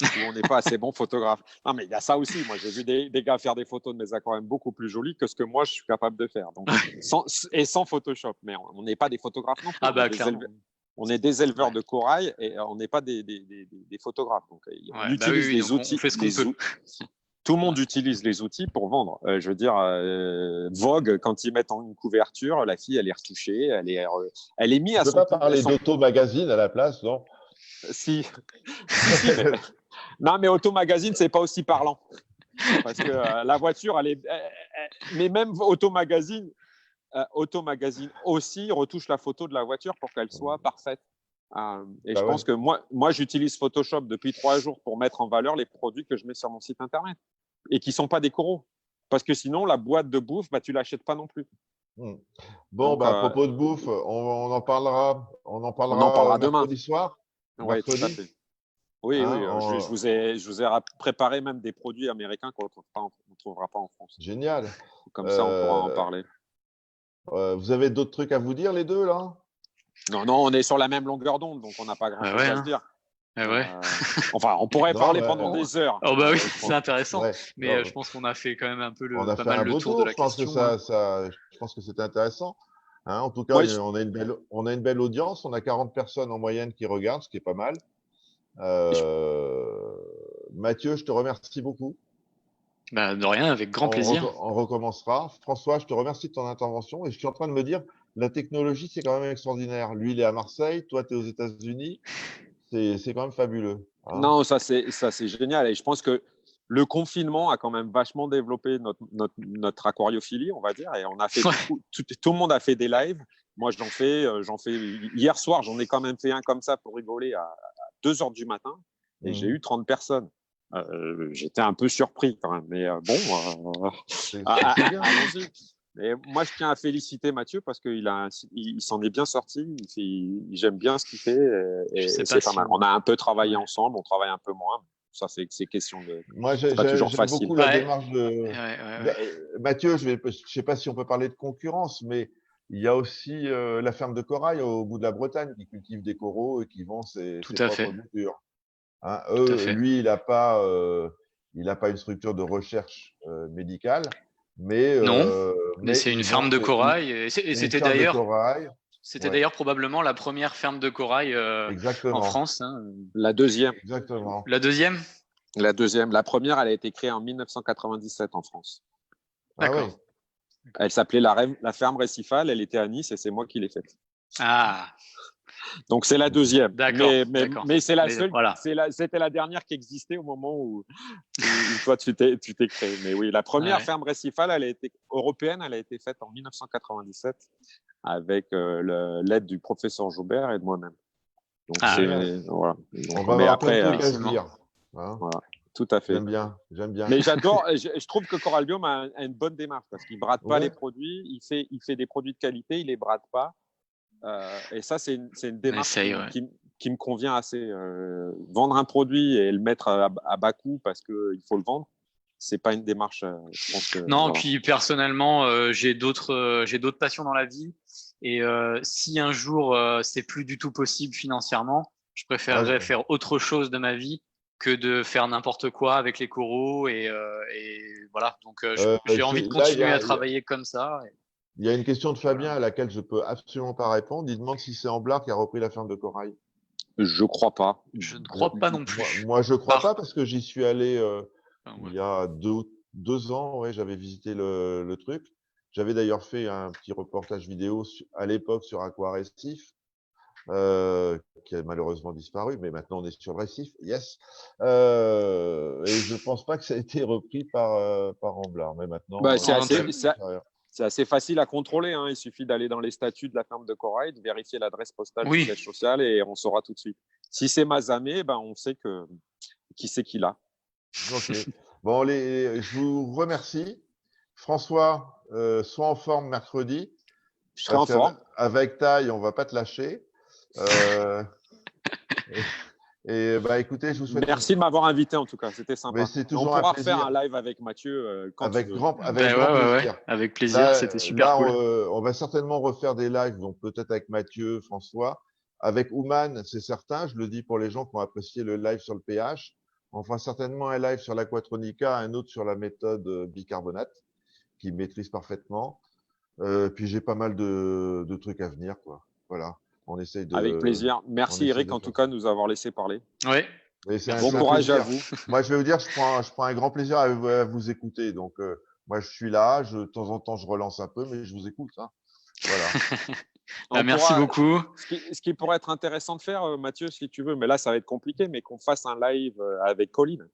Où on n'est pas assez bon photographe. Non, mais il y a ça aussi. Moi, j'ai vu des gars faire des photos de mes aquariums beaucoup plus jolies que ce que moi je suis capable de faire. Donc, sans Photoshop. Mais on n'est pas des photographes non plus. Ah bah clairement. On est des éleveurs de corail et on n'est pas des photographes. Donc, on utilise les outils. On fait ce qu'on peut. Tout le monde utilise les outils pour vendre. Je veux dire, Vogue, quand ils mettent en une couverture, la fille, elle est retouchée, elle est mise à son... Tu peux pas parler d'Auto Magazine à la place, non? Si. Mais... Non, mais Auto Magazine, c'est pas aussi parlant. Parce que la voiture, elle est... Mais même Auto Magazine aussi retouche la photo de la voiture pour qu'elle soit parfaite. Et je pense que moi, j'utilise Photoshop depuis 3 jours pour mettre en valeur les produits que je mets sur mon site internet et qui ne sont pas des coraux. Parce que sinon, la boîte de bouffe, tu ne l'achètes pas non plus. Bon, donc, à propos de bouffe, on en parlera demain. Mercredi soir. Oui, tout à fait. Oui, je vous ai préparé même des produits américains qu'on ne trouvera pas en France. Génial. Comme ça, on pourra en parler. Vous avez d'autres trucs à vous dire, les deux, là? Non, on est sur la même longueur d'onde, donc on n'a pas grand-chose à se dire. Enfin, on pourrait parler pendant des heures. Oh bah oui, c'est intéressant. Mais je pense qu'on a fait quand même un peu pas mal le tour de la question. Je pense que c'était intéressant. Hein, en tout cas, on a une belle audience. On a 40 personnes en moyenne qui regardent, ce qui est pas mal. Mathieu, je te remercie beaucoup. Bah, de rien, avec grand plaisir. On recommencera. François, je te remercie de ton intervention. Et je suis en train de me dire, la technologie, c'est quand même extraordinaire. Lui, il est à Marseille, toi, tu es aux États-Unis. C'est quand même fabuleux. Hein. Non, ça c'est génial. Et je pense que le confinement a quand même vachement développé notre aquariophilie, on va dire, et on a fait tout le monde a fait des lives. Moi, j'en fais hier soir, j'en ai quand même fait un comme ça pour rigoler à 2 heures du matin, et j'ai eu 30 personnes. J'étais un peu surpris quand même, mais bon, allons-y. Et moi, je tiens à féliciter Mathieu parce qu'il s'en est bien sorti. J'aime bien ce qu'il fait et c'est pas mal. On a un peu travaillé ensemble, on travaille un peu moins. Ça, c'est question de. Moi, c'est pas toujours j'aime facile. beaucoup la démarche de Ouais. Mathieu. Je sais pas si on peut parler de concurrence, mais il y a aussi la ferme de corail au bout de la Bretagne qui cultive des coraux et qui vend ses propres boutures. Hein, lui, il n'a pas une structure de recherche médicale, mais Non, mais c'est une il ferme vend de corail. Et c'était d'ailleurs probablement la première ferme de corail en France. Hein. La deuxième. Exactement. La deuxième. La deuxième. La première, elle a été créée en 1997 en France. D'accord. Ah oui. Elle s'appelait la ferme récifale. Elle était à Nice et c'est moi qui l'ai faite. Ah. Donc c'est la deuxième. D'accord. Mais c'est la seule. Voilà. C'était la dernière qui existait au moment où toi tu t'es créé. Mais oui, la première ferme récifale, elle a été européenne. Elle a été faite en 1997 avec l'aide du professeur Joubert et de moi-même. Donc voilà. On va avoir plein de trucs à se dire. Hein, voilà. Tout à fait. J'aime bien. Mais j'adore. Je trouve que Coralbium a une bonne démarche parce qu'il brade pas les produits. Il fait des produits de qualité. Il les brade pas. Et ça, c'est une démarche qui me convient assez. Vendre un produit et le mettre à bas coût parce qu'il faut le vendre, c'est pas une démarche. Je pense que, non, puis personnellement, j'ai d'autres passions dans la vie. Et si un jour c'est plus du tout possible financièrement, je préférerais faire autre chose de ma vie que de faire n'importe quoi avec les coraux. Et voilà. Donc j'ai envie de continuer à travailler comme ça. Il y a une question de Fabien à laquelle je peux absolument pas répondre. Il demande si c'est Amblard qui a repris la ferme de corail. Je crois pas. Je ne crois pas non plus. Moi je crois pas parce que j'y suis allé il y a 2 ans. Ouais, j'avais visité le truc. J'avais d'ailleurs fait un petit reportage vidéo à l'époque sur Aquarescif, qui a malheureusement disparu, mais maintenant on est sur le récif. Yes. Et je pense pas que ça a été repris par Amblard, mais maintenant. C'est assez facile à contrôler. Hein. Il suffit d'aller dans les statuts de la ferme de corail, de vérifier l'adresse postale du siège social et on saura tout de suite. Si c'est Mazamet, on sait qui c'est qui l'a. Ok. Bon, je vous remercie. François, sois en forme mercredi. Je serai en forme. Avec Taille, on va pas te lâcher. Écoutez, je vous souhaite. Merci de m'avoir invité en tout cas, c'était sympa. On pourra refaire un live avec Mathieu quand avec tu veux. grand plaisir. Avec plaisir, c'était super cool. On va certainement refaire des lives, donc peut-être avec Mathieu, François, avec Ouman, c'est certain. Je le dis pour les gens qui ont apprécié le live sur le pH. On fera certainement un live sur l'aquatronica, un autre sur la méthode bicarbonate, qu'il maîtrise parfaitement. Puis j'ai pas mal de trucs à venir, quoi. Voilà. On essaye de. Avec plaisir. Merci Eric, en tout cas, de nous avoir laissé parler. Oui. Bon courage à vous. Moi, je vais vous dire, je prends un grand plaisir à vous écouter. Donc, moi, je suis là. De temps en temps, je relance un peu, mais je vous écoute. Hein. Voilà. Merci beaucoup. Ce qui pourrait être intéressant de faire, Mathieu, si tu veux, mais là, ça va être compliqué, mais qu'on fasse un live avec Colline.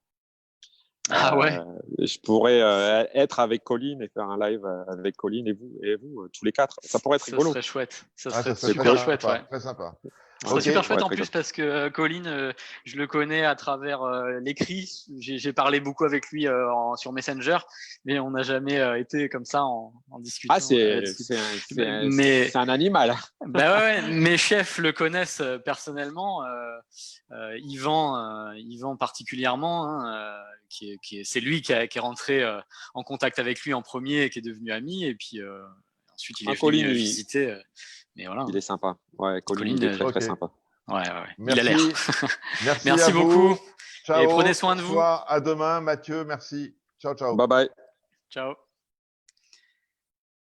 Ah ouais. Je pourrais être avec Colline et faire un live avec Colline et vous tous les 4. Ça pourrait être rigolo. Ça serait chouette. Ça serait super chouette. Très sympa. Ça serait super chouette en plus parce que Colline, je le connais à travers l'écrit. J'ai parlé beaucoup avec lui sur Messenger, mais on n'a jamais été comme ça en discussion. Ah, c'est un animal. Bah ouais, mes chefs le connaissent personnellement. Yvan particulièrement, hein, c'est lui qui est rentré en contact avec lui en premier et qui est devenu ami. Et puis ensuite, il est venu visiter. Mais voilà. Il est sympa. Ouais, Colline est très sympa. Ouais. Merci. Il a l'air. Merci beaucoup. Ciao. Et prenez soin de vous. À demain, Mathieu. Merci. Ciao. Bye bye. Ciao.